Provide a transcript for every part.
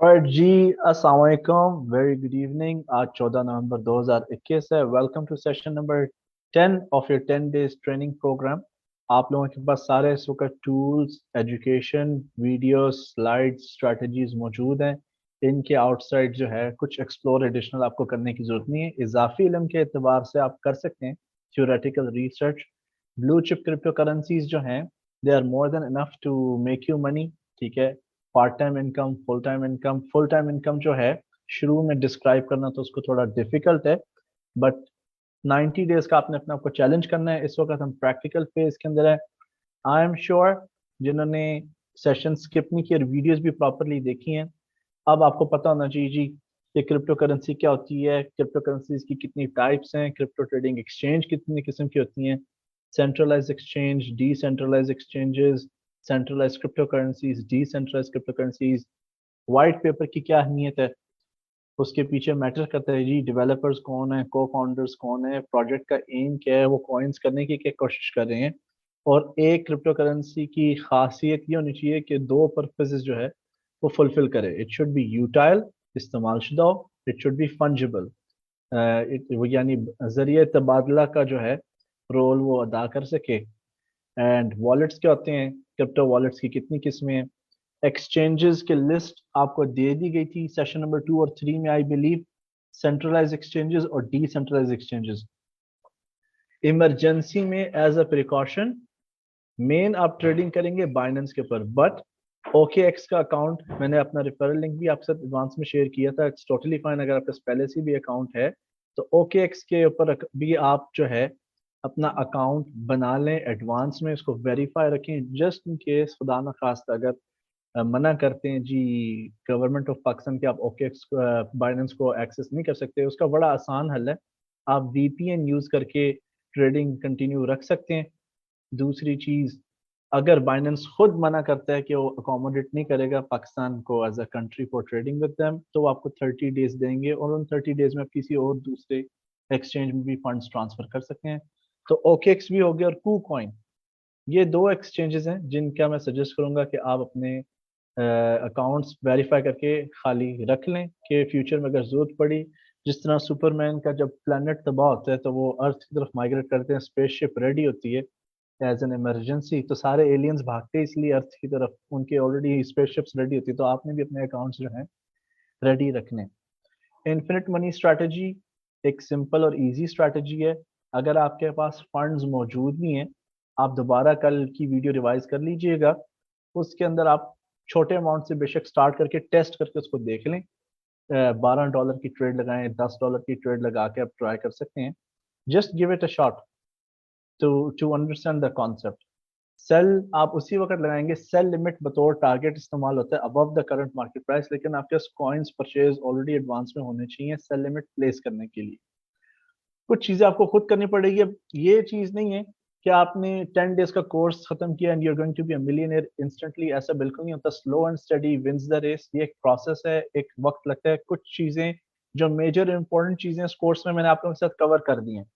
और जी अस्सलाम वालेकुम, वेरी गुड इवनिंग। आज 14 नवंबर 2021 है। Welcome to session number 10 of your 10 days training programme. आप लोगों के पास सारे इस वक्त tools, education, videos, slides, strategies मौजूद हैं। इनके आउटसाइड जो है कुछ एक्सप्लोर एडिशनल आपको करने की जरूरत नहीं है। इजाफी इल्म के एतबार से आप कर सकते हैं theoretical research. Blue chip crypto currencies जो हैं, they are more than enough to make you money. ठीक है, part time income, full time income जो है शुरू में डिस्क्राइब करना तो उसको थोड़ा डिफिकल्ट है, बट 90 डेज का आपने अपने आप को चैलेंज करना है। इस वक्त हम प्रैक्टिकल फेज के अंदर है। आई एम श्योर जिन्होंने सेशन स्किप नहीं किए और वीडियोस भी प्रॉपरली देखी हैं, अब आपको पता होना चाहिए जी कि क्रिप्टो करेंसी क्या होती है, क्रिप्टो करेंसीज की कितनी टाइप्स हैं, क्रिप्टो ट्रेडिंग एक्सचेंज कितनी किस्म की होती हैं, centralize exchange, decentralize exchanges, centralize crypto currencies, decentralize crypto currencies, white paper की क्या अहमियत है, उसके पीछे मैटर करता है जी डेवलपर्स कौन है, को फाउंडर्स कौन है, प्रोजेक्ट का एम क्या है, वो कॉइन्स करने की क्या कोशिश कर रहे हैं। और एक क्रिप्टो करेंसी की खासियत ये होनी चाहिए कि दो पर्पसेस जो है वो फुलफिल करे। इट शुड बी यूटाइल, इस्तेमाल शुदा हो। इट शुड बी फंजिबल, वो यानी जरिए तबादला का जो है रोल वो अदा कर सके। एंड वॉलेट्स क्या होते हैं, क्रिप्टो वॉलेट्स की कितनी किस्में हैं, एक्सचेंजेस की लिस्ट आपको दे दी गई थी सेशन नंबर 2 और 3 में, आई बिलीव। सेंट्रलाइज एक्सचेंजेस और डिसेंट्रलाइज एक्सचेंजेस, इमरजेंसी में एज अ प्रिकॉशन मेन आप ट्रेडिंग करेंगे बाइनेंस के ऊपर। बट ओके एक्स का अकाउंट मैंने अपना रेफरल लिंक भी आपके साथ एडवांस में शेयर किया था। इट्स टोटली फाइन अगर आपके पास पहले से भी अकाउंट है तो ओके एक्स के ऊपर भी आप जो है अपना अकाउंट बना लें एडवांस में, इसको वेरीफाई रखें जस्ट इन केस खुदा न खास्ता अगर मना करते हैं जी गवर्नमेंट ऑफ पाकिस्तान के आप ओके बाइनेंस को एक्सेस नहीं कर सकते। उसका बड़ा आसान हल है, आप वीपीएन यूज करके ट्रेडिंग कंटिन्यू रख सकते हैं। दूसरी चीज, अगर बाइनेंस खुद मना करता है कि वो अकोमोडेट नहीं करेगा पाकिस्तान को as a country for trading with them, तो वो आपको 30 डेज देंगे और उन 30 डेज में आप किसी और दूसरे एक्सचेंज में भी फंड्स ट्रांसफर कर सकते हैं। तो ओकेक्स भी हो गया और कू कॉइन, ये दो एक्सचेंजेस हैं जिनका मैं सजेस्ट करूंगा कि आप अपने अकाउंट्स वेरीफाई करके खाली रख लें कि फ्यूचर में अगर जरूरत पड़ी, जिस तरह सुपरमैन का जब प्लेनेट तबाह होता है तो वो अर्थ की तरफ माइग्रेट करते हैं, स्पेसशिप रेडी होती है एज एन इमरजेंसी, तो सारे एलियंस भागते हैं इसलिए अर्थ की तरफ, उनके ऑलरेडी स्पेसशिप्स रेडी होती है। तो आपने भी अपने अकाउंट्स जो हैं रेडी रखने। इन्फिनिट मनी स्ट्रैटेजी एक सिंपल और इजी स्ट्रैटेजी है। अगर आपके पास फंड्स मौजूद नहीं है, आप दोबारा कल की वीडियो रिवाइज कर लीजिएगा। उसके अंदर आप छोटे अमाउंट से बेशक स्टार्ट करके टेस्ट करके उसको देख लें। $12 की ट्रेड लगाएं, $10 की ट्रेड लगा के आप ट्राई कर सकते हैं। Just give it a shot to understand the concept. Sell आप उसी वक्त लगाएंगे, सेल लिमिट बतौर टारगेट इस्तेमाल होता है above the current market price, लेकिन आपके पास कॉइन्स परचेज ऑलरेडी एडवांस में होने चाहिए सेल लिमिट प्लेस करने के लिए। कुछ चीजें आपको खुद करनी पड़ेगी। अब ये चीज नहीं है कि आपने 10 डेज का कोर्स खत्म किया and you are going to be a millionaire instantly, ऐसा बिल्कुल नहीं होता। Slow and steady wins the race, ये एक प्रोसेस है, एक वक्त लगता है। कुछ चीजें जो मेजर इंपॉर्टेंट चीजें इस कोर्स में मैंने आप लोगों के साथ कवर कर दी हैं।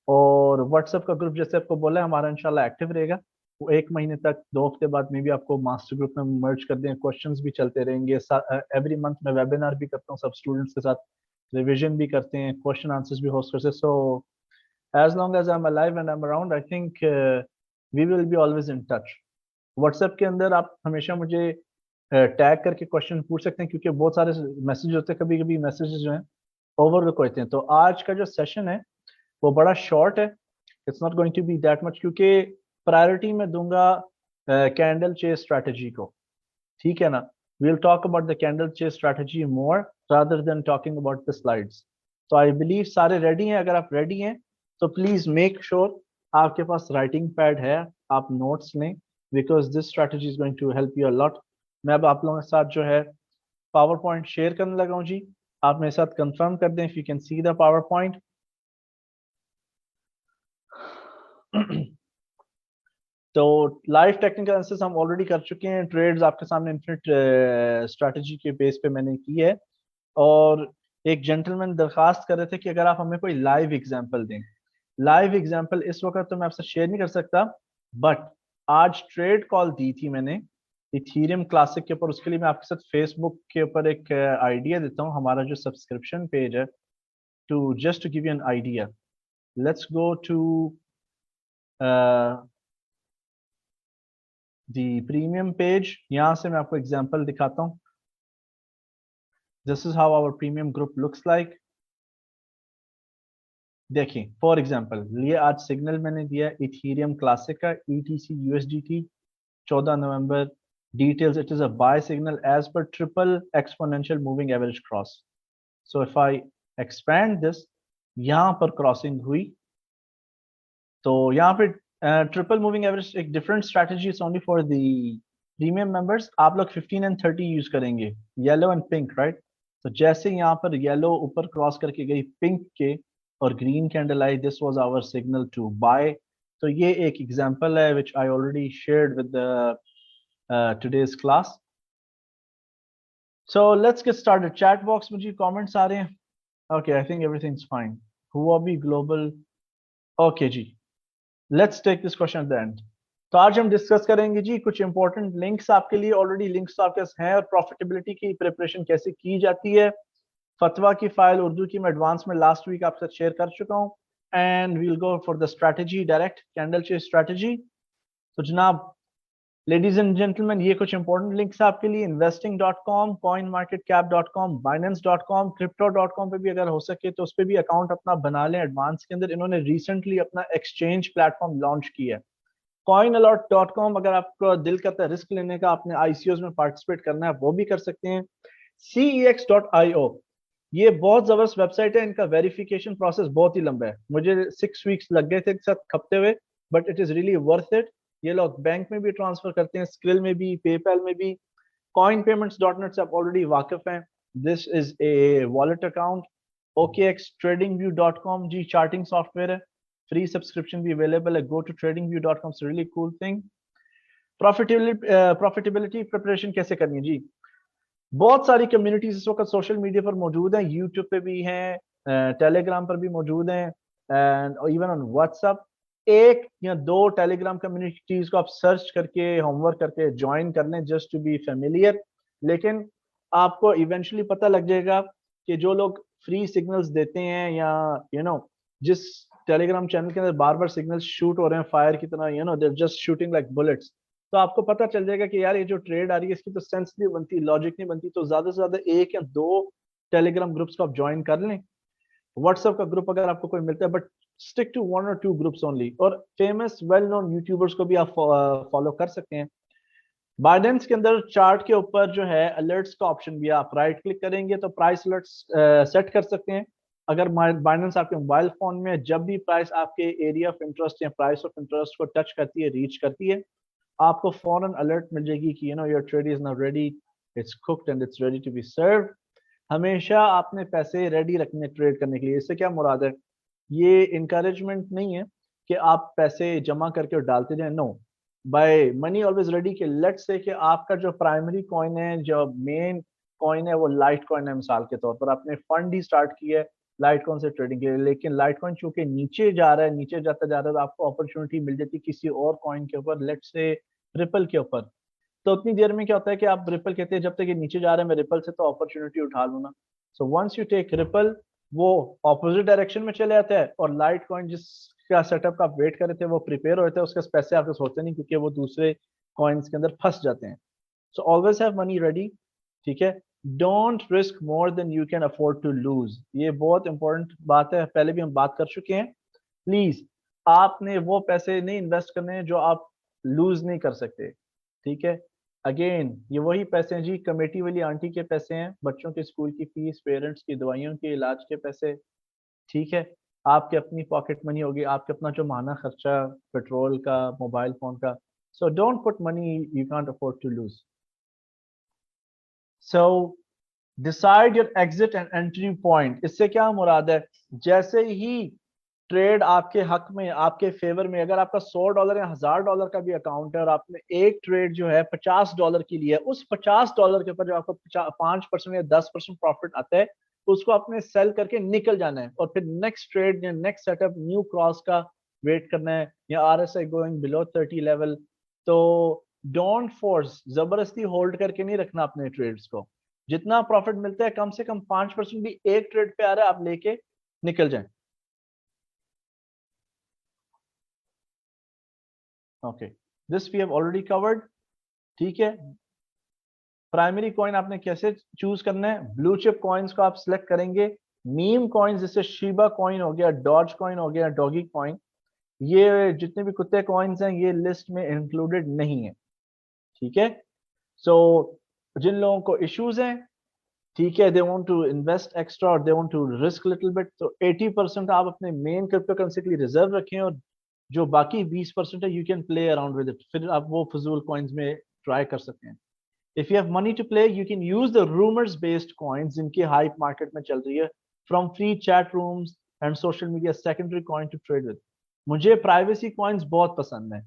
और व्हाट्सएप का ग्रुप जैसे आपको बोला है हमारा इंशाल्लाह एक्टिव रहेगा। वो 1 महीने तक, 2 हफ्ते बाद में भी आपको मास्टर ग्रुप में मर्ज कर दें, क्वेश्चंस भी चलते रहेंगे। एवरी मंथ मैं वेबिनार भी करता हूँ सब स्टूडेंट्स के साथ, रिवीजन भी करते हैं, क्वेश्चन आंसर्स भी होस्ट करते हैं। सो as long as I'm alive and I'm around, I think we will be always in touch. WhatsApp के अंदर आप हमेशा मुझे टैग करके क्वेश्चन पूछ सकते हैं, क्योंकि बहुत सारे मैसेज होते हैं, कभी कभी मैसेजेस जो हैं ओवरलुक होते हैं। तो आज का जो सेशन है वो बड़ा शॉर्ट है, it's not going to be that much, क्योंकि प्रायोरिटी मैं दूंगा कैंडल चेस स्ट्रैटेजी को। ठीक है ना, we'll talk about the candle chase strategy more rather than talking about the slides. तो आई बिलीव सारे रेडी हैं। अगर आप रेडी हैं तो प्लीज मेक श्योर आपके पास राइटिंग पैड है, आप नोट्स लें, because this strategy is going to help you a lot. मैं अब आप लोगों के साथ जो है पावर पॉइंट शेयर करने लगा हूँ जी। आप मेरे साथ कंफर्म कर दें if you can see the power point. तो लाइव टेक्निकल एनालिसिस हम ऑलरेडी कर चुके हैं, ट्रेड्स आपके सामने इन्फिनिट स्ट्रैटेजी के बेस पे मैंने की है। और एक जेंटलमैन दरखास्त कर रहे थे कि अगर आप हमें कोई लाइव एग्जांपल दें। लाइव एग्जांपल इस वक्त तो मैं आपसे शेयर नहीं कर सकता, बट आज ट्रेड कॉल दी थी मैंने इथीरियम क्लासिक के ऊपर, उसके लिए मैं आपके साथ फेसबुक के ऊपर एक आइडिया देता हूँ, हमारा जो सब्सक्रिप्शन पेज है, to just to give you an idea, let's go to the premium page. यहाँ से मैं आपको एग्जांपल दिखाता हूँ। This is how our premium group looks like. देखिए फॉर एग्जांपल, ये आज सिग्नल मैंने दिया इथीरियम क्लासिक का ETC USDT 14 नवंबर। Details, it is a buy signal as per triple exponential moving average cross. So if I expand this, यहाँ पर crossing हुई, तो यहाँ पे ट्रिपल मूविंग एवरेज एक different strategy is only for the premium members. आप लोग 15 एंड 30 यूज करेंगे, येलो एंड पिंक, राइट। तो जैसे यहाँ पर येलो ऊपर क्रॉस करके गई पिंक के और ग्रीन कैंडल आई, this was our signal to buy. तो ये एक एग्जांपल है which I already shared with today's class. So let's get started. Chat box में जी कमेंट्स आ रहे हैं। Okay, I think everything's fine. Huobi Global, okay जी, let's take this question at the end. तो आज हम डिस्कस करेंगे जी कुछ इंपॉर्टेंट लिंक्स आपके लिए, ऑलरेडी लिंक्स तो आपके पास हैं, और प्रॉफिटेबिलिटी की प्रिपरेशन कैसे की जाती है। फतवा की फाइल उर्दू की मैं एडवांस में लास्ट वीक आपके साथ शेयर कर चुका हूँ। And we'll go for the strategy, direct candle chain strategy. तो जनाब, लेडीज एंड जेंटलमैन, ये कुछ इंपॉर्टेंट लिंक्स आपके लिए। investing.com, coinmarketcap.com, binance.com, crypto.com पे भी अगर हो सके तो उस पर भी अकाउंट अपना बना लें एडवांस के अंदर। इन्होंने रिसेंटली अपना एक्सचेंज प्लेटफॉर्म लॉन्च किया है। coinalert.com, अगर आपको दिल करता है रिस्क लेने का, आपने ICOs में पार्टिसिपेट करना है, वो भी कर सकते हैं। cex.io, ये बहुत जबरदस्त वेबसाइट है। इनका वेरिफिकेशन प्रोसेस बहुत ही लंबा है, मुझे 6 वीक्स लग गए थे साथ खपते हुए, but it is really worth it. ये लोग बैंक में भी ट्रांसफर करते हैं, स्क्रिल में भी, पेपैल में भी। coinpayments.net से आप ऑलरेडी वाकिफ हैं, this is a wallet account. OKX tradingview.com जी चार्टिंग सॉफ्टवेयर है, फ्री सब्सक्रिप्शन भी अवेलेबल है। Go to tradingview.com, really cool thing. Profitability preparation कैसे करनी है जी? बहुत सारी कम्युनिटीज इस वक्त सोशल मीडिया पर मौजूद हैं, यूट्यूब पे भी हैं, टेलीग्राम पर भी मौजूद हैं, एंड इवन ऑन व्हाट्सएप। एक या दो टेलीग्राम कम्युनिटीज को आप सर्च करके, होमवर्क करके ज्वाइन कर लें, जस्ट टू बी फेमिलियर। लेकिन आपको इवेंचुअली पता लग जाएगा कि जो लोग फ्री सिग्नल्स देते हैं, या जिस टेलीग्राम चैनल के अंदर बार बार सिग्नल्स शूट हो रहे हैं फायर की तरह, they just shooting like bullets, तो आपको पता चल जाएगा कि यार ये जो ट्रेड आ रही है इसकी तो सेंस नहीं बनती, लॉजिक नहीं बनती। तो ज्यादा से ज्यादा एक या दो टेलीग्राम ग्रुप्स को आप ज्वाइन कर लें। व्हाट्सएप का ग्रुप अगर आपको कोई मिलता है, but stick to 1 or 2 groups only. और फेमस वेल नोन यूट्यूबर्स को भी आप फॉलो कर सकते हैं। बाइडेंस के अंदर चार्ट के ऊपर जो है अलर्ट्स का ऑप्शन भी है, आप राइट क्लिक करेंगे तो प्राइस अलर्ट्स सेट कर सकते हैं। अगर बाइडेंस आपके मोबाइल फोन में जब भी प्राइस आपके एरिया ऑफ इंटरेस्ट या प्राइस ऑफ इंटरेस्ट को टच करती है, रीच करती है, आपको फौरन अलर्ट मिल जाएगी कि your trade is now ready, it's cooked and it's ready to be served. हमेशा आपने पैसे रेडी रखने ट्रेड करने के लिए। इससे क्या मुराद है? ये इनकरेजमेंट नहीं है कि आप पैसे जमा करके और डालते जाएं, no. Buy money always ready. के लेट्स से कि आपका जो प्राइमरी कॉइन है, जो मेन कॉइन है, वो लाइट कॉइन है। मिसाल के तौर पर आपने फंड ही स्टार्ट किया है लाइट कॉइन से ट्रेडिंग के लिए, लेकिन लाइट कॉइन चूंकि नीचे जा रहा है, नीचे जाता जा रहा है, तो आपको अपॉर्चुनिटी मिल जाती है किसी और कॉइन के ऊपर, लेट्स से रिपल के ऊपर। तो उतनी देर में क्या होता है कि आप रिपल कहते हैं जब तक ये नीचे जा रहा है मैं रिपल से तो अपॉर्चुनिटी उठा लूँ ना। So once you take ripple, वो ऑपोजिट डायरेक्शन में चले जाता है, और लाइट कॉइन जिसका सेटअप का आप वेट कर रहे थे वो प्रिपेयर होते हैं, उसके पैसे आपके होते नहीं, क्योंकि वो दूसरे कॉइन्स के अंदर फंस जाते हैं। So always have money ready, ठीक है। Don't risk more than you can afford to lose, ये बहुत इंपॉर्टेंट बात है, पहले भी हम बात कर चुके हैं। प्लीज आपने वो पैसे नहीं इन्वेस्ट करने हैं जो आप लूज नहीं कर सकते, ठीक है। अगेन ये वही पैसे हैं जी, कमेटी वाली आंटी के पैसे हैं, बच्चों के स्कूल की फीस, पेरेंट्स की दवाइयों के इलाज के पैसे, ठीक है। आपके अपनी पॉकेट मनी होगी, आपके अपना जो माना खर्चा पेट्रोल का, मोबाइल फोन का। So don't put money you can't afford to lose. So decide your exit and entry point. इससे क्या मुराद है? जैसे ही ट्रेड आपके हक में, आपके फेवर में, अगर आपका $100 या $1000 का भी अकाउंट है और आपने एक ट्रेड जो है $50 की लिया है, उस $50 के ऊपर जो आपको 5% या 10% प्रॉफिट आता है, उसको आपने सेल करके निकल जाना है, और फिर नेक्स्ट ट्रेड या नेक्स्ट सेटअप न्यू क्रॉस का वेट करना है, या RSI गोइंग बिलो 30 लेवल। तो डोंट फोर्स, जबरदस्ती होल्ड करके नहीं रखना अपने ट्रेड्स को। जितना प्रॉफिट मिलता है कम से कम 5% भी एक ट्रेड पे आ रहा है आप लेके निकल जाएं। Okay, this we have already covered. ठीक है, प्राइमरी कॉइन आपने कैसे चूज करना है, ब्लू चिप कॉइन्स को आप सिलेक्ट करेंगे। मीम कॉइन्स जैसे शिबा कॉइन हो गया, डॉज कॉइन हो गया, डॉगी कॉइन, ये जितने भी कुत्ते कॉइन्स हैं ये लिस्ट में इंक्लूडेड नहीं है। ठीक है, सो जिन लोगों को इश्यूज हैं, ठीक है, they want to invest extra और they want to risk little bit, तो 80% आप अपने मेन क्रिप्टो करेंसी के लिए रिजर्व रखें और जो बाकी 20% है you can play around with it, फिर आप वो फजूल कॉइन्स में ट्राई कर सकते हैं। If you have money to play, you can use the rumors based coins जिनकी hype market में चल रही है, from free chat rooms and social media secondary coin to trade with। मुझे privacy coins बहुत पसंद है।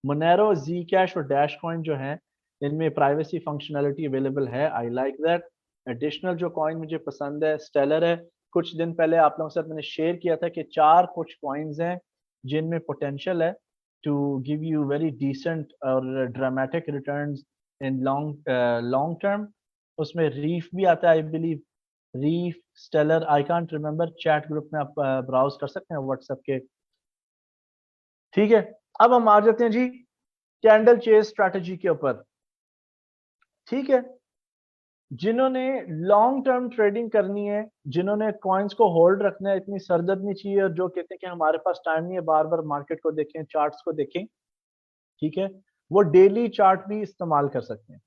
Monero, Zcash और Dash coin जो हैं इनमें privacy functionality available है, I like that। Additional जो coin मुझे पसंद है Stellar है। कुछ दिन पहले आप लोगों के साथ मैंने शेयर किया था कि 4 कुछ coins हैं जिनमें potential है to give you very decent और dramatic returns in long term. उसमें रीफ भी आता है I believe, Reef, Stellar, I can't remember, chat group में आप ब्राउज कर सकते हैं व्हाट्सएप के। ठीक है, अब हम आ जाते हैं जी कैंडल चेस स्ट्रैटेजी के ऊपर। ठीक है, जिन्होंने लॉन्ग टर्म ट्रेडिंग करनी है, जिन्होंने कॉइन्स को होल्ड रखना है, इतनी सरदर्द नहीं चाहिए, और जो कहते हैं कि हमारे पास टाइम नहीं है बार बार मार्केट को देखें, चार्ट्स को देखें, ठीक है, वो डेली चार्ट भी इस्तेमाल कर सकते हैं।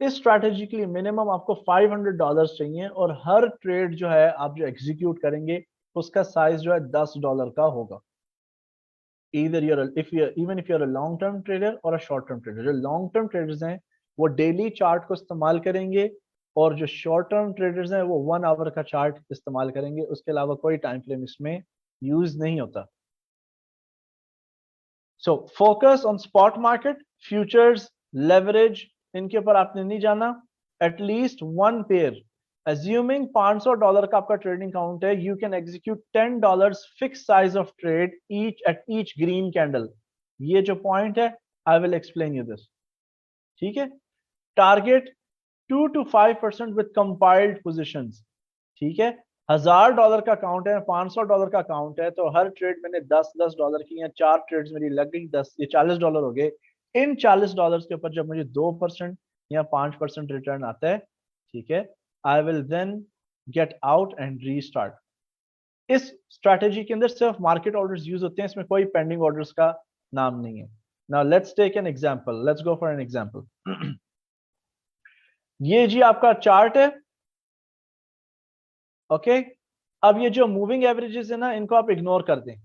इस स्ट्रैटेजी के लिए मिनिमम आपको $500 चाहिए और हर ट्रेड जो है आप जो एग्जीक्यूट करेंगे उसका साइज जो है $10 का होगा। इधर even if you're a long term trader और अ शॉर्ट टर्म ट्रेडर। जो लॉन्ग टर्म ट्रेडर्स हैं वो डेली चार्ट को इस्तेमाल करेंगे और जो शॉर्ट टर्म ट्रेडर्स हैं वो 1 आवर का चार्ट इस्तेमाल करेंगे, उसके अलावा कोई टाइम फ्रेम इसमें यूज नहीं होता। सो focus on spot market, futures, leverage, इनके ऊपर आपने नहीं जाना। एटलीस्ट वन पेयर, अज्यूमिंग $500 का आपका ट्रेडिंग काउंट है, you can execute $10 fix size of trade each at each green candle. ये जो पॉइंट है I will explain you this. ठीक है, target 2 to 5% with compiled positions. ठीक है, $1000 का अकाउंट है, $500 का अकाउंट है, तो हर ट्रेड मैंने $10 की या 4 ट्रेड्स मेरी लग गई, 10 ये $40 हो गए। इन $40 के ऊपर जब मुझे 2% या 5% रिटर्न आता है, ठीक है, I will then get out and restart. इस स्ट्रैटेजी के अंदर सिर्फ मार्केट ऑर्डर्स यूज होते हैं, इसमें कोई पेंडिंग ऑर्डर्स का नाम नहीं है। Now let's take an example, let's go for an example. ये जी आपका चार्ट है, ओके। अब ये जो मूविंग एवरेजेस है ना, इनको आप इग्नोर कर दें।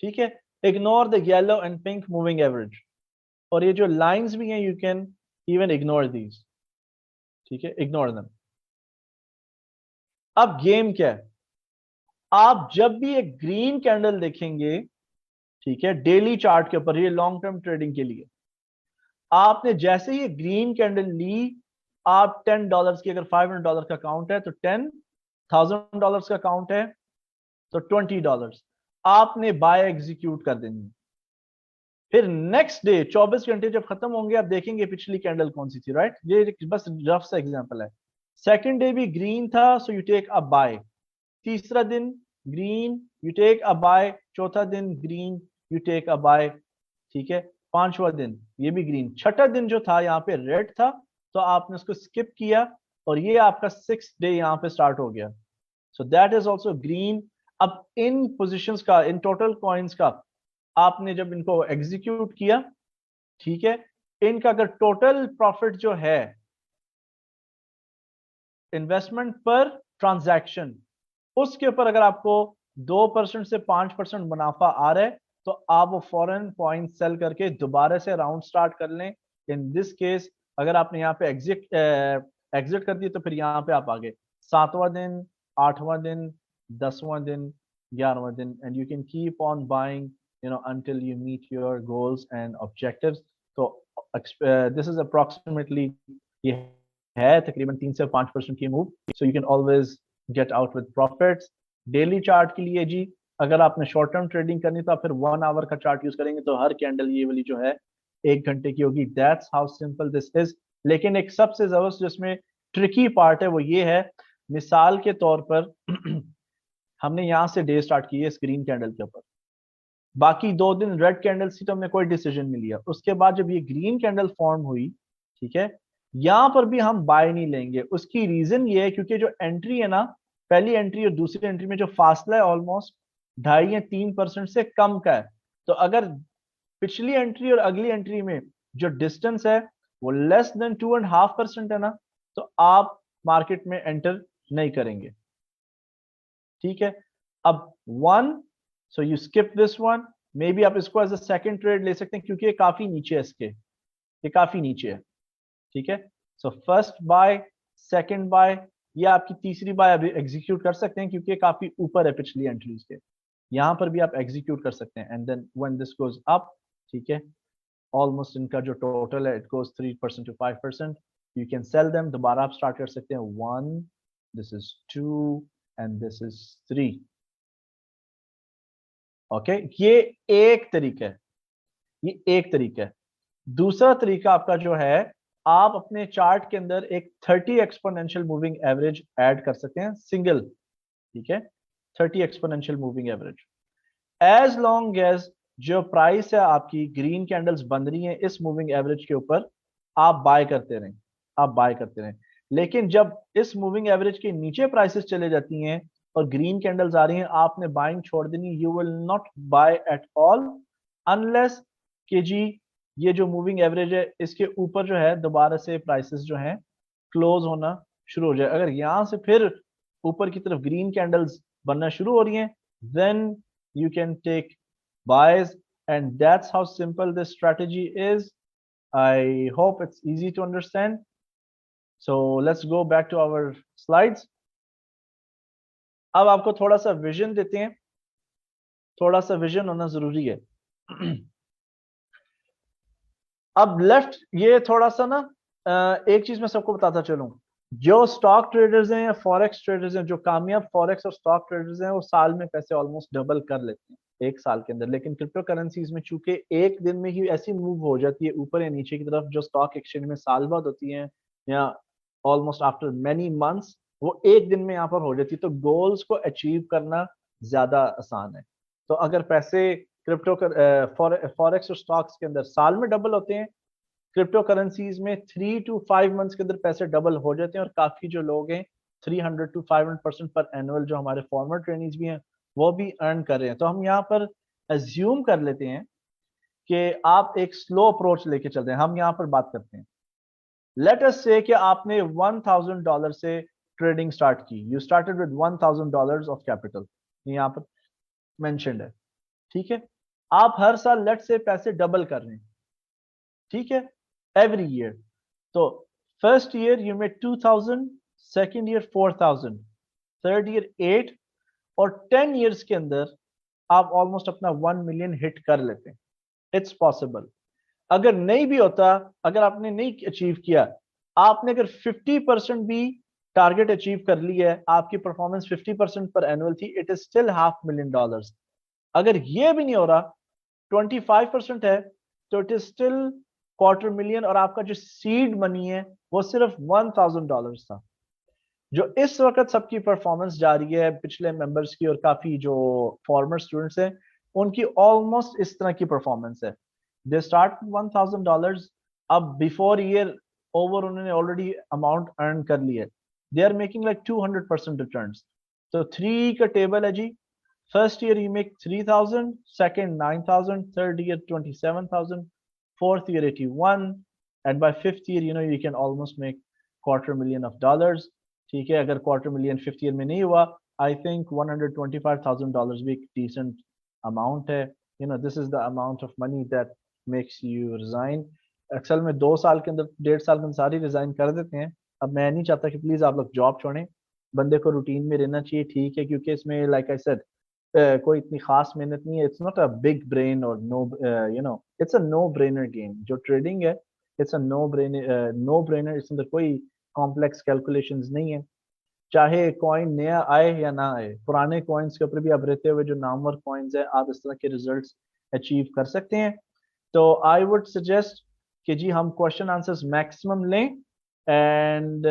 ठीक है, ignore the yellow and pink moving average, और ये जो लाइंस भी हैं you can even ignore these. ठीक है, इग्नोर देम। अब गेम क्या है, आप जब भी एक ग्रीन कैंडल देखेंगे, ठीक है, डेली चार्ट के ऊपर, ये लॉन्ग टर्म ट्रेडिंग के लिए, आपने जैसे ही ग्रीन कैंडल ली, आप $10 की, अगर $500 का अकाउंट है तो $10,000 का अकाउंट है तो $20 आपने बाय एग्जीक्यूट कर देनी है। फिर नेक्स्ट डे 24 घंटे जब खत्म होंगे, आप देखेंगे पिछली कैंडल कौन सी थी, राइट। ये बस रफ सा एग्जांपल है। सेकंड डे भी ग्रीन था, so you take a buy. तीसरा दिन green, you take a buy. चौथा दिन green, you take a buy. ठीक है, पांचवा दिन ये भी ग्रीन। छठा दिन जो था यहाँ पे रेड था, तो आपने उसको स्किप किया और ये आपका 6th डे यहाँ पे स्टार्ट हो गया, so that is also green. अब इन पोजिशंस का, इन टोटल कॉइन्स का आपने जब इनको एग्जीक्यूट किया, ठीक है, इनका अगर टोटल प्रॉफिट जो है इन्वेस्टमेंट पर ट्रांजैक्शन, उसके ऊपर अगर आपको 2% से 5% मुनाफा आ रहा है, तो आप वो फॉरेन पॉइंट सेल करके दोबारा से राउंड स्टार्ट कर लें। इन दिस केस अगर आपने यहाँ पे एग्जिट कर दिया, तो फिर यहाँ पे आप आगे 7वां दिन, 8वां दिन, 10वां दिन, 11वां दिन, and you can keep on buying until you meet your goals and objectives। तो this is approximately ये है तकरीबन 3 से 5% की move, so you can always get out with profits. Daily chart के लिए जी, अगर आपने शॉर्ट टर्म ट्रेडिंग करनी तो आप फिर 1 आवर का चार्ट यूज करेंगे, तो हर कैंडल ये वाली जो है 1 घंटे की होगी। That's how simple this is. लेकिन एक सबसे जबरदस्त जिसमें ट्रिकी पार्ट है वो ये है, मिसाल के तौर पर हमने यहाँ से डे स्टार्ट की है स्क्रीन कैंडल के ऊपर, बाकी 2 दिन रेड कैंडल थी तो हमने कोई डिसीजन नहीं लिया। उसके बाद जब ये ग्रीन कैंडल फॉर्म हुई, ठीक है, यहां पर भी हम बाय नहीं लेंगे। उसकी रीजन ये है क्योंकि जो एंट्री है ना, पहली एंट्री और दूसरी एंट्री में जो फासला है ऑलमोस्ट 2.5 या 3% से कम का है। तो अगर पिछली एंट्री और अगली एंट्री में जो डिस्टेंस है वो लेस देन 2.5% है ना, तो आप मार्केट में एंटर नहीं करेंगे। ठीक है, अब 1, so you skip this one. May be आप इसको एज अ सेकंड ट्रेड ले सकते हैं क्योंकि ये काफी नीचे है, इसके ये काफी नीचे है। ठीक है, so first by, second by, ये आपकी तीसरी बाय अभी एग्जीक्यूट कर सकते हैं क्योंकि ये काफी ऊपर है पिछली एंट्रीज के। यहां पर भी आप एग्जीक्यूट कर सकते हैं and then when this goes up, ठीक है, ऑलमोस्ट इनका जो टोटल है it goes 3% to 5%, you can sell them. दोबारा आप स्टार्ट कर सकते हैं 1, this is 2 and this is 3। Okay, ये एक तरीका है, ये एक तरीका है। दूसरा तरीका आपका जो है, आप अपने चार्ट के अंदर एक 30 एक्सपोनेंशियल मूविंग एवरेज ऐड कर सकते हैं सिंगल। ठीक है, 30 exponential moving average, as long as जो प्राइस है आपकी ग्रीन कैंडल्स बन रही हैं इस मूविंग एवरेज के ऊपर, आप बाय करते रहें, आप बाय करते रहें। लेकिन जब इस मूविंग एवरेज के नीचे प्राइसेस चले जाती हैं और ग्रीन कैंडल्स आ रही हैं, आपने बाइंग छोड़ देनी। You will not by at all unless कि जी ये जो मूविंग एवरेज है इसके ऊपर जो है दोबारा से प्राइसेस जो हैं क्लोज होना शुरू हो जाए। अगर यहां से फिर ऊपर की तरफ ग्रीन कैंडल्स बनना शुरू हो रही हैं, then you can take buys, and that's how simple this strategy is. I hope it's easy to understand. So let's go back to our slides. अब आपको थोड़ा सा विजन देते हैं, थोड़ा सा विजन होना जरूरी है। अब लेफ्ट ये थोड़ा सा ना एक चीज मैं सबको बताता चलूं, जो स्टॉक ट्रेडर्स हैं या फॉरेक्स ट्रेडर्स हैं, जो कामयाब फॉरेक्स और स्टॉक ट्रेडर्स हैं, वो साल में पैसे ऑलमोस्ट डबल कर लेते हैं 1 साल के अंदर। लेकिन क्रिप्टो करेंसीज में चूंकि एक दिन में ही ऐसी मूव हो जाती है ऊपर या नीचे की तरफ, जो स्टॉक एक्सचेंज में साल बाद होती है या ऑलमोस्ट आफ्टर मेनी मंथ्स, वो एक दिन में यहाँ पर हो जाती है। तो गोल्स को अचीव करना ज्यादा आसान है। तो अगर पैसे क्रिप्टो फॉरेक्स और स्टॉक्स के अंदर साल में डबल होते हैं, क्रिप्टो करेंसीज में 3 to 5 मंथ्स के अंदर पैसे डबल हो जाते हैं। और काफी जो लोग हैं 300 to 500% पर एनुअल, जो हमारे फॉर्मर ट्रेनिंग्स भी हैं, वो भी अर्न कर रहे हैं। तो हम यहाँ पर एज्यूम कर लेते हैं कि आप एक स्लो अप्रोच लेके चल रहे हैं। हम यहाँ पर बात करते हैं, लेट अस से कि आपने $1000 से ट्रेडिंग स्टार्ट की। You started with $1000 of capital, यहाँ पर मेंशन्ड है। ठीक है, आप हर साल लेट से पैसे डबल कर रहे हैं। ठीक है, एवरी ईयर। तो first year you made 2000, second year 4000, third year 8, और 10 ईयर्स के अंदर आप ऑलमोस्ट अपना 1 मिलियन हिट कर लेते हैं। It's possible. अगर नहीं भी होता, अगर आपने नहीं अचीव किया, आपने अगर 50% भी टारगेट अचीव कर लिया है, आपकी परफॉर्मेंस 50% पर एनुअल थी, इट इज स्टिल $500,000। अगर ये भी नहीं हो रहा, 25% है, तो इट इज स्टिल $250,000, और आपका जो सीड मनी है वो सिर्फ $1000 था। जो इस वक्त सबकी परफॉर्मेंस जा रही है पिछले मेंबर्स की, और काफी जो फॉर्मर स्टूडेंट्स हैं उनकी ऑलमोस्ट इस तरह की परफॉर्मेंस है। दे स्टार्ट $1000, अब बिफोर ईयर ओवर उन्होंने ऑलरेडी अमाउंट अर्न कर लिया है। They are making like 200% return. तो 3 का टेबल है जी। First year you make 3,000, second 9,000, third year 27,000, fourth year 81, and by fifth year you can almost make $250,000 of। ठीक है, अगर $250,000 फिफ्थ ईयर में नहीं हुआ, आई थिंक $125,000 भी एक डिसेंट अमाउंट है। This is the amount of money that makes you resign. अक्सर में 2 साल के अंदर, 1.5 साल में सारी रिजाइन कर देते हैं। अब मैं नहीं चाहता कि प्लीज आप लोग जॉब छोड़ें, बंदे को रूटीन में रहना चाहिए। ठीक है, क्योंकि इसमें लाइक आई सेड कोई इतनी खास मेहनत नहीं है। It's not a big brain और no it's a no brainer game. जो ट्रेडिंग है इट्स अ नो ब्रेनर। इसके अंदर कोई कॉम्प्लेक्स कैलकुलेशंस नहीं है। चाहे कॉइन नया आए या ना आए, पुराने कॉइन्स के ऊपर भी आप रहते हुए जो नामवर कॉइन्स है, आप इस तरह के रिजल्ट्स अचीव कर सकते हैं। तो आई वुड सजेस्ट कि जी हम क्वेश्चन आंसर्स मैक्सिमम लें एंड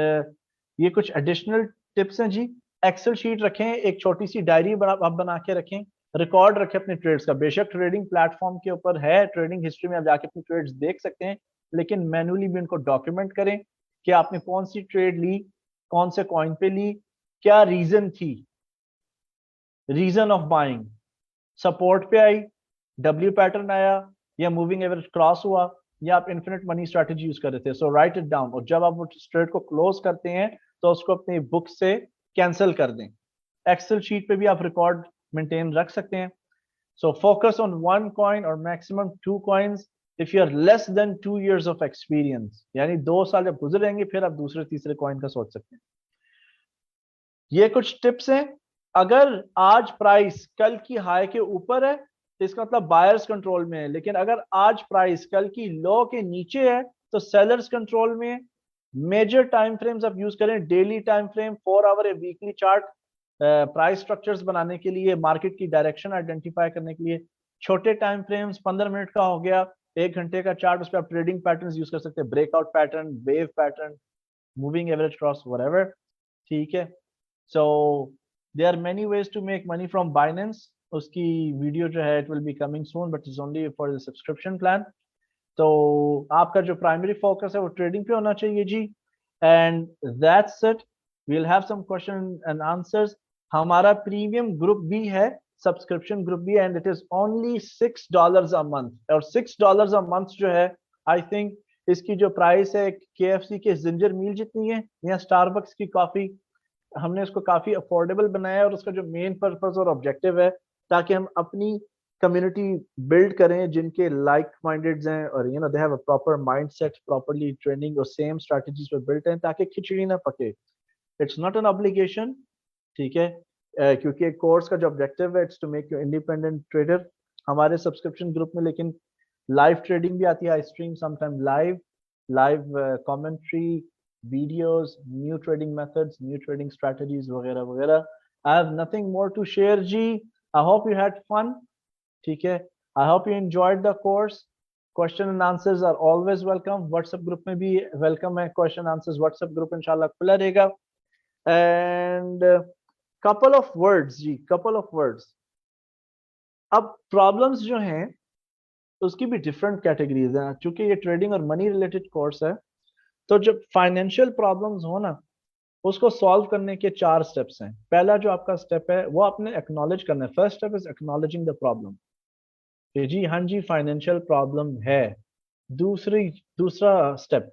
ये कुछ एडिशनल टिप्स हैं जी। एक्सेल शीट रखें, एक छोटी सी डायरी आप बना के रखें, रिकॉर्ड रखें अपने ट्रेड्स का। बेशक ट्रेडिंग प्लेटफॉर्म के ऊपर है, ट्रेडिंग हिस्ट्री में आप जाके अपने ट्रेड्स देख सकते हैं, लेकिन मैन्युअली भी उनको डॉक्यूमेंट करें कि आपने कौन सी ट्रेड ली, कौन से कॉइन पे ली, क्या रीजन थी, रीजन ऑफ बाइंग, सपोर्ट पे आई, डब्ल्यू पैटर्न आया, या मूविंग एवरेज क्रॉस हुआ, या आप इन्फिनिट मनी स्ट्रैटेजी यूज कर रहे थे। सो राइट इट डाउन, और जब आप वो ट्रेड को क्लोज करते हैं तो उसको अपनी बुक से कैंसिल कर दें। एक्सेल शीट पे भी आप रिकॉर्ड मेंटेन रख सकते हैं। So focus on one coin और maximum two coins if you are less than 2 years of experience, यानी 2 साल जब गुजर जाएंगे फिर आप दूसरे तीसरे कॉइन का सोच सकते हैं। ये कुछ टिप्स हैं। अगर आज प्राइस कल की हाई के ऊपर है तो इसका मतलब बायर्स कंट्रोल में है, लेकिन अगर आज प्राइस कल की लो के नीचे है तो सेलर्स कंट्रोल में है। मेजर टाइम फ्रेम्स आप यूज करें, डेली टाइम फ्रेम, 4 आवर या वीकली चार्ट प्राइस स्ट्रक्चर्स बनाने के लिए, मार्केट की डायरेक्शन आइडेंटिफाई करने के लिए। छोटे टाइम फ्रेम्स 15 मिनट का हो गया, 1 घंटे का चार्ट, उस पर आप ट्रेडिंग पैटर्न यूज कर सकते हैं, breakout pattern, wave pattern, moving average cross, whatever. ठीक है। So there are many ways to make money from Binance. उसकी वीडियो जो है it will be coming soon, but it's only for the subscription plan. तो आपका जो primary focus है वो ट्रेडिंग पे होना चाहिए जी। And that's it, we'll have some question and answers. हमारा प्रीमियम ग्रुप भी है, सब्सक्रिप्शन ग्रुप भी है, and it is only $6 a month. और $6 अ मंथ जो है, आई थिंक इसकी जो प्राइस है KFC के जिंजर मील जितनी है, या स्टारबक्स की कॉफी, हमने इसको काफी अफोर्डेबल बनाया है। और उसका जो मेन पर्पस और ऑब्जेक्टिव है ताकि हम अपनी कम्युनिटी बिल्ड करें जिनके लाइक माइंडेड हैं और they have a proper mindset, properly training और सेम स्ट्रेटजीज पे बिल्ट हैं, ताकि खिचड़ी ना पके। इट्स नॉट एन ऑब्लिगेशन, ठीक है। क्योंकि एक कोर्स का जो ऑब्जेक्टिव है it's to make you independent trader. हमारे सब्सक्रिप्शन ग्रुप में लेकिन लाइव ट्रेडिंग भी आती है, I stream sometime live commentary, videos, new trading methods, new trading strategies, वगैरह वगैरह। I have nothing more to share ji. I hope you had fun, ठीक है। I hope you enjoyed the course. Question and answers are always welcome. WhatsApp group में भी welcome है, question answers WhatsApp group इंशाल्लाह खुला रहेगा। And couple of words ji, couple of words। अब problems जो हैं उसकी भी different categories हैं, चूंकि ये ट्रेडिंग और मनी रिलेटेड कोर्स है। तो जब फाइनेंशियल प्रॉब्लम्स हो ना, उसको सॉल्व करने के 4 स्टेप्स हैं। पहला जो आपका स्टेप है वो आपने एक्नॉलेज करना है। First step is acknowledging the problem कि जी हाँ जी फाइनेंशियल प्रॉब्लम है। दूसरा स्टेप,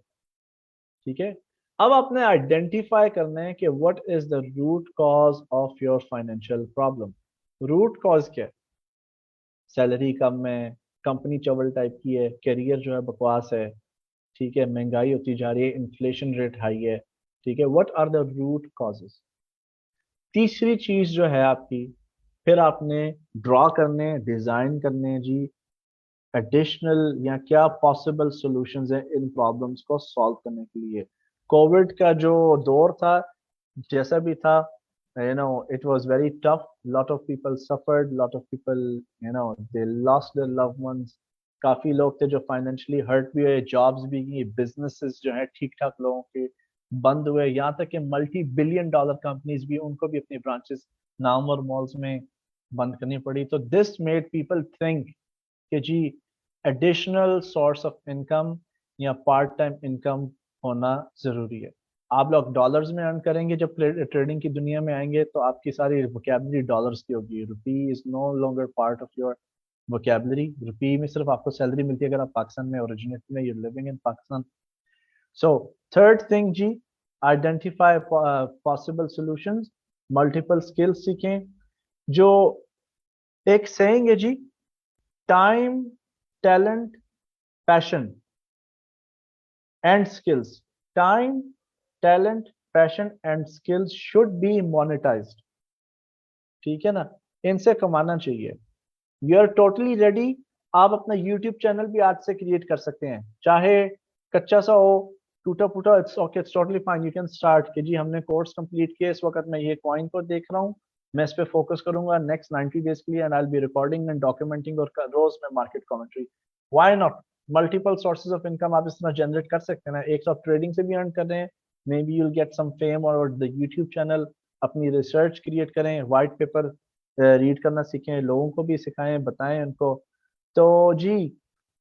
ठीक है, अब आपने आइडेंटिफाई करना है कि what is the root cause of your financial problem. Root cause क्या है? सैलरी कम है, कंपनी चवल टाइप की है, करियर जो है बकवास है, ठीक है, महंगाई होती जा रही है, इन्फ्लेशन रेट हाई है, ठीक है। What are the root causes? तीसरी चीज जो है आपकी, फिर आपने ड्रॉ करने, डिजाइन करने जी एडिशनल या क्या पॉसिबल सॉल्यूशंस हैं इन प्रॉब्लम्स को सॉल्व करने के लिए। कोविड का जो दौर था, जैसा भी था, it was very tough. Lot of people suffered, lot of people, they lost their loved ones. काफी लोग थे जो फाइनेंशियली हर्ट भी हुए, जॉब्स भी गई, बिजनेसेस जो है ठीक ठाक लोगों के बंद हुए, यहाँ तक कि $multi-billion कंपनीज भी, उनको भी अपनी ब्रांचेस नाम और मॉल्स में बंद करनी पड़ी। तो दिस मेड पीपल थिंक कि जी एडिशनल सोर्स ऑफ इनकम या पार्ट टाइम इनकम होना जरूरी है। आप लोग डॉलर्स में अर्न करेंगे, जब ट्रेडिंग की दुनिया में आएंगे तो आपकी सारी वोकैबुलरी डॉलर्स की होगी। Rupee is no longer part of your vocabulary. Rupee में सिर्फ आपको सैलरी मिलती है अगर आप पाकिस्तान में ओरिजिनेट में, you living in Pakistan. So third thing जी, identify possible solutions, multiple skills सीखें। जो एक सेइंग है जी, time, talent, passion and skills. Time, talent, passion and skills should be monetized, ठीक है ना, इनसे कमाना चाहिए। यू आर टोटली रेडी, आप अपना यूट्यूब चैनल भी आज से क्रिएट कर सकते हैं, चाहे कच्चा सा हो, टूटा फूटा, it's okay, it's totally fine. You can start कि जी हमने कोर्स कंप्लीट किया, इस वक्त मैं ये कॉइन को देख रहा हूँ, मैं इस पे फोकस करूंगा नेक्स्ट 90 डेज के लिए, and I will be recording and documenting, और रोज मैं market commentary why not? Multiple sources of income आप इस तरह जनरेट कर सकते हैं ना। एक तो आप ट्रेडिंग से भी अर्न कर रहे हैं, maybe you'll get some fame और द यूट्यूब चैनल, अपनी रिसर्च क्रिएट करें, वाइट पेपर रीड करना सीखें, लोगों को भी सिखाएं, बताएं उनको। तो जी,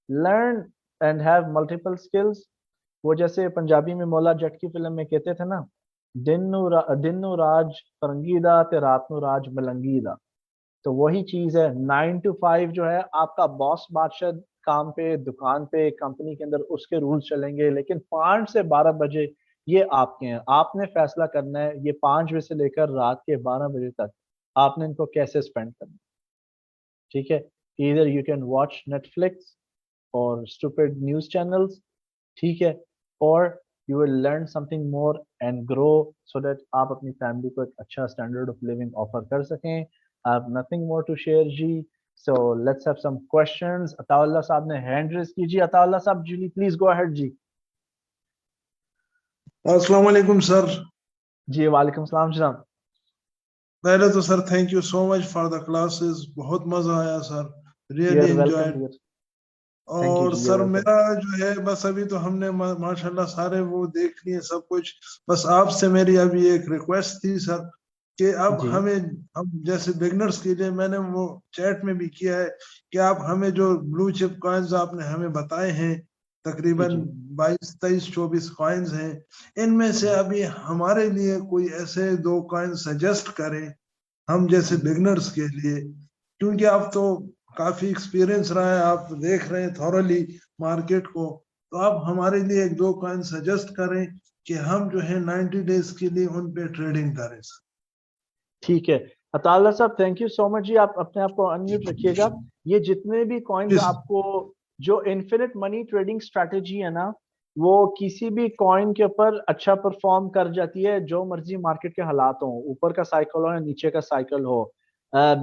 learn and have multiple skills. वो जैसे पंजाबी में मौला जट की फिल्म में कहते थे ना, दिन नु राज फरंगी दा ते रात नु राज मलंगी दा। तो वही चीज है, 9 to 5 जो है आपका बॉस बादशाह, काम पे, दुकान पे, कंपनी के अंदर उसके रूल्स चलेंगे, लेकिन 5 से 12 बजे ये आपके हैं। आपने फैसला करना है ये 5 बजे से लेकर रात के 12 बजे तक आपने इनको कैसे स्पेंड करना है। ठीक है, इधर यू कैन वॉच नेटफ्लिक्स और स्टूपिड न्यूज चैनल्स, ठीक है, और you will learn something more and grow, so that आप अपनी फैमिली को एक अच्छा स्टैंडर्ड ऑफ लिविंग ऑफर कर सकें। I have nothing more to share जी। So let's have some questions. Ataullah साहब ने हैंड रेज की जी। अताउल्लाह साहब जी प्लीज गो अहेड जी। अस्सलाम वालेकुम सर। जी वालेकुम सलाम जनाब। पहले तो sir thank you so much for the classes, बहुत मजा आया sir, really your welcome enjoyed. Dear. Thank you और जी, यूर सर वेलकम। मेरा जो है बस अभी तो हमने माशाल्लाह सारे वो देख लिए सब कुछ। बस आपसे मेरी अभी एक रिक्वेस्ट थी सर कि अब जी हमें, हम जैसे बिगनर्स के लिए मैंने वो चैट में भी किया है कि आप हमें जो ब्लू चिप कॉइन्स आपने हमें बताए हैं, जी तकरीबन जी 22 23 24 कॉइन्स हैं, इनमें से जी अभी हमारे लिए कोई ऐसे 2 कॉइन सजेस्ट करें हम जैसे जी। बिगनर्स के लिए, क्योंकि आप तो काफी एक्सपीरियंस रहा है, आप देख रहे हैं थॉरली मार्केट को, तो आप हमारे लिए 1 2 कॉइन सजेस्ट करें कि हम जो है 90 डेज के लिए उन पे ट्रेडिंग करें सर। ठीक है अताउल्लाह साहब, थैंक यू सो मच जी। आप अपने आप को अनम्यूट रखिएगा। ये जितने भी कॉइन्स Yes. आपको, जो इन्फिनिट मनी ट्रेडिंग स्ट्रैटेजी है ना, वो किसी भी कॉइन के ऊपर अच्छा परफॉर्म कर जाती है, जो मर्जी मार्केट के हालात हो, ऊपर का साइकिल हो या नीचे का साइकिल हो।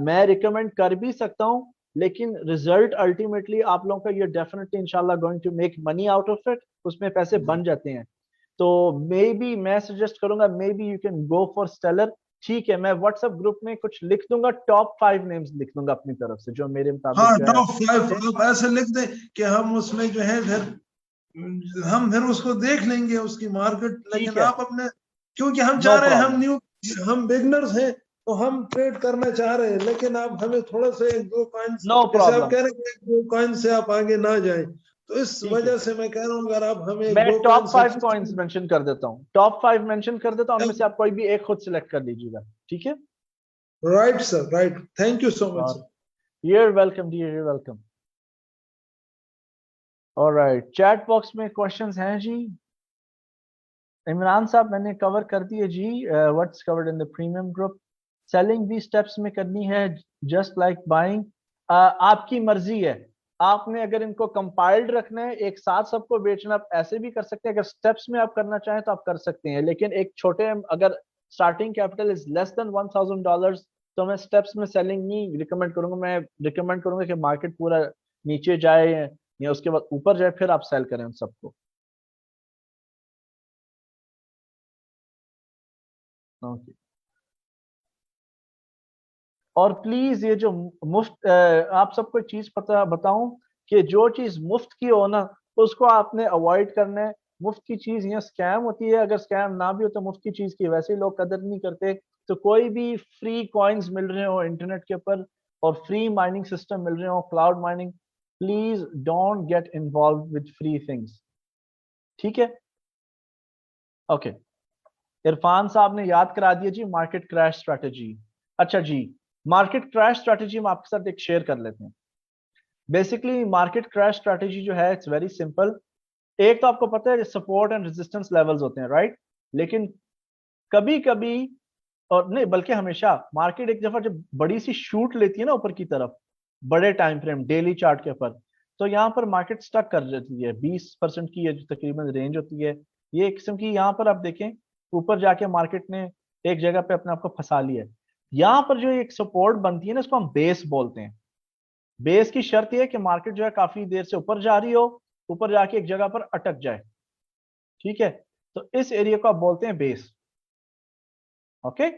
मैं रिकमेंड कर भी सकता हूँ, लेकिन रिजल्ट अल्टीमेटली आप लोगों का ये डेफिनेटली इंशाल्लाह going to make money out of it, उसमें पैसे बन जाते हैं। तो मे बी मैं सजेस्ट करूंगा, maybe you can go for Stellar. ठीक है, मैं व्हाट्सएप ग्रुप में कुछ लिख दूंगा, टॉप 5 नेम्स लिख दूंगा अपनी तरफ से, जो मेरे मुताबिक हाँ, जो है टॉप 5 अच्छे। आप ऐसे लिख दें कि हम उसमें जो है फिर हम फिर उसको देख लेंगे उसकी मार्केट, ठीक लेकिन है, आप अपने, क्योंकि हम नो चाह रहे हैं, हम प्रॉब्लम। न्यू, हम बिगनर्स हैं, तो हम ट्रेड करना चाह रहे हैं, लेकिन आप हमें थोड़ा सा 1 2 कॉइन्स, नो जैसे आप प्रॉब्लम। कह रहे हैं कि 1 2 कॉइन से आप आगे ना जाए, तो इस ठीक है, वजह से मैं कह रहा हूँ अगर आप हमें एक मैं दो coin top 5 coins suggest. Mention कर देता हूँ, टॉप 5 मेंशन कर देता हूँ, उनमें से आप कोई भी एक खुद सिलेक्ट कर लीजिएगा। ठीक है, right sir, right, thank you so much और sir. You're welcome dear, you're welcome. Alright, chat box में क्वेश्चंस हैं जी। इमरान साहब मैंने कवर कर दिए जी, what's covered in the premium group. Selling भी स्टेप्स में करनी है, जस्ट लाइक बाइंग। आपकी मर्जी है, आपने अगर इनको कंपाइल्ड रखना है एक साथ सबको बेचना, आप ऐसे भी कर सकते हैं। अगर स्टेप्स में आप करना चाहें तो आप कर सकते हैं, लेकिन एक छोटे, अगर starting capital is less than $1000, तो मैं स्टेप्स में सेलिंग नहीं रिकमेंड करूंगा। मैं रिकमेंड करूंगा कि मार्केट पूरा नीचे जाए या उसके बाद ऊपर जाए, फिर आप सेल करें उन सबको। ओके, और प्लीज ये जो मुफ्त, आप सबको एक चीज पता बताऊं कि जो चीज मुफ्त की हो ना, उसको आपने अवॉइड करना है। मुफ्त की चीज यहाँ स्कैम होती है, अगर स्कैम ना भी हो तो मुफ्त की चीज की वैसे ही लोग कदर नहीं करते। तो कोई भी फ्री कॉइन्स मिल रहे हो इंटरनेट के ऊपर, और फ्री माइनिंग सिस्टम मिल रहे हो, cloud mining, please don't get involve with free things. ठीक है, ओके। इरफान साहब ने याद करा दिया जी मार्केट क्रैश स्ट्रेटेजी। अच्छा जी, मार्केट क्रैश स्ट्रेटेजी हम आपके साथ एक शेयर कर लेते हैं। बेसिकली मार्केट क्रैश स्ट्रेटेजी जो है, इट्स वेरी सिंपल। एक तो आपको पता है सपोर्ट एंड रेजिस्टेंस लेवल्स होते हैं, राइट? लेकिन कभी कभी, और नहीं बल्कि हमेशा, मार्केट एक दफा जब बड़ी सी शूट लेती है ना ऊपर की तरफ, बड़े टाइम फ्रेम डेली चार्ट के ऊपर, तो यहाँ पर मार्केट स्टक कर जाती है। 20% की ये जो तकरीबन रेंज होती है, ये एक किस्म की, यहाँ पर आप देखें ऊपर जाके मार्केट ने एक जगह पे अपने आप को फंसा लिया है। यहाँ पर जो एक सपोर्ट बनती है ना, इसको हम बेस बोलते हैं। बेस की शर्त यह है कि मार्केट जो है काफी देर से ऊपर जा रही हो, ऊपर जाके एक जगह पर अटक जाए। ठीक है, तो इस एरिया को आप बोलते हैं बेस। ओके,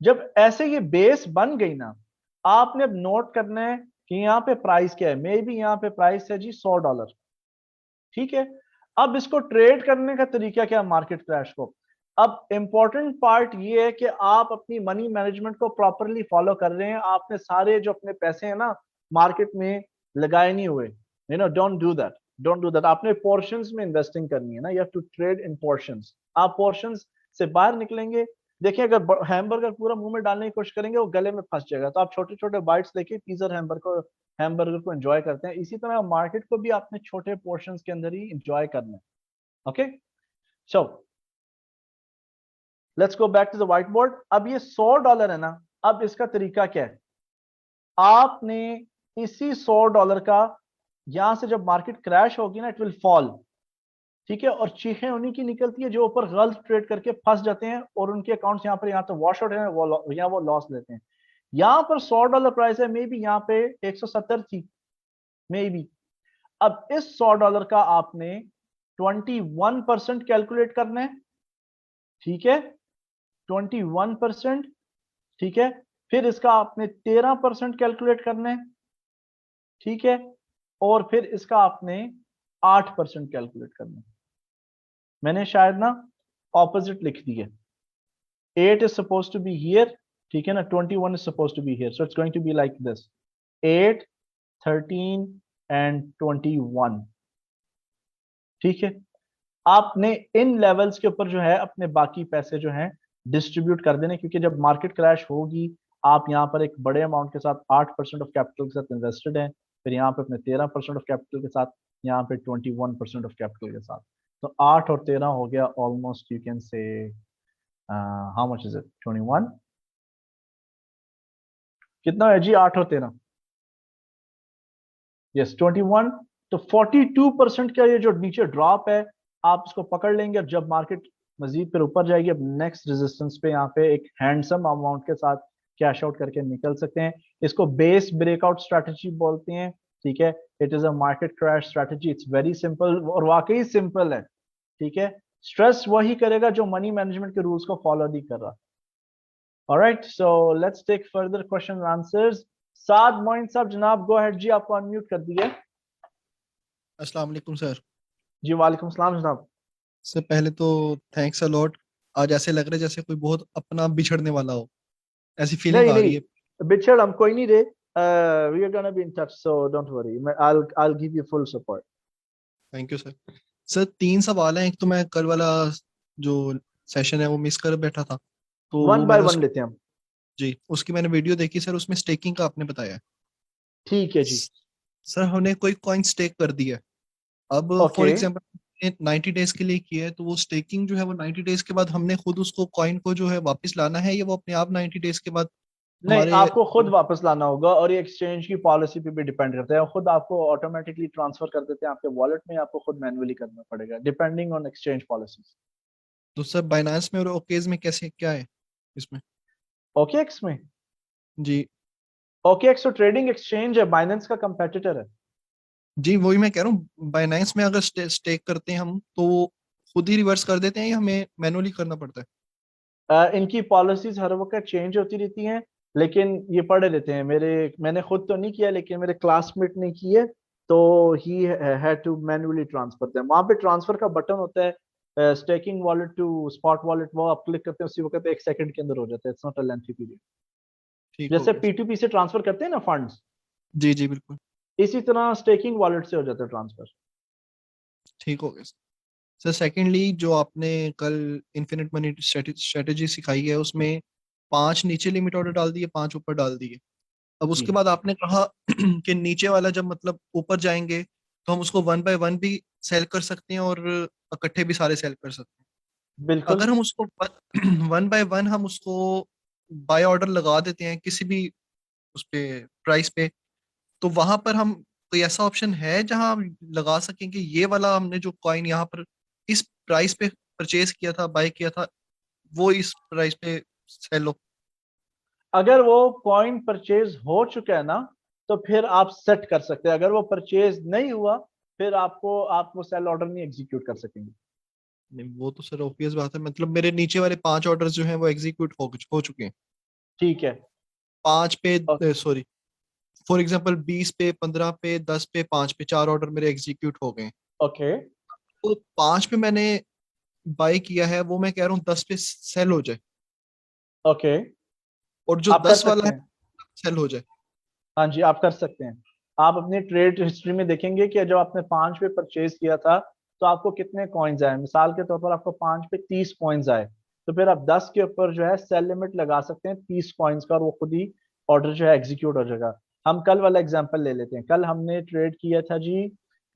जब ऐसे ये बेस बन गई ना, आपने अब नोट करना है कि यहाँ पे प्राइस क्या है, मे बी यहाँ पे प्राइस है जी $100, ठीक है। अब इसको ट्रेड करने का तरीका क्या है मार्केट क्रैश को। अब इंपॉर्टेंट पार्ट ये है कि आप अपनी मनी मैनेजमेंट को प्रॉपरली फॉलो कर रहे हैं, आपने सारे जो अपने पैसे हैं ना मार्केट में लगाए नहीं हुए, you know, don't do that, don't do that. आपने पोर्शंस में इन्वेस्टिंग करनी है ना, you have to trade in portions. आप पोर्शंस से बाहर निकलेंगे, देखिए अगर हैमबर्गर पूरा मुंह में डालने की कोशिश करेंगे वो गले में फंस जाएगा, तो आप छोटे छोटे बाइट्स लेके पिज्जा हैमबर्गर को एंजॉय करते हैं। इसी तरह मार्केट को भी आपने छोटे पोर्शंस के अंदर ही एंजॉय करना है। Okay, so let's go back to the white board. अब ये $100 है ना, अब इसका तरीका क्या है, आपने इसी $100 का यहां से जब मार्केट क्रैश होगी ना, इट विल फॉल, ठीक है, और चीखें उन्हीं की निकलती है जो ऊपर गलत ट्रेड करके फंस जाते हैं और उनके अकाउंट्स यहाँ पर यहाँ तो वॉश आउट है, वो लॉस लेते हैं। यहाँ पर $100 प्राइस है, मे बी यहाँ पे 170 थी, मे बी। अब इस $100 का आपने 21% कैलकुलेट करना है, ठीक है, 21%, ठीक है। फिर इसका आपने 13% कैलकुलेट करना है, ठीक है, और फिर इसका आपने 8% कैलकुलेट करना है। मैंने शायद ना ऑपोजिट लिख दी है, 8 is supposed to be here, ठीक है ना, 21 is supposed to be here, so it's going to be like this, 8, 13 and 21, ठीक है। आपने इन लेवल्स के ऊपर जो है अपने बाकी पैसे जो हैं डिस्ट्रीब्यूट कर देने, क्योंकि जब मार्केट क्रैश होगी आप यहाँ पर एक बड़े अमाउंट के साथ 8% ऑफ कैपिटल के साथ इन्वेस्टेड हैं, फिर यहाँ पे अपने 13% ऑफ कैपिटल के साथ, यहाँ पे 21% ऑफ कैपिटल के साथ, तो 8 और 13 हो गया almost, you can say how much is it, 21, कितना है जी 8 और 13, यस 21। तो 42% का ये जो नीचे ड्रॉप है आप इसको पकड़ लेंगे, और जब मार्केट मजीद फिर ऊपर जाएगी, अब नेक्स्ट रेजिस्टेंस पे यहाँ पे एक हैंडसम अमाउंट के साथ कैश आउट करके निकल सकते हैं। इसको बेस ब्रेकआउट स्ट्रेटजी बोलते हैं, ठीक है। It is a market crash strategy, it's very simple, और वाकई सिंपल है, ठीक है। स्ट्रेस वही करेगा जो मनी मैनेजमेंट के रूल्स को फॉलो नहीं कर रहा। Alright, so let's take further question answers. Saad Moin साहब जनाब, गो अहेड जी, आपको अनम्यूट कर दिया। अस्सलाम वालेकुम सर। जी वालेकुम सलाम जनाब। सर पहले तो थैंक्स अ लॉट। आज ऐसे लग रहा है जैसे कोई बहुत अपना बिछड़ने वाला हो, ऐसी फीलिंग नहीं आ रही नहीं, है। बिछड़ हम कोई नहीं रहे, we are gonna be in touch, so don't worry, I'll give you full support। Thank you sir. Sir 3 सवाल हैं। एक तो मैं कल वाला जो सेशन है वो मिस कर बैठा था, तो वन वो बाय मैंने वन लेते हैं हम। जी उसकी मैंने वीडियो देखी सर, उसमें स्टेकिंग का आपने बताया है। ठीक है जी। सर हमने कोई कॉइन स्टेक कर दिया है, अब फॉर ओके, एग्जाम्पल 90 डेज के लिए किया है, तो वो स्टेकिंग जो है वो 90 डेज के बाद हमने खुद उसको कॉइन को जो है वापस लाना है, या वो अपने आप 90 डेज के बाद नहीं हमारे आपको खुद वापस लाना होगा, और ये एक्सचेंज की पॉलिसी पे भी डिपेंड करता है, खुद आपको ऑटोमेटिकली ट्रांसफर कर देते हैं आपके वॉलेट में, आपको खुद मैन्युअली करना पड़ेगा डिपेंडिंग ऑन एक्सचेंज पॉलिसीज। तो सर बाइनांस में और ओकेज में कैसे क्या है इसमें? OKX में, जी OKX तो ट्रेडिंग एक्सचेंज है, बाइनेंस का कंपेटिटर है। जी वही मैं कह रहा हूँ, बाइनांस में अगर स्टेक करते हैं हम तो खुद ही रिवर्स कर देते हैं या हमें मैनुअली करना पड़ता है? इनकी पॉलिसीज हर वक्त चेंज होती रहती हैं, लेकिन ये पढ़े रहते हैं, मैंने खुद तो नहीं किया लेकिन मेरे क्लासमेट ने की है, तो he had to manually transfer them. वहां पे ट्रांसफर का बटन होता है, staking wallet to spot wallet, वो आप क्लिक करते हैं उसी वक्त 1 सेकंड के अंदर हो जाता है, it's not a lengthy period. ठीक हो जैसे गया। P2P से ट्रांसफर करते हैं ना फंड्स, जी जी बिल्कुल इसी तरह स्टेकिंग वॉलेट से हो जाता है ट्रांसफर। ठीक हो गया। सर सेकेंडली जो आपने कल इन्फिनिट मनी स्ट्रेटेजी सिखाई है, उसमें 5 नीचे लिमिट ऑर्डर डाल दिए, 5 ऊपर डाल दिए। अब जी उसके बाद आपने कहा कि नीचे वाला जब मतलब ऊपर जाएंगे तो हम उसको 1 बाय 1 भी सेल कर सकते हैं और इकट्ठे भी सारे सेल कर सकते हैं। बिल्कुल। अगर हम उसको 1 बाय 1 हम उसको बाय ऑर्डर लगा देते हैं किसी भी उस पे प्राइस पे, तो वहां पर हम कोई ऐसा ऑप्शन है जहां हम लगा सकें कि ये वाला हमने जो कॉइन यहाँ पर इस प्राइस पे परचेज किया था, बाय किया था, वो इस प्राइस पे सेल हो? अगर वो कॉइन परचेज हो चुका है ना, तो फिर आप सेट कर सकते हैं, अगर वो परचेज नहीं हुआ फिर आप वो सेल ऑर्डर नहीं एग्जीक्यूट कर सकेंगे। नहीं वो तो सर ऑब्वियस बात है, मतलब मेरे नीचे वाले 5 ऑर्डर्स जो हैं वो एग्जीक्यूट हो चुके हैं। ठीक है। 5 पे और सॉरी फॉर एग्जांपल 20 पे, 15 पे, 10 पे, 5 पे 4 ऑर्डर मेरे एग्जीक्यूट हो गए। ओके तो 5 पे मैंने बाय किया है, वो मैं कह रहा हूँ 10 पे सेल हो जाए, ओके, और जो आप कर 10 वाला सकते है हैं। सेल हो जाए। हाँ जी, आप कर सकते हैं। आप अपने ट्रेड हिस्ट्री में देखेंगे कि जब आपने 5 पे परचेज किया था तो आपको कितने कॉइन्स आए। मिसाल के तौर पर आपको 5 पे 30 कॉइन्स आए, तो फिर आप 10 के ऊपर जो है सेल लिमिट लगा सकते हैं 30 कॉइन्स का, और वो खुद ही ऑर्डर जो है एग्जीक्यूट हो जाएगा। हम कल वाला एग्जांपल ले लेते हैं। कल हमने ट्रेड किया था जी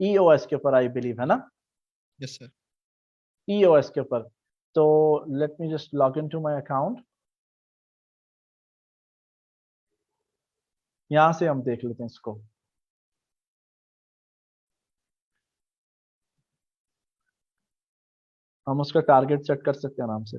ईओएस के ऊपर, आई बिलीव, है ना, यस सर। ईओएस के ऊपर। तो let me just log in to my account. यहां से हम देख लेते हैं इसको। हम उसका टारगेट सेट कर सकते हैं आराम से।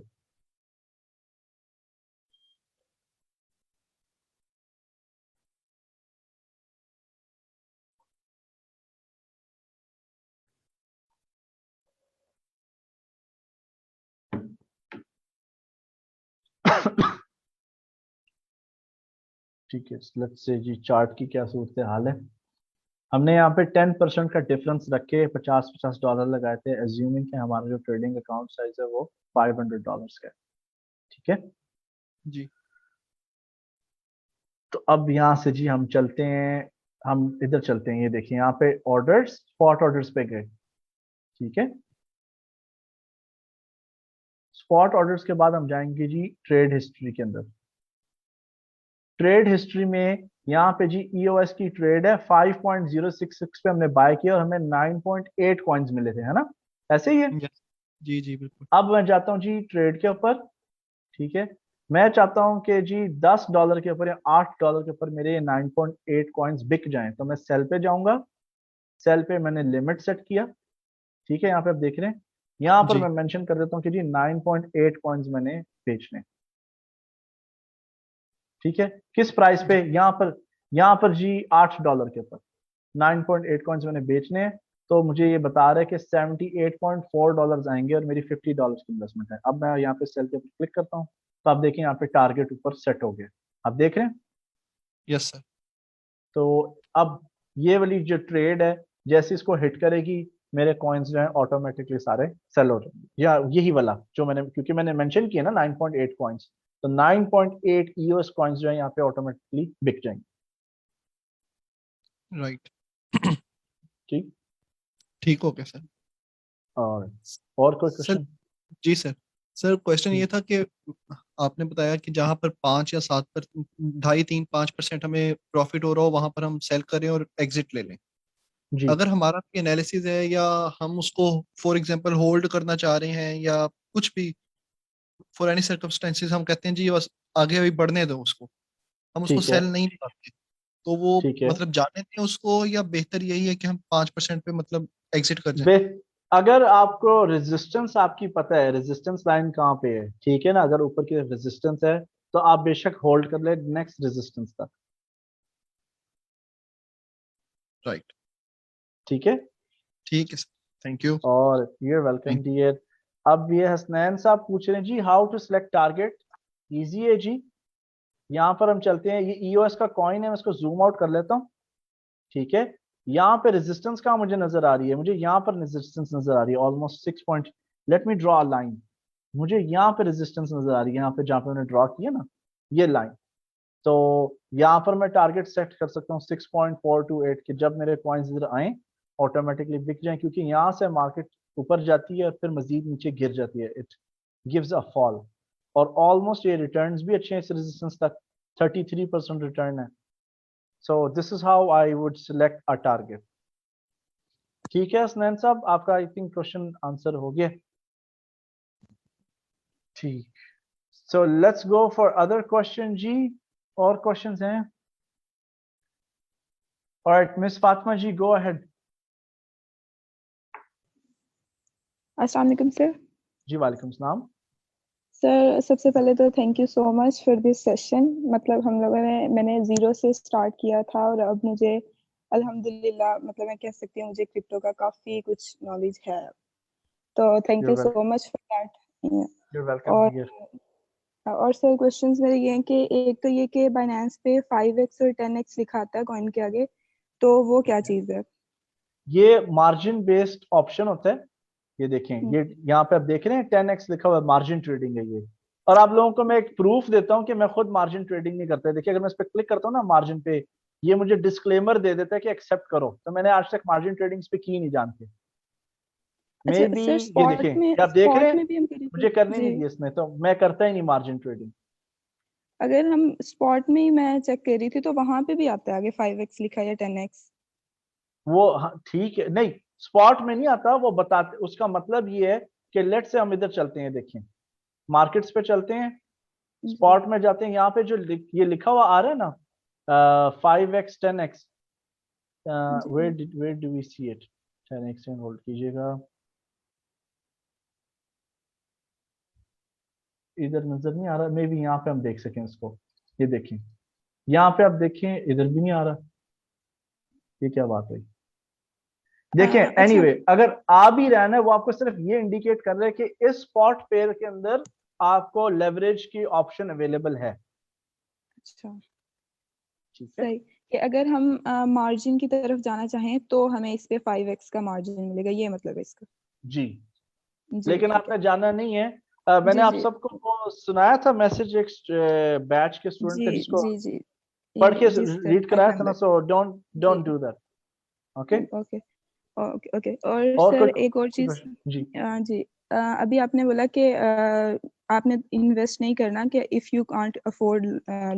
ठीक है, लेट्स से जी चार्ट की क्या सूरत हाल है। हमने यहाँ पे 10% का डिफरेंस रख के 50-50 डॉलर लगाए थे, एज्यूमिंग कि हमारा जो ट्रेडिंग अकाउंट साइज है वो $500 का है। ठीक है, जी तो अब यहाँ से जी हम चलते हैं, हम इधर चलते हैं। ये देखिए यहाँ पे ऑर्डर्स, स्पॉट ऑर्डर्स पे गए। ठीक है, स्पॉट ऑर्डर्स के बाद हम जाएंगे जी ट्रेड हिस्ट्री के अंदर। ट्रेड हिस्ट्री में यहाँ पे जी ईओएस की ट्रेड है, 5.066 पे हमने बाय किया और हमें 9.8 कॉइन्स मिले थे, है ना, ऐसे ही है। यस जी जी बिल्कुल। अब मैं जाता हूँ जी ट्रेड के ऊपर। ठीक है, मैं चाहता हूँ कि जी $10 के ऊपर या $8 के ऊपर मेरे ये 9.8 कॉइन्स बिक जाएं, तो मैं सेल पे जाऊंगा। सेल पे मैंने लिमिट सेट किया। ठीक है, यहाँ पे आप देख रहे हैं, यहाँ पर जी मैं मेंशन कर देता हूँ कि जी 9.8 कॉइन्स मैंने बेचने। ठीक है, किस प्राइस पे, जी यहाँ पर जी $8 के ऊपर 9.8 कॉइन्स मैंने बेचने हैं। तो मुझे ये बता रहा है कि $78.4 आएंगे और मेरी $50 की इन्वेस्टमेंट है। अब मैं यहाँ पे सेल के ऊपर क्लिक करता हूँ, तो आप देखें यहाँ पे टारगेट ऊपर सेट हो गया। आप देख रहे हैं। Yes sir. तो अब ये वाली जो ट्रेड है, जैसे इसको हिट करेगी, मेरे कॉइन्स जो है ऑटोमेटिकली सारे सेल हो जाएंगे। या यही वाला जो मैंने, क्योंकि मैंने मेंशन किया ना 9.8 कॉइन्स, तो 9.8 ईओएस कॉइन्स जो है यहाँ पे ऑटोमेटिकली बिक जाएंगे। राइट। ठीक, ठीक हो गया सर। और और कोई सर क्वेश्चन? जी सर। सर क्वेश्चन जी ये था कि आपने बताया कि जहां पर 5 या 7 पर 2.5, 3, 5% हमें प्रॉफिट हो रहा हो, वहां पर हम सेल करें और एग्जिट ले लें। जी अगर हमारा एनालिसिस है, या हम उसको फॉर एग्जांपल होल्ड करना चाह रहे हैं, या कुछ भी फॉर एनी सर्कमस्टेंसेस हम कहते हैं जी बस आगे अभी बढ़ने दो उसको, हम उसको ठीक है, सेल नहीं करते, तो वो ठीक है। मतलब जाने दें उसको, या बेहतर यही है कि हम 5% पे मतलब एग्जिट कर जाएं। बे अगर आपको रेजिस्टेंस आपकी पता है, रेजिस्टेंस लाइन कहाँ पे है, ठीक है ना, अगर ऊपर की रेजिस्टेंस है तो आप बेशक होल्ड कर ले नेक्स्ट रेजिस्टेंस तक। राइट। ठीक है, ठीक है सर, थैंक यू। और ये वेलकम डियर। अब ये हसनैन साहब पूछ रहे हैं जी how to select target. Easy है जी, यहाँ पर हम चलते हैं। ये ईओएस का कॉइन है, मैं इसको जूम आउट कर लेता हूँ। ठीक है, यहाँ पे रेजिस्टेंस कहाँ मुझे नजर आ रही है, मुझे यहाँ पर रेजिस्टेंस नजर आ रही है almost 6 point. Let me draw a line. मुझे यहाँ पे रेजिस्टेंस नजर आ रही है, यहाँ पे जहाँ पे मैंने ड्रॉ किया ना ये लाइन। तो यहाँ पर मैं टारगेट सेट कर सकता हूँ 6.428 कि जब मेरे कॉइन्स इधर आए ऑटोमेटिकली बिक जाएं, क्योंकि यहाँ से मार्केट ऊपर जाती है और फिर मजीद नीचे गिर जाती है, इट गिव्स अ फॉल। और ऑलमोस्ट ये रिटर्न्स भी अच्छे हैं इस रेजिस्टेंस तक, 33% रिटर्न है। So this is how I would select a target. ठीक है हसनैन साहब, आपका आई थिंक क्वेश्चन आंसर हो गया। ठीक, so let's go for other question जी। और क्वेश्चंस हैं? Alright miss Fatima ji, go ahead. अस्सलाम वालेकुम सर। जी वालेकुम सलाम। सर सबसे पहले तो thank you so much for this session. मतलब हम लोगों ने मैंने ज़ीरो से स्टार्ट किया था और अब मुझे अल्हम्दुलिल्लाह मतलब मैं कह सकती हूँ मुझे क्रिप्टो का काफ़ी कुछ नॉलेज है। तो thank You're you welcome. So much for that. You're welcome, और dear. और सर क्वेश्चंस मेरे ये हैं कि एक तो ये कि बाइनेंस पे 5x और 10x लिखा आता है कॉइन के आगे, तो वो क्या चीज है? ये मार्जिन बेस्ड ऑप्शन होता है। ये देखें, ये यहाँ पे आप देख रहे हैं 10x लिखा हुआ है, मार्जिन ट्रेडिंग है ये। और आप लोगों को मैं एक प्रूफ देता हूँ कि मैं खुद मार्जिन ट्रेडिंग नहीं करता। देखिए, अगर मैं इस पर क्लिक करता हूँ ना मार्जिन पे, ये मुझे डिस्क्लेमर दे देता है कि एक्सेप्ट करो। तो मैंने आज तक मार्जिन ट्रेडिंग इस पे की नहीं जानते। मे अच्छा बी सर, ये देखें, ये आप देख रहे हैं, स्पॉट में भी हम करें मुझे तो करनी जी, नहीं दी इसने, तो मैं करता ही नहीं मार्जिन ट्रेडिंग। अगर हम स्पॉट में ही मैं चेक कर रही थी तो वहां पे भी आता है आगे 5x लिखा है या 10x। वो हाँ, ठीक है, नहीं स्पॉट में नहीं आता, वो बताते, उसका मतलब ये है कि लेट से हम इधर चलते हैं, देखिए मार्केट्स पे चलते हैं, जी स्पॉट में जाते हैं, यहाँ पे जो ये लिखा हुआ आ रहा है ना 5x 10x, जी where do we see it? 10x and hold कीजिएगा, इधर नजर नहीं आ रहा, मे बी यहाँ पे हम देख सकें इसको। ये देखें, यहाँ पे आप देखें, इधर भी नहीं आ रहा, ये क्या बात है? देखें अच्छा एनीवे अगर आ भी रहा है ना, वो आपको सिर्फ ये इंडिकेट कर रहा है कि इस स्पॉट पेयर के अंदर आपको लेवरेज की ऑप्शन अवेलेबल है। अच्छा ठीक है सही, कि अगर हम मार्जिन की तरफ जाना चाहें तो हमें इस पे 5x का मार्जिन मिलेगा, ये मतलब है इसका? जी, जी लेकिन ठीक है। आपने जाना नहीं है। मैंने जी आप जी सबको वो सुनाया था मैसेज एक बैच के स्टूडेंट जी का, जिसको जी जी पढ़ के जी सर, रीड आई कराया था ना, रिमेम्बर। सो डोंट जी don't do that. Okay, okay okay okay. और और सर एक और कोई चीज, question? जी जी अभी आपने बोला कि आपने इन्वेस्ट नहीं करना, कि if you can't afford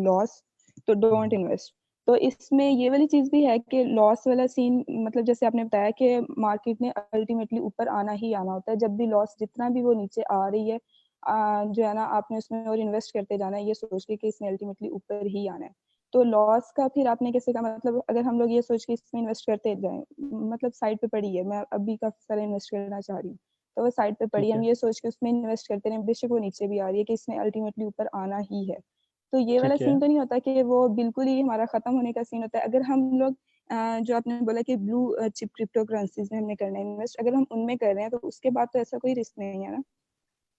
loss तो डोंट इन्वेस्ट। तो इसमें ये वाली चीज भी है कि लॉस वाला सीन, मतलब जैसे आपने बताया कि मार्केट ने अल्टीमेटली ऊपर आना ही आना होता है, जब भी लॉस जितना भी वो नीचे आ रही है, जो है ना, आपने उसमें और इन्वेस्ट करते जाना है ये सोच के कि इसने अल्टीमेटली ऊपर ही आना है। तो लॉस का फिर आपने कैसे कहा, मतलब अगर हम लोग ये सोच के इसमें इन्वेस्ट करते जाएं, मतलब साइड पे पड़ी है, मैं अभी काफी सारा इन्वेस्ट करना चाह रही हूँ, तो वो साइड पे पड़ी ठीक है, हम है ये सोच के उसमें इन्वेस्ट करते रहे, बेशक वो नीचे भी आ रही है, कि इसने अल्टीमेटली ऊपर आना ही है। तो ये वाला ठीक है। सीन तो नहीं होता कि वो बिल्कुल ही हमारा खत्म होने का सीन होता है? अगर हम लोग जो आपने बोला कि ब्लू चिप क्रिप्टो करेंसीज में हमने करना है इन्वेस्ट, अगर हम उनमें कर रहे हैं तो उसके बाद तो ऐसा कोई रिस्क नहीं है ना?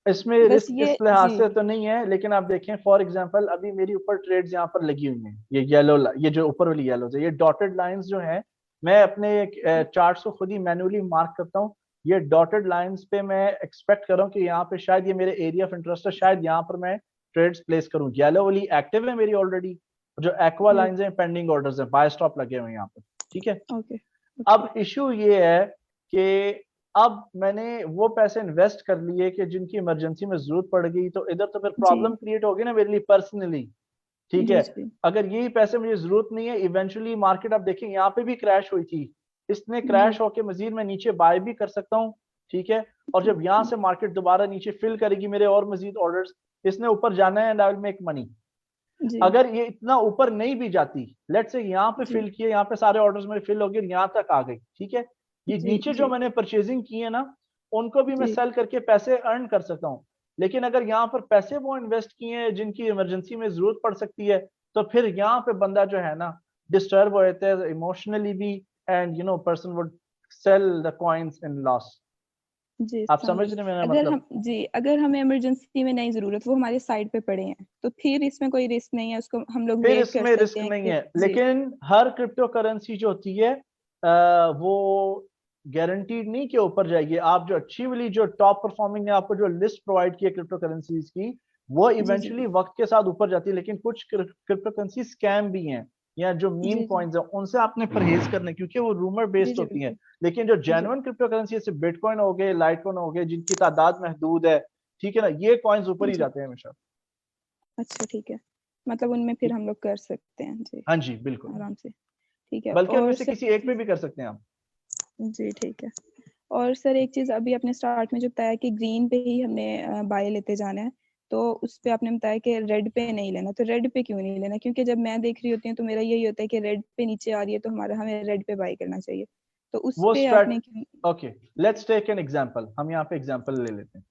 इसमें बस रिस्क ये इस लिहाज जी से तो नहीं है, लेकिन आप देखें फॉर एग्जांपल अभी मेरी ऊपर ट्रेड्स यहाँ पर लगी हुई हैं, ये येलो, ये जो ऊपर वाली येलो है, ये डॉटेड लाइंस जो हैं, मैं अपने चार्ट्स को खुद ही मैन्युअली मार्क करता हूँ। ये डॉटेड लाइंस पे मैं एक्सपेक्ट कर रहा हूँ कि यहाँ पे शायद ये मेरे एरिया ऑफ इंटरेस्ट है, शायद यहाँ पर मैं ट्रेड्स प्लेस करूँ। येलो वाली एक्टिव है मेरी ऑलरेडी, जो एक्वा जी लाइंस हैं पेंडिंग ऑर्डर्स हैं, बाय स्टॉप लगे हुए हैं यहाँ पर। ठीक है, ओके ओके अब इश्यू ये है कि अब मैंने वो पैसे इन्वेस्ट कर लिए कि जिनकी इमरजेंसी में जरूरत पड़ गई, तो इधर तो फिर जी प्रॉब्लम क्रिएट होगी ना मेरे लिए पर्सनली। ठीक जी है, जी अगर यही पैसे मुझे जरूरत नहीं है, इवेंचुअली मार्केट आप देखें यहाँ पे भी क्रैश हुई थी, इसने जी क्रैश होकर मजीद मैं नीचे बाय भी कर सकता हूँ। ठीक है, और जी जब यहाँ से जी मार्केट दोबारा नीचे फिल करेगी मेरे और मजीद ऑर्डर्स, इसने ऊपर जाना है and I will make money. जी अगर ये इतना ऊपर नहीं भी जाती, लेट्स से यहाँ पे जी फिल किए, यहाँ पे सारे ऑर्डर्स मेरे फिल हो गए, यहाँ तक आ गई, ठीक है, ये जी नीचे जो जी मैंने परचेजिंग की है ना, उनको भी मैं जी सेल करके पैसे अर्न कर सकता हूँ। लेकिन अगर यहाँ पर पैसे वो इन्वेस्ट किए हैं जिनकी इमरजेंसी में जरूरत पड़ सकती है, तो फिर यहाँ पे बंदा जो है ना डिस्टर्ब हो जाता है इमोशनली भी, and you know person would sell the coins in loss. जी आप समझ समझ गई। रहे हैं मेरा अगर हम मतलब? जी, अगर हमें इमरजेंसी में नहीं जरूरत, वो हमारे साइड पे पड़े हैं, तो फिर इसमें कोई रिस्क नहीं है, उसको हम लोग फिर वेट कर इसमें सकते रिस्क हैं नहीं कि है, जी लेकिन हर क्रिप्टो करेंसी जो होती है वो गारंटीड नहीं कि ऊपर जाएगी। आप जो अच्छी वाली जो टॉप परफॉर्मिंग है, आपको जो लिस्ट प्रोवाइड की है क्रिप्टो करेंसीज की, वो जी जी इवेंचुअली वक्त के साथ ऊपर जाती है। लेकिन कुछ क्रिप्टो करेंसी स्कैम भी हैं, या जो मीम जी जी कॉइन्स हैं उनसे आपने परहेज करना है, क्योंकि वो रूमर जी बेस्ड जी होती हैं। बिल्कुल लेकिन जो जी जेन्युइन क्रिप्टो करेंसी जैसे बिटकॉइन हो गए, लाइटकॉइन हो गए, जिनकी तादाद महदूद है, ठीक है ना, ये कॉइन्स ऊपर ही जी जाते हैं हमेशा। अच्छा ठीक है, मतलब उनमें फिर हम लोग कर सकते हैं जी हाँ जी बिल्कुल, आराम से। ठीक है। बल्कि उनमें और से सर किसी एक पे भी कर सकते हैं आप। जी ठीक है। और सर एक चीज़ अभी आपने स्टार्ट में जो बताया कि ग्रीन पे ही हमने बाय लेते जाना है, तो उस पे आपने बताया कि रेड पे नहीं लेना, तो रेड पे क्यों नहीं लेना? क्योंकि जब मैं देख रही होती हूँ तो मेरा यही होता है कि रेड पे नीचे आ रही है तो हमारा हमें रेड पे बाय करना चाहिए, तो उस वो पे स्ट्रैट आपने क्यों? Okay, let's take an example, हम यहाँ पे एग्जांपल ले लेते हैं।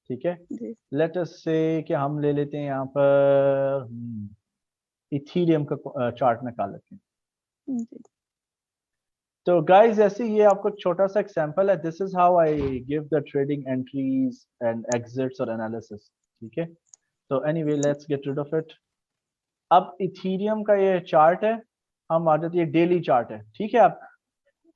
ठीक है, जी लेट अस से कि हम ले लेते हैं यहाँ पर इथीरियम का चार्ट निकाल लेते हैं। जी तो गाइस ऐसे ये आपको एक छोटा सा एग्जांपल है, this is how I give the trading entries and exits और एनालिसिस। ठीक है, तो anyway let's get rid of it. अब इथीरियम का ये चार्ट है, हम आ जाते हैं, डेली चार्ट है, ठीक है।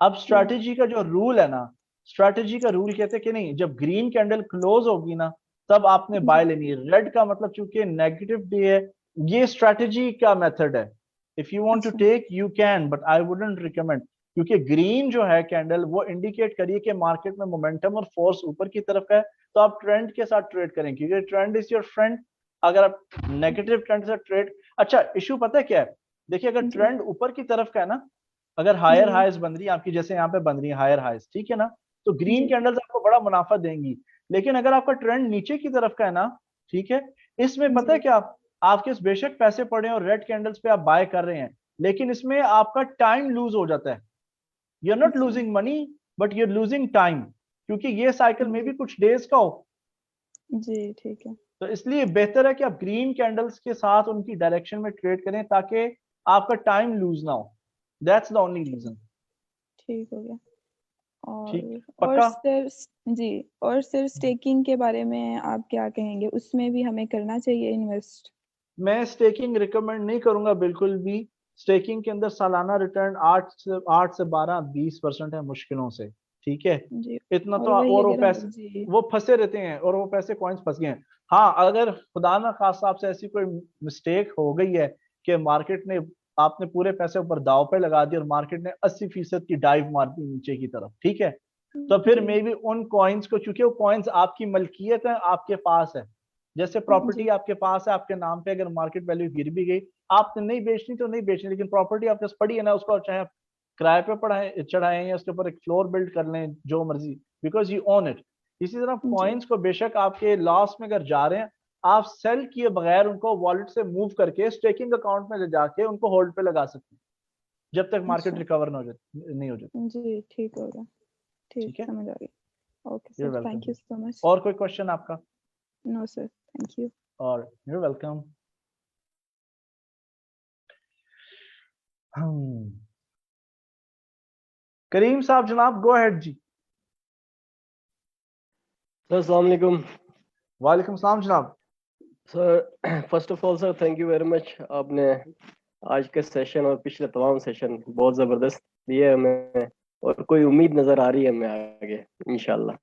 अब स्ट्रैटेजी का जो रूल है ना, स्ट्रैटेजी का रूल कहते हैं कि नहीं, जब ग्रीन कैंडल क्लोज होगी ना तब आपने बाय लेनी है। रेड का मतलब चूंकि नेगेटिव डे है, ये स्ट्रैटेजी का मेथड है। If you want to take you can, but I wouldn't recommend, क्योंकि ग्रीन जो है कैंडल वो इंडिकेट करिए कि मार्केट में मोमेंटम और फोर्स ऊपर की तरफ का है, तो आप ट्रेंड के साथ ट्रेड करें, क्योंकि ट्रेंड इज योर फ्रेंड। अगर आप नेगेटिव ट्रेंड से ट्रेड, अच्छा इशू पता है क्या है, देखिए अगर ट्रेंड ऊपर की तरफ का है ना, अगर हायर हाइज बन रही है आपकी, जैसे यहाँ पे बन रही है हायर हाइज, ठीक है ना, तो ग्रीन कैंडल्स आपको बड़ा मुनाफा देंगी। लेकिन अगर आपका ट्रेंड नीचे की तरफ का है ना, ठीक है, इसमें पता है क्या, आपके बेशक पैसे पड़े और रेड कैंडल्स पे आप बाय कर रहे हैं, लेकिन इसमें आपका टाइम लूज हो जाता है। You are not losing money but you are losing time, क्योंकि ये साइकिल में भी कुछ डेज का हो। जी ठीक है। तो इसलिए बेहतर है कि आप ग्रीन कैंडल्स के साथ उनकी डायरेक्शन में ट्रेड करें ताकि आपका टाइम लूज ना हो। That's the only reason. ठीक हो गया। ठीक, और पक्का। सर जी, और सर स्टेकिंग के बारे में आप क्या कहेंगे, उसमें भी हमें करना चाहिए इन्वेस्ट? मैं स्टेकिंग रिकमेंड नहीं करूंगा बिल्कुल भी। स्टेकिंग के अंदर सालाना रिटर्न 8 से 12-20% है मुश्किलों से, ठीक है, जी, इतना तो। और वही और वो अगर पैसे जी वो फंसे रहते हैं, और वो पैसे कॉइन्स फंस गए हैं। हाँ, अगर खुदा ना खास्ता आपसे ऐसी कोई मिस्टेक हो गई है कि मार्केट ने, आपने पूरे पैसे ऊपर दाव पे लगा दिए और मार्केट ने 80% की डाइव मार दी नीचे की तरफ, ठीक है, तो फिर मे भी उन कॉइन्स को, चूंकि वो कॉइन्स आपकी मलकियत है, आपके पास है, जैसे प्रॉपर्टी आपके पास है आपके नाम पे, अगर मार्केट वैल्यू गिर भी गई, आपने नहीं बेचनी तो नहीं बेचनी, लेकिन प्रॉपर्टी आपके पास पड़ी है ना, उसको चाहे आप किराए पे पढ़ाए चढ़ाएं या उसके ऊपर एक फ्लोर बिल्ड कर लें, जो मर्जी, बिकॉज यू ओन इट। इसी तरह कॉइन्स को बेशक आपके लॉस में अगर जा रहे हैं, आप सेल किए बगैर उनको वॉलेट से मूव करके स्टेकिंग अकाउंट में ले जाके उनको होल्ड पे लगा सकते हैं, जब तक मार्केट रिकवर ना हो जाए, नहीं हो जाती। जी ठीक होगा, ठीक ठीक है, समझ आ गई। Okay your sir, welcome. Thank you so much. और कोई क्वेश्चन आपका? No sir, thank you. और यूर वेलकम। करीम साहब जनाब, गो अहेड जी। सर अस्सलाम वालेकुम। वालेकुम सलाम जनाब। Sir first of all sir thank you very much, आपने आज के सेशन और पिछले तमाम सेशन बहुत ज़बरदस्त दिए हमें, और कोई उम्मीद नज़र आ रही है हमें आगे इंशाल्लाह।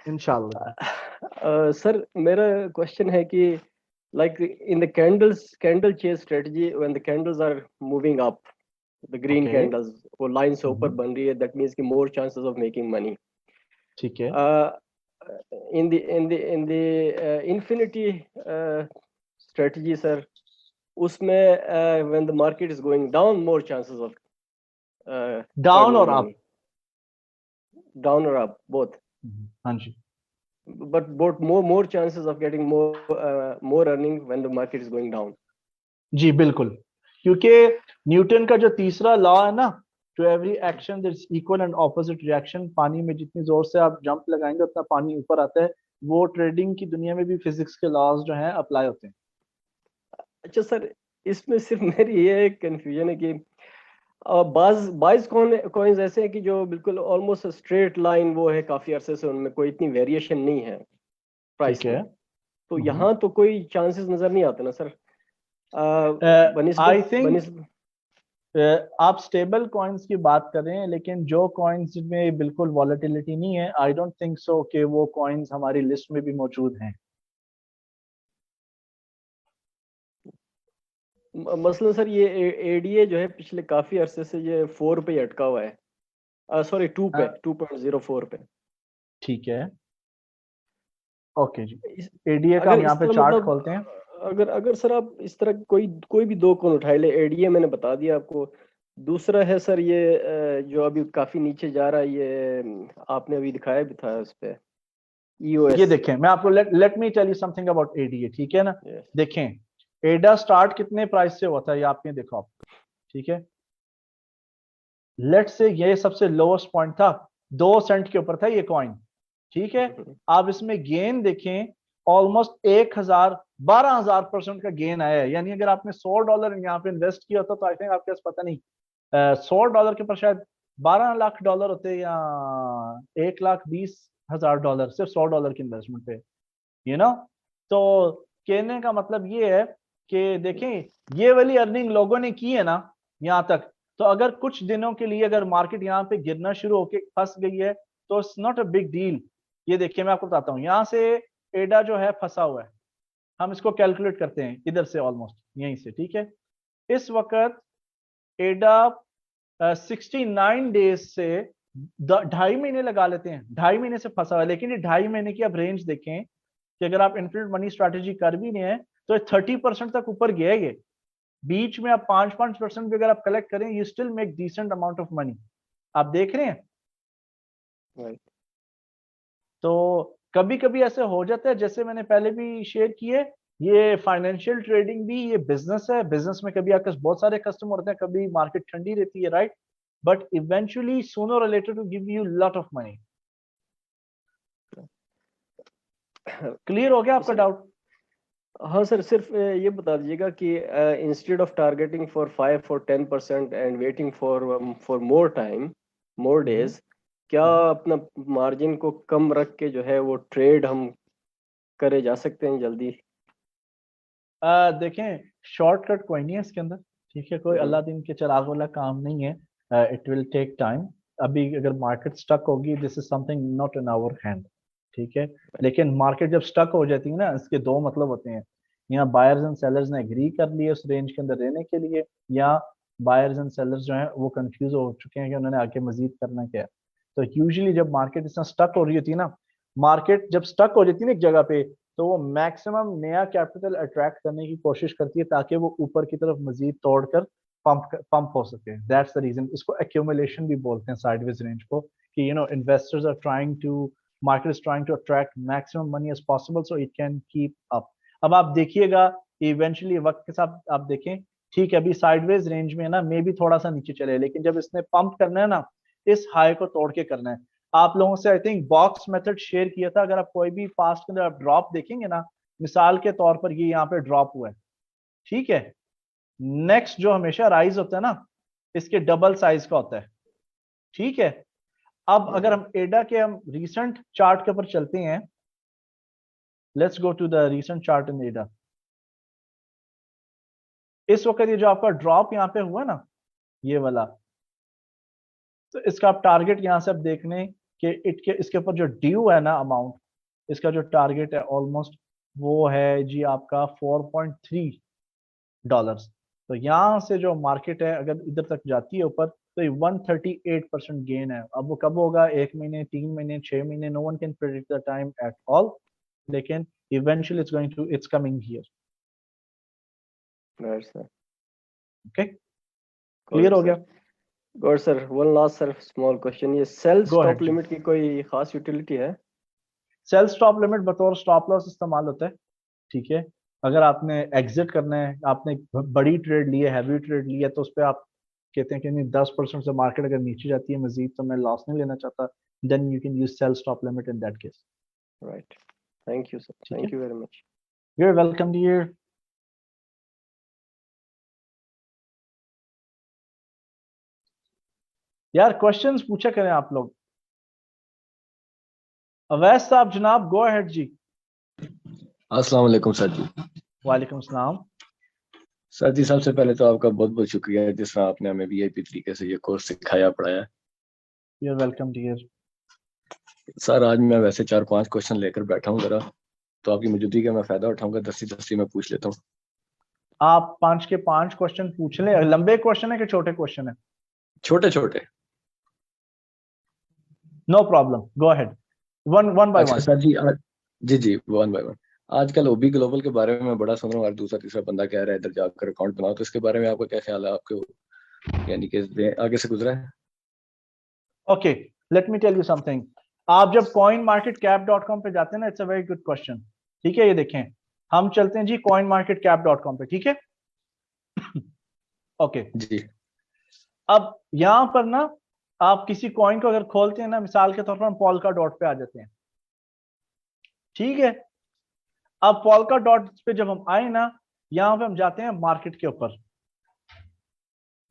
इंशाल्लाह। सर मेरा क्वेश्चन है कि like in the candle chase strategy, when the candles are moving up, the green Okay. Candles वो लाइन से ऊपर बन रही है, दैट मीन्स कि more chances of making money. ठीक है। in the infinity strategy sir, उसमें when the market is going down, more chances of down earning और money. Down or up, both. हाँ जी। But both more chances of getting more earning when the market is going down. जी बिल्कुल, क्योंकि Newton का जो तीसरा law है ना, to every action there is equal and opposite reaction, पानी में जितनी जोर से आप जंप लगाएंगे उतना पानी ऊपर आता है, वो ट्रेडिंग की दुनिया में भी फिजिक्स के लॉज जो हैं अप्लाई होते हैं। अच्छा सर, इसमें सिर्फ मेरी ये एक कंफ्यूजन है कि बाइज कॉइन्स ऐसे हैं कि जो बिल्कुल ऑलमोस्ट स्ट्रेट लाइन वो है, काफी अरसे से उनमें कोई इतनी वेरिएशन नहीं है प्राइस ठीक है। में, तो यहाँ तो कोई चांसेस नजर नहीं आते ना सर? आई थिंक आप स्टेबल कॉइन्स की बात कर रहे हैं, लेकिन जो कॉइन्स में बिल्कुल वॉलेटिलिटी नहीं है, आई डोंट थिंक सो कि वो कॉइन्स हमारी लिस्ट में भी मौजूद हैं। मसलन सर ये एडीए जो है पिछले काफी अरसे से ये 4 पे अटका हुआ है, सॉरी 2 पे, 2.04 पे। ठीक है, ओके जी। एडीए का अगर हम यहाँ इस पे तरह चार्ट मतलब खोलते हैं। अगर सर आप इस तरह कोई भी दो कौन उठाए ले, एडीए मैंने बता दिया आपको, दूसरा है सर ये जो अभी काफी नीचे जा रहा है, ये आपने अभी दिखाया भी था उस पे, ईओएस। ये देखें, मैं आपको let me tell you something about ADA, ठीक है ना। देखें, एडा स्टार्ट कितने प्राइस से हुआ था, ये आपने देखा आप, ठीक है। लेट से ये सबसे लोएस्ट पॉइंट था, 2 सेंट के ऊपर था ये कॉइन, ठीक है। आप इसमें गेन देखें, ऑलमोस्ट 12,000% का गेन आया है। यानी अगर आपने $100 यहाँ पे इन्वेस्ट किया होता तो आई थिंक आपके पास पता नहीं $100 के ऊपर शायद $12 लाख होते, या $1,20,000 सिर्फ $100 की इन्वेस्टमेंट पे, यू नो। तो कहने का मतलब ये है कि देखें ये वाली अर्निंग लोगों ने की है ना यहाँ तक, तो अगर कुछ दिनों के लिए अगर मार्केट यहाँ पे गिरना शुरू होके फंस गई है तो it's not a big deal. ये देखिए मैं आपको बताता हूँ, यहाँ से एडा जो है फंसा हुआ है, हम इसको कैलकुलेट करते हैं इधर से ऑलमोस्ट यहीं से, ठीक है। इस वक्त एडा 69 डेज से 2.5 महीने लगा लेते हैं, 2.5 महीने से फंसा हुआ है। लेकिन ये 2.5 महीने की आप रेंज देखें कि अगर आप इन्फिनिट मनी स्ट्रैटेजी कर भी नहीं है तो 30% तक ऊपर गया है। ये बीच में आप 5% भी अगर आप कलेक्ट करें, you still make decent amount of money. आप देख रहे हैं Right. तो कभी कभी ऐसे हो जाता है, जैसे मैंने पहले भी शेयर किए, ये फाइनेंशियल ट्रेडिंग भी ये बिजनेस है। बिजनेस में कभी आपके बहुत सारे कस्टमर होते हैं, कभी मार्केट ठंडी रहती है, राइट, बट इवेंचुअली सूनर और later to give you lot of money. Clear हो गया आपका डाउट? हाँ सर, सिर्फ ये बता दीजिएगा कि instead of targeting for 5 or 10% and waiting for more time, more days, क्या अपना मार्जिन को कम रख के जो है वो ट्रेड हम करे जा सकते हैं जल्दी? देखें शॉर्टकट कोई नहीं है इसके अंदर, ठीक है, कोई अल्लाह दिन के चिराग वाला काम नहीं है। It will take time. अभी अगर मार्केट स्टक होगी, this is something not in our hand, ठीक है। लेकिन मार्केट जब स्टक हो जाती है ना, इसके दो मतलब होते हैं, या बायर्स एंड सेलर्स ने एग्री कर लिया उस रेंज के अंदर रहने के लिए, या बायर्स एंड सेलर्स जो हैं वो कंफ्यूज हो चुके हैं कि उन्होंने आगे मजीद करना क्या है। तो यूजुअली जब मार्केट इस तरह स्टक हो रही होती है ना, मार्केट जब स्टक हो जाती है ना एक जगह पे, तो वो मैक्सिमम नया कैपिटल अट्रैक्ट करने की कोशिश करती है ताकि वो ऊपर की तरफ मजीद तोड़कर पंप हो सके। That's the reason. इसको एक्यूमुलेशन भी बोलते हैं साइडवेज रेंज को, कि you know investors are trying to, market is trying to attract maximum money as possible so it can keep up. अब आप देखिएगा इवेंचुअली वक्त के साथ आप देखें, ठीक है अभी साइडवेज रेंज में है ना, मे भी थोड़ा सा नीचे चले, लेकिन जब इसने पंप करना है ना, इस हाई को तोड़ के करना है। आप लोगों से I think box method share किया था, अगर आप कोई भी पास्ट के अंदर आप ड्रॉप देखेंगे ना, मिसाल के तौर पर ये यहाँ पे ड्रॉप हुआ है, ठीक है, नेक्स्ट जो हमेशा राइज होता है ना, इसके डबल साइज का होता है, ठीक है। अब अगर हम एडा के हम रीसेंट चार्ट के ऊपर चलते हैं, let's go to the recent chart in ADA. इस वक्त ये जो आपका ड्रॉप यहाँ पे हुआ ना, ये वाला, तो इसका आप टारगेट यहां से आप देख लें कि इसके ऊपर जो ड्यू है ना अमाउंट, इसका जो टारगेट है ऑलमोस्ट वो है जी आपका $4.3। तो यहाँ से जो मार्केट है अगर इधर तक जाती है ऊपर, तो ये 138% गेन है। अब वो कब होगा, 1 महीने, 3 महीने, 6 महीने, no one can predict the time at all, लेकिन eventually it's coming here. Right sir, okay, clear हो गया? Good sir. One last sir small question, ये sell Go ahead, stop limit की कोई खास यूटिलिटी है? सेल स्टॉप लिमिट बतौर stop loss इस्तेमाल होता है, ठीक है। अगर आपने एग्जिट करना है, आपने बड़ी ट्रेड ली है, हैवी ट्रेड ली है, तो उस पर आप कहते हैं कि नहीं 10% से मार्केट अगर नीचे जाती है मजीद तो मैं लॉस नहीं लेना चाहता, then you can use sell stop limit in that case. Right, thank you sir, ठीक थैंक है, you very much. You are welcome dear. यार क्वेश्चंस पूछा करें आप लोग। अवैस साहब जनाब, गो अहेड जी। अस्सलाम वालेकुम सर जी। वालेकुम सलाम। सर जी सबसे पहले तो आपका बहुत बहुत शुक्रिया है जिस तरह आपने हमें वीआईपी तरीके से ये कोर्स सिखाया पढ़ाया। You are welcome dear. Sir आज मैं वैसे 4-5 क्वेश्चन लेकर बैठा हूँ, जरा तो आपकी मौजूदगी का मैं फायदा उठाऊंगा, दस्ती मैं पूछ लेता हूँ। आप 5 के 5 क्वेश्चन पूछ लें। लंबे क्वेश्चन है कि छोटे क्वेश्चन है? छोटे छोटे। No problem, go ahead, one by अच्छा वन। सर जी जी 1 by 1। आजकल ओबी ग्लोबल के बारे में मैं बड़ा सुन रहा हूँ, और दूसरा तीसरा बंदा कह रहा है इधर जाकर अकाउंट बनाओ, तो इसके बारे में आपका क्या ख्याल है? आपके यानी कि आगे से गुजरा है? Okay, let me tell you something. आप जब coinmarketcap.com पे जाते हैं ना, it's a very good question, ठीक है। ये देखें, हम चलते हैं जी coinmarketcap.com पे, ठीक है। ओके, जी अब यहां पर ना आप किसी कॉइन को अगर खोलते हैं ना, मिसाल के तौर पर हम पॉल्का डॉट पे आ जाते हैं, ठीक है। अब पॉल्का डॉट पे जब हम आए ना, यहां पे हम जाते हैं मार्केट के ऊपर।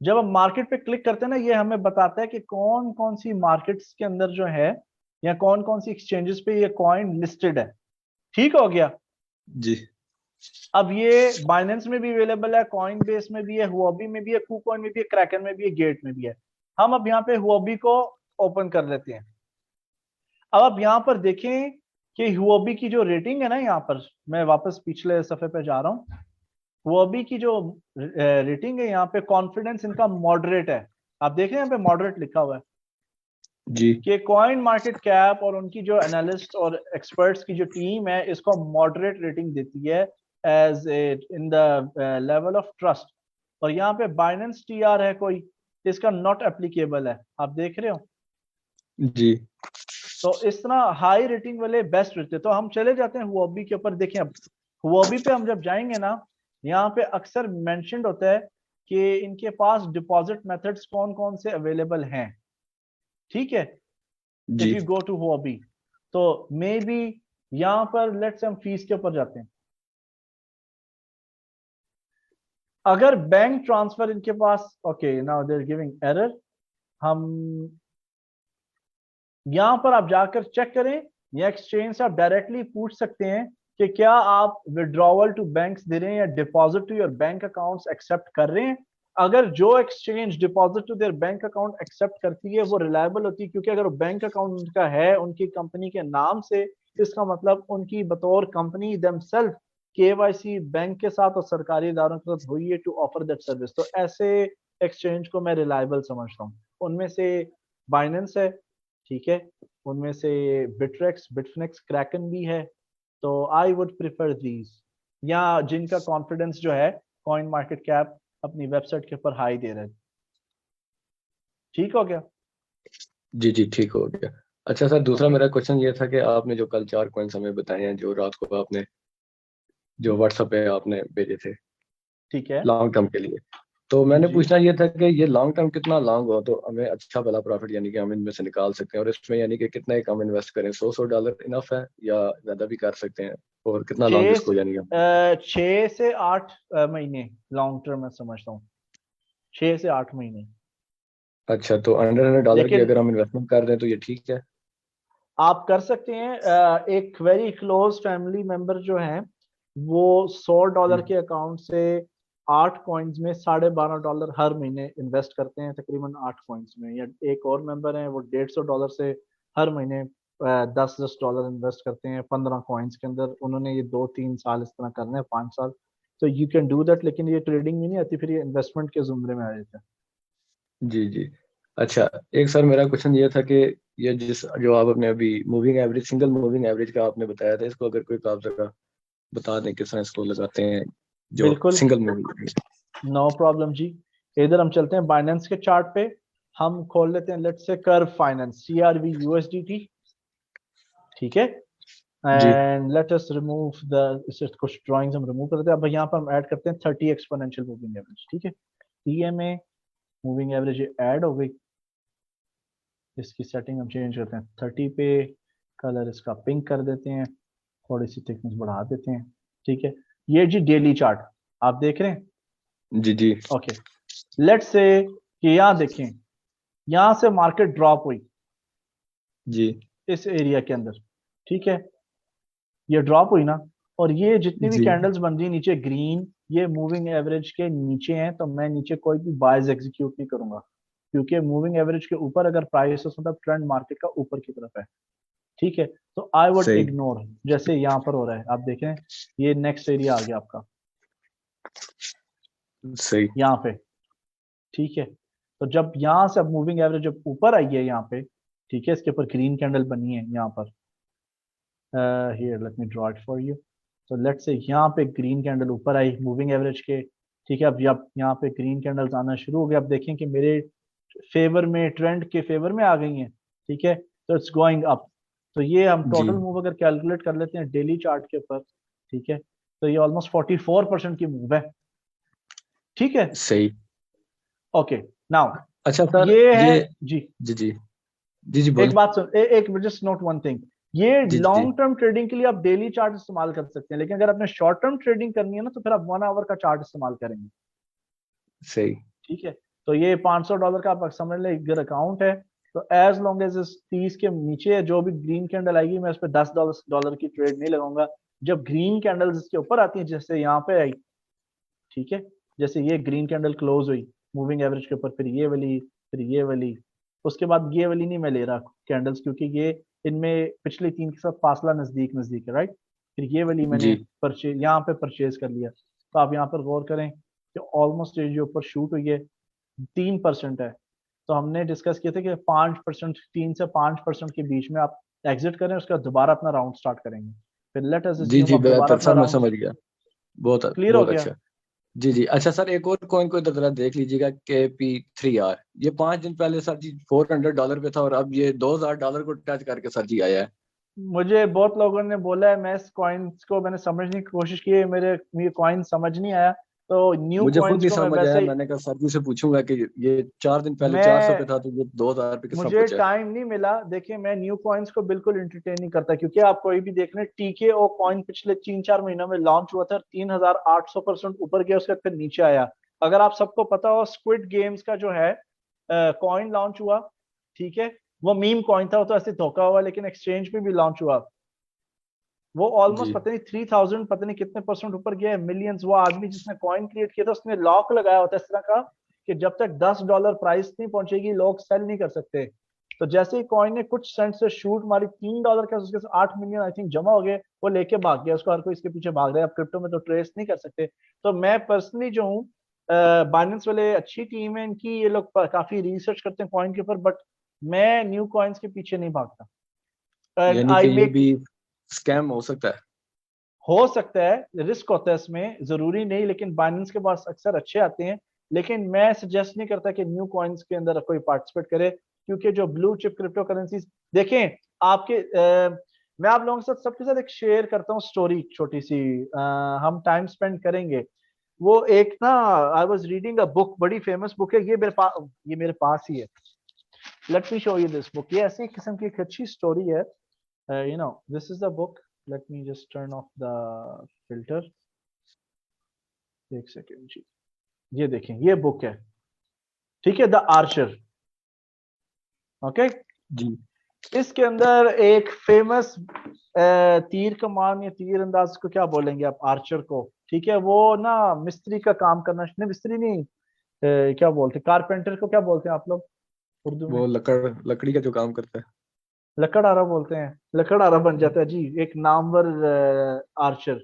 जब हम मार्केट पे क्लिक करते हैं ना, ये हमें बताता है कि कौन कौन सी मार्केट्स के अंदर जो है, या कौन कौन सी एक्सचेंजेस पे ये कॉइन लिस्टेड है। ठीक हो गया? जी अब ये बाइनेंस में भी अवेलेबल है, कॉइन बेस में भी है, हुओबी में भी है, KuCoin में भी है, क्रैकन में भी है, गेट में भी है। हम अब यहाँ पे हुओबी को ओपन कर लेते हैं। अब आप यहाँ पर देखें कि हुओबी की जो रेटिंग है ना, यहाँ पर मैं वापस पिछले सफे पे जा रहा हूँ। हुओबी की जो रेटिंग है यहाँ पे, कॉन्फिडेंस इनका मॉडरेट है। आप देख रहे हैं यहाँ पे मॉडरेट लिखा हुआ है जी कि कॉइन मार्केट कैप और उनकी जो एनालिस्ट और एक्सपर्ट्स की जो टीम है इसको मॉडरेट रेटिंग देती है as in the level of trust. और यहाँ पे बाइनेंस TR है कोई, इसका नॉट एप्लीकेबल है, आप देख रहे हो। जी तो इस तरह हाई रेटिंग वाले बेस्ट रहते हैं। तो हम चले जाते हैं हुओबी के ऊपर। देखें अब हुओबी पे हम जब जाएंगे ना, यहाँ पे अक्सर मेंशन्ड होता है कि इनके पास डिपॉजिट मेथड्स कौन कौन से अवेलेबल हैं, ठीक है। इफ जी यू गो टू हुओबी तो मे बी यहाँ पर लेट्स हम फीस के ऊपर जाते हैं। अगर बैंक ट्रांसफर इनके पास, okay now they are giving error. हम यहां पर आप जाकर चेक करें, या एक्सचेंज से आप डायरेक्टली पूछ सकते हैं कि क्या आप विड्रॉवल टू बैंक्स दे रहे हैं या deposit to your bank accounts accept कर रहे हैं। अगर जो exchange deposit to their bank account accept करती है वो रिलायबल होती है, क्योंकि अगर बैंक अकाउंट उनका है उनकी कंपनी के नाम से, इसका मतलब उनकी बतौर कंपनी देमसेल्फ KYC बैंक के साथ और सरकारी इदारों के साथ हुई है टू ऑफर दैट सर्विस। तो ऐसे एक्सचेंज को मैं रिलायबल समझता हूँ। उनमें से बाइनेंस है, ठीक है, उनमें से बिटरेक्स, बिटफिनेक्स, क्रैकन भी है। तो आई वुड प्रिफर दीज, या जिनका कॉन्फिडेंस जो है कॉइन मार्केट कैप अपनी वेबसाइट के ऊपर हाई दे रहे हैं। ठीक हो गया। जी जी ठीक हो गया। अच्छा सर, दूसरा मेरा क्वेश्चन ये था कि आपने जो कल 4 कॉइन्स हमें बताए हैं, जो रात को आपने जो व्हाट्सएप पे आपने भेजे थे ठीक है लॉन्ग टर्म के लिए, तो मैंने जी। पूछना ये था कि ये लॉन्ग टर्म कितना लॉन्ग हो तो हमें अच्छा भला प्रॉफिट यानी कि हम इनमें से निकाल सकते हैं, और इसमें यानी कि कितना ही कम इन्वेस्ट करें, $100 इनफ है या ज्यादा भी कर सकते हैं, और कितना लॉन्ग इसको यानी कि 6 से 8 महीने लॉन्ग टर्म में समझता हूँ, 6 से 8 महीने। अच्छा, तो $100 की लेकिन अगर हम इन्वेस्टमेंट कर रहे हैं तो ये ठीक है। आप कर सकते हैं, एक वेरी क्लोज फैमिली मेंबर जो है वो $100 के अकाउंट से 8 कॉइन्स में $12.5 हर महीने इन्वेस्ट करते हैं, तकरीबन 8 कॉइन्स में। या एक और मेंबर है वो $150 से हर महीने $10 इन्वेस्ट करते हैं 15 कॉइन्स के अंदर। उन्होंने ये 2-3 साल इस तरह करने हैं, 5 साल। तो यू कैन डू दैट, लेकिन ये ट्रेडिंग में नहीं आती, फिर ये इन्वेस्टमेंट के जुमरे में आ जाता है। जी जी। अच्छा, एक सर मेरा क्वेश्चन ये था कि ये जो आप अपने अभी moving average, single moving average का आपने बताया था, इसको अगर कोई आप जगह बता दें किस तरह इसको लगाते हैं, जो बिल्कुल, सिंगल मूविंग। नो प्रॉब्लम जी। इधर हम चलते हैं बाइनेंस के चार्ट पे, हम खोल लेते हैं let's say curve finance CRV USDT, ठीक है। जी and let us remove the, इससे कुछ ड्राइंग्स हम रिमूव करते हैं। अब यहाँ पर हम ऐड करते हैं 30 एक्सपोनेंशियल मूविंग एवरेज, ठीक है। TMA मूविंग एवरेज ऐड हो गई, इसकी सेटिंग हम चेंज करते हैं 30 पे, कलर इसका पिंक कर देते हैं, थोड़ी सी थिकनेस बढ़ा देते हैं, ठीक है। ये जी डेली चार्ट आप देख रहे हैं, जी जी ओके। लेट्स से कि यहाँ देखें, यहाँ से मार्केट ड्रॉप हुई जी इस एरिया के अंदर, ठीक है। ये ड्रॉप हुई ना, और ये जितनी भी जी कैंडल्स बन रही नीचे ग्रीन, ये मूविंग एवरेज के नीचे हैं, तो मैं नीचे कोई भी बायज एग्जीक्यूट नहीं करूंगा, क्योंकि मूविंग एवरेज के ऊपर अगर प्राइस है मतलब ट्रेंड मार्केट का ऊपर की तरफ है, ठीक है। तो आई वुड सही इग्नोर, जैसे यहाँ पर हो रहा है आप देखें, ये नेक्स्ट एरिया आ गया आपका सही यहाँ पे, ठीक है। तो जब यहाँ से अब मूविंग एवरेज जब ऊपर आई है यहाँ पे, ठीक है, इसके ऊपर ग्रीन कैंडल बनी है यहाँ पर, here let me draw it for you. तो लेट्स से यहाँ पे ग्रीन कैंडल ऊपर आई मूविंग एवरेज के, ठीक है। अब जब यहाँ पे ग्रीन कैंडल्स आना शुरू हो गए, अब देखें कि मेरे फेवर में, ट्रेंड के फेवर में आ गई हैं, ठीक है। तो इट्स गोइंग अप। तो ये हम जी टोटल मूव अगर कैलकुलेट कर लेते हैं डेली चार्ट के ऊपर, ठीक है, तो ये ऑलमोस्ट 44% की मूव है, ठीक है। सही। ओके नाउ अच्छा सर, ये है ये जी। जी जी जी जी एक बोले। बात सुन, एक जस्ट नोट वन थिंग, ये जी जी लॉन्ग टर्म ट्रेडिंग के लिए आप डेली चार्ट इस्तेमाल कर सकते हैं, लेकिन अगर आपने शॉर्ट टर्म ट्रेडिंग करनी है ना तो फिर आप 1 आवर का चार्ट इस्तेमाल करेंगे, सही ठीक है। तो ये $500 का आप समझ लें अगर अकाउंट है, तो एज लॉन्ग एज इस 30 के नीचे है, जो भी ग्रीन कैंडल आएगी मैं उस पर $10 की ट्रेड नहीं लगाऊंगा, जब ग्रीन कैंडल्स इसके ऊपर आती हैं, जैसे यहाँ पे आई, ठीक है, जैसे ये ग्रीन कैंडल क्लोज हुई मूविंग एवरेज के ऊपर, फिर ये वाली, फिर ये वाली, उसके बाद ये वाली नहीं मैं ले रहा कैंडल्स, क्योंकि ये इनमें पिछले 3 के साथ फासला नजदीक नजदीक है, राइट। फिर ये वाली मैंने जी परचेज यहाँ पे परचेज कर लिया। तो आप यहाँ पर गौर करें कि ऑलमोस्ट ये जो ऊपर शूट हुई है 3% है। तो हमने डिस्कस किया था कि 5%, 3 से 5% के बीच में आप एग्जिट करें, उसके बाद दोबारा अपना राउंड स्टार्ट करेंगे। फिर लेट अस जी अस्यूम जी, आप दोबारा बेहतर अपना सर, मैं राउंड, समझ गया। बहुत क्लियर हो बहुत गया। अच्छा। जी जी, अच्छा सर, एक और कॉइन को जरा देख लीजिएगा, KP3R। ये 5 दिन पहले सर जी $400 पे था, और अब ये $2000 को टच करके सर जी आया है। मुझे बहुत लोगों ने बोला है, मैं इस कॉइन्स को मैंने समझने की कोशिश की है, मेरे कॉइन समझ नहीं आया, तो न्यू मुझे खुद कॉइन्स नहीं को मैं समझ आया, वैसे ही, मैंने कहा सर जी से पूछूंगा कि ये 4 दिन पहले 400 पे मैं था, तो ये 2000 पे किस तरह मुझे पहुंचा है। टाइम नहीं मिला। देखिए मैं न्यू कॉइन्स को बिल्कुल एंटरटेन नहीं करता, क्योंकि आप कोई भी देख रहे हैं, टीके ओ कॉइन पिछले 3-4 महीनों में लॉन्च हुआ था, 3800% ऊपर गया, उसके बाद फिर नीचे आया। अगर आप सबको पता हो, स्क्विड गेम्स का जो है कॉइन लॉन्च हुआ, ठीक है, वो मीम कॉइन था, वो तो ऐसे धोखा हुआ, लेकिन एक्सचेंज पे भी लॉन्च हुआ, वो ऑलमोस्ट जी पता नहीं 3000 पता नहीं कितने परसेंट ऊपर गया है, मिलियंस। वो आदमी जिसने कॉइन क्रिएट किया था, उसने लॉक लगाया होता है इस तरह का कि जब तक $10 प्राइस नहीं पहुंचेगी लोग सेल नहीं कर सकते। तो जैसे ही कॉइन ने कुछ सेंट से शूट मारी, $3 का, उसके 8 मिलियन आई थिंक जमा हो गए, वो लेके भाग गया उसको, हर कोई इसके पीछे भाग रहा है। अब क्रिप्टो में तो ट्रेस नहीं कर सकते। तो मैं पर्सनली जो हूँ, बाइनेंस वाले अच्छी टीम है इनकी, ये लोग काफी रिसर्च करते हैं कॉइन के ऊपर, बट मैं न्यू कॉइन्स के पीछे नहीं भागता। एंड यानी कि आई ये मेक, भी स्कैम हो सकता है। हो सकता है, रिस्क होता है इसमें, जरूरी नहीं, लेकिन बाइनेंस के पास अक्सर अच्छे आते हैं। लेकिन मैं सजेस्ट नहीं करता कि न्यू कॉइन्स के अंदर कोई पार्टिसिपेट करे, क्योंकि जो ब्लू चिप क्रिप्टो करेंसीज देखें आपके, मैं आप लोगों के साथ सबके साथ एक शेयर करता हूँ स्टोरी छोटी सी, हम टाइम स्पेंड करेंगे। वो एक ना, I was reading a book, बड़ी फेमस बुक है, ये मेरे पास ही है, let me show you this book. ये ऐसी किस्म की एक अच्छी स्टोरी है, this is the book. Late me just turn off the filter, एक सेकेंड जी। ये देखें, ये बुक है, ठीक है, द आर्चर, ओके। जी इसके अंदर एक फेमस तीर कमान या तीर अंदाज को क्या बोलेंगे आप, आर्चर को, ठीक है, वो ना मिस्त्री का काम करना, नहीं मिस्त्री नहीं, क्या बोलते हैं, कारपेंटर को क्या बोलते हैं आप लोग उर्दू में? वो लकड़ी का जो काम करता है। लकड़हारा बोलते हैं, लकड़हारा बन जाता है जी, एक नामवर आर्चर।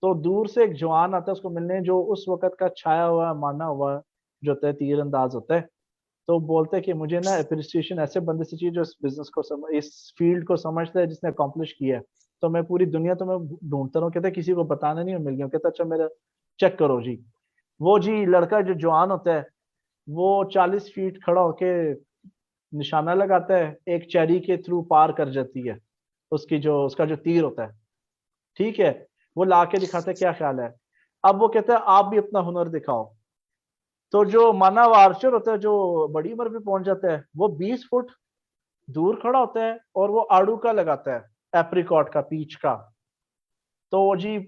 तो दूर से एक जवान आता है उसको मिलने, जो उस वक्त का छाया हुआ माना हुआ जो होता है तीर अंदाज होता है। तो बोलते हैं कि मुझे ना अप्रिसिएशन ऐसे बंदे से चाहिए जो इस बिजनेस को इस फील्ड को समझता है, जिसने अकॉम्प्लिश किया है। तो मैं पूरी दुनिया तो मैं ढूंढता रहा हूँ, कहता है किसी को बताना नहीं, मिल गया, कहता अच्छा मेरा चेक करो जी। वो जी लड़का जो जवान होता है, वो 40 फीट खड़ा होके निशाना लगाता है, एक चेरी के थ्रू पार कर जाती है, उसका जो तीर होता है, ठीक है, वो ला के दिखाता है, क्या ख्याल है। अब वो कहता है आप भी अपना हुनर दिखाओ। तो जो मानव आर्चर होता है, जो बड़ी उम्र पे पहुंच जाता है, वो 20 फुट दूर खड़ा होता है और वो आड़ू का लगाता है, एप्रिकॉट का, पीच का। तो वो जी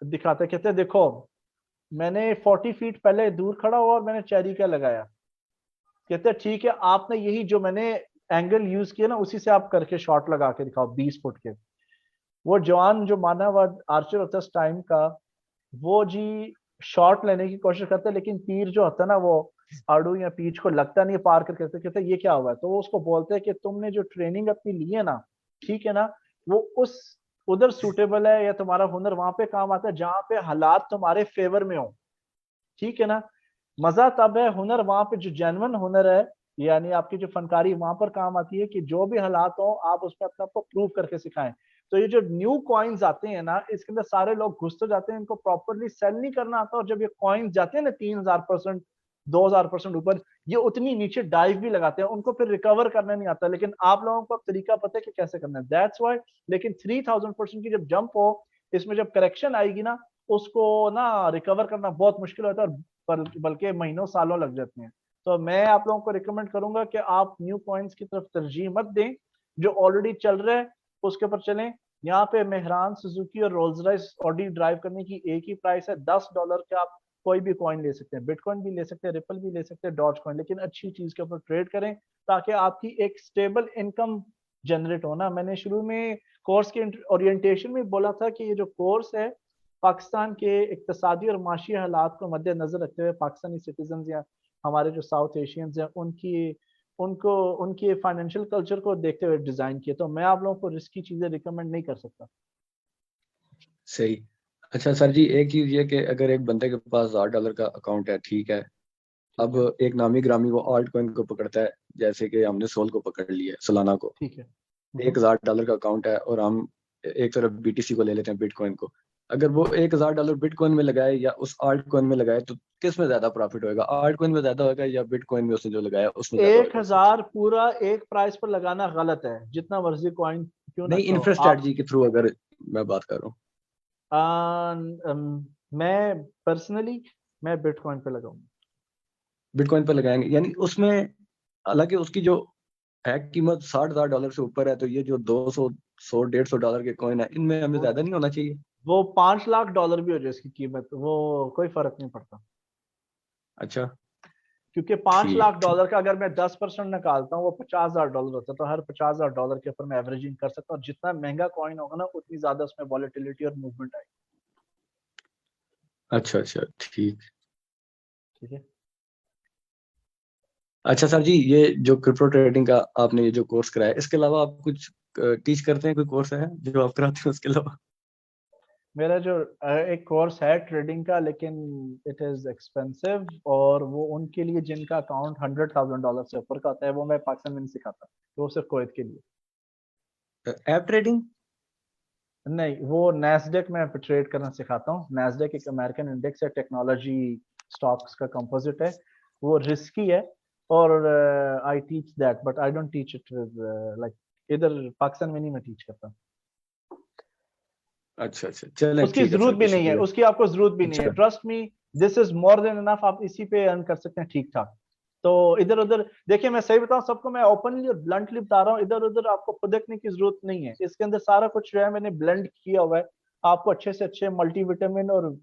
दिखाता है, कहते हैं देखो मैंने 40 फीट पहले दूर खड़ा हुआ और मैंने चेरी का लगाया। कहते हैं ठीक है, आपने यही जो मैंने एंगल यूज किया ना, उसी से आप करके शॉट लगा के दिखाओ 20 फुट के। वो जवान जो मानव आर्चर होता है उस टाइम का, वो जी शॉट लेने की कोशिश करता है, लेकिन तीर जो होता है ना, वो आड़ू या पीच को लगता नहीं है पार करके। कहते ये क्या हुआ है। तो वो उसको बोलते हैं कि तुमने जो ट्रेनिंग अपनी ली है ना, ठीक है ना, वो उस उधर सूटेबल है, या तुम्हारा हुनर वहां पे काम आता है जहां पे हालात तुम्हारे फेवर में हो, ठीक है ना। मजा तब है हुनर वहां पे जो जेन्युइन हुनर है, यानी आपकी जो फनकारी वहां पर काम आती है, कि जो भी हालात हो आप उसमें अपने आप को प्रूव करके सिखाएं। तो ये जो न्यू कॉइन्स आते हैं ना, इसके अंदर सारे लोग घुस तो जाते हैं, इनको प्रॉपरली सेल नहीं करना आता, और जब ये कॉइन्स जाते हैं ना 3000%, 2000% ऊपर, ये उतनी नीचे डाइव भी लगाते हैं, उनको फिर रिकवर करना नहीं आता। लेकिन आप लोगों को तरीका पता है कि कैसे करना है, दैट्स वाई। लेकिन 3000% की जब जंप हो, इसमें जब करेक्शन आएगी ना, उसको ना रिकवर करना बहुत मुश्किल होता है, और बल्कि महीनों सालों लग जाते हैं। तो मैं आप लोगों को रिकमेंड करूंगा कि आप न्यू कॉइन्स की तरफ तरजीह मत दें, जो ऑलरेडी चल रहे हैं उसके ऊपर चलें। यहाँ पे मेहरान, सुजुकी और रोल्स रॉयस ऑडी ड्राइव करने की एक ही प्राइस है, $10 के आप कोई भी कॉइन ले सकते हैं, बिटकॉइन भी ले सकते हैं, रिपल भी ले सकते हैं, डॉज कॉइन। लेकिन अच्छी चीज के ऊपर ट्रेड करें, ताकि आपकी एक स्टेबल इनकम जनरेट हो ना। मैंने शुरू में कोर्स के ओरिएंटेशन में बोला था कि ये जो कोर्स है पाकिस्तान के इक्तिसादी और माशी हालात को मद्देनजर रखते हुए पाकिस्तानी सिटीजन या हमारे जो साउथ एशियंस हैं उनकी फाइनेंशियल कल्चर को देखते हुए डिजाइन किया। तो मैं आप लोगों को रिस्की चीजें रिकमेंड नहीं कर सकता। सही। अच्छा सर जी, एक चीज ये कि अगर एक बंदे के पास $1000 का अकाउंट है, ठीक है, अब एक नामी ग्रामी वो आल्ट कॉइन को पकड़ता है, जैसे कि हमने सोल को पकड़ लिया है, सोलाना को, ठीक है, $1000 का अकाउंट है, और हम एक तरफ BTC को ले लेते हैं, बिटकॉइन को। अगर वो $1000 बिटकॉइन में लगाए या उस आल्ट कॉइन में लगाए, तो किस में ज्यादा प्रॉफिट होगा? आल्ट कॉइन में ज्यादा होगा या बिटकॉइन में उसने जो लगाया उसमें ज्यादा होगा? 1000 पूरा एक प्राइस पर लगाना गलत है, जितना मर्जी कॉइन क्यों ना नहीं, कहो इन्फ्रा आप। स्ट्रेटजी के थ्रू अगर मैं बात कर रहा हूँ, मैं पर्सनली मैं बिटकॉइन पे लगाऊंगा। बिटकॉइन पे लगाएंगे, यानी उसमें हालांकि उसकी जो है कीमत $60,000 से ऊपर है, तो ये जो 200, 100, $150 के कॉइन है, इनमें हमें ज्यादा नहीं होना चाहिए? वो $5 लाख भी हो जाए इसकी कीमत, वो कोई फर्क नहीं पड़ता, अच्छा, क्योंकि $5 लाख ठीक। का अगर मैं 10% निकालता हूँ वो $50,000 होता है। तो हर $50,000 के ऊपर मैं एवरेजिंग कर सकता हूँ, और जितना महंगा कॉइन होगा ना उतनी ज्यादा उसमें वॉलेटिलिटी और मूवमेंट आएगी। अच्छा अच्छा, ठीक। ठीक है। अच्छा सर जी, ये जो क्रिप्टो ट्रेडिंग का आपने ये जो कोर्स कराया, इसके अलावा आप कुछ टीच करते हैं? कोई कोर्स है जो आप कराते हैं उसके अलावा? मेरा जो एक कोर्स है ट्रेडिंग का, लेकिन इट इज एक्सपेंसिव, और वो उनके लिए जिनका अकाउंट $100,000 से ऊपर का होता है, वो मैं पाकिस्तान में नहीं सिखाता, वो सिर्फ कुवैत के लिए। App trading? नहीं, वो नैस्डेक में ट्रेड करना सिखाता हूँ। नैस्डेक एक अमेरिकन इंडेक्स है, टेक्नोलॉजी स्टॉक्स का कंपोजिट है, वो रिस्की है, और I teach that, but I don't teach it with like इधर पाकिस्तान में नहीं मैं टीच करता। अच्छा अच्छा, चलें, उसकी ठीक है जरूरत सर भी जी, नहीं है, शुक्रिया। उसकी आपको जरूरत भी नहीं है, अच्छा, trust me, this is more than enough, आप इसी पे अर्न कर सकते हैं ठीक ठाक। तो इधर उधर देखिए, मैं सही बताऊं सबको, मैं ओपनली और ब्लंटली बता रहा हूँ, इधर उधर आपको खुदकने की जरूरत नहीं है। इसके अंदर सारा कुछ जो है मैंने ब्लेंड किया हुआ है, आपको अच्छे से अच्छे मल्टीविटामिन और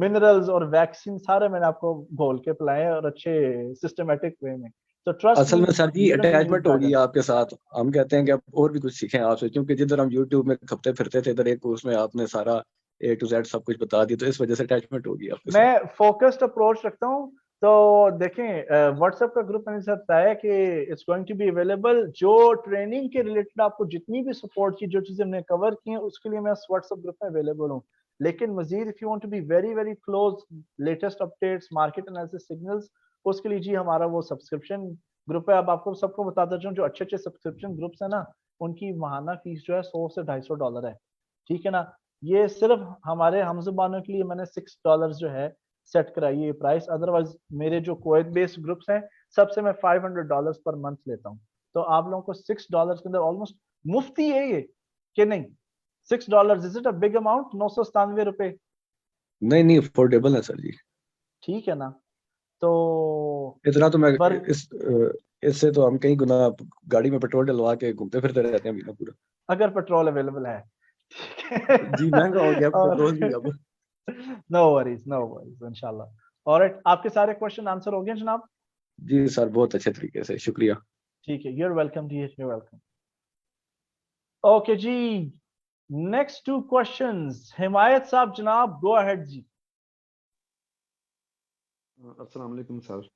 मिनरल्स और वैक्सीन सारे मैंने आपको घोल के पिलाए हैं, और अच्छे सिस्टमेटिक वे में। तो ट्रस्ट असल मी, में सर जी यू डोंट नीड अटैचमेंट होगी गाइडेंस। आपके साथ। हम कहते हैं कि अब और भी कुछ सीखें आपसे, क्योंकि जिधर हम यूट्यूब में खपते फिरते थे, इधर एक कोर्स में आपने सारा A to Z सब कुछ बता दिया, तो इस वजह से अटैचमेंट होगी आपके साथ। मैं फोकस्ड अप्रोच रखता हूँ। तो देखें, व्हाट्सएप का ग्रुप मैंने साथ बताया कि it's going to be available. जो ट्रेनिंग के रिलेटेड आपको जितनी भी सपोर्ट की जो चीजें हमने कवर की हैं, उसके लिए मैं व्हाट्सएप ग्रुप में अवेलेबल हूँ। लेकिन Majid if you want to be very very close, latest updates, market analysis, signals, उसके लिए जी हमारा वो सब्सक्रिप्शन ग्रुप है। अब आपको सबको बताता जाऊँ, जो अच्छे अच्छे सब्सक्रिप्शन ग्रुप्स है ना, उनकी माहाना फीस जो है $100 से $250 है। ठीक है ना, ये सिर्फ हमारे हम जुबानों के लिए मैंने $6 जो है सेट कराई है ये प्राइस। अदरवाइज मेरे जो कुवैत बेस्ड ग्रुप्स हैं, सबसे मैं $500 पर मंथ लेता हूँ। तो आप लोगों को $6 के अंदर ऑलमोस्ट मुफ्ती है ये, कि नहीं? $6 is it a big amount? ₹997। नहीं नहीं, अफोर्डेबल है सर जी। ठीक है ना? तो इतना तो मैं पर इससे तो हम कहीं गुना गाड़ी में पेट्रोल डलवा के घूमते फिरते रहते हैं महीना पूरा। अगर पेट्रोल अवेलेबल है, ठीक है। जी महंगा हो गया और पेट्रोल भी अब। नो वरीज, नो वरीज, इंशाल्लाह। ऑलराइट, आपके सारे क्वेश्चन आंसर हो गए जनाब? जी सर, बहुत अच्छे तरीके से, शुक्रिया। ठीक है, you're welcome dear, you're welcome. Okay जी, नेक्स्ट 2 क्वेश्चंस, हिमायत साहब जनाब, गो अहेड जी। अस्सलाम वालेकुम सर।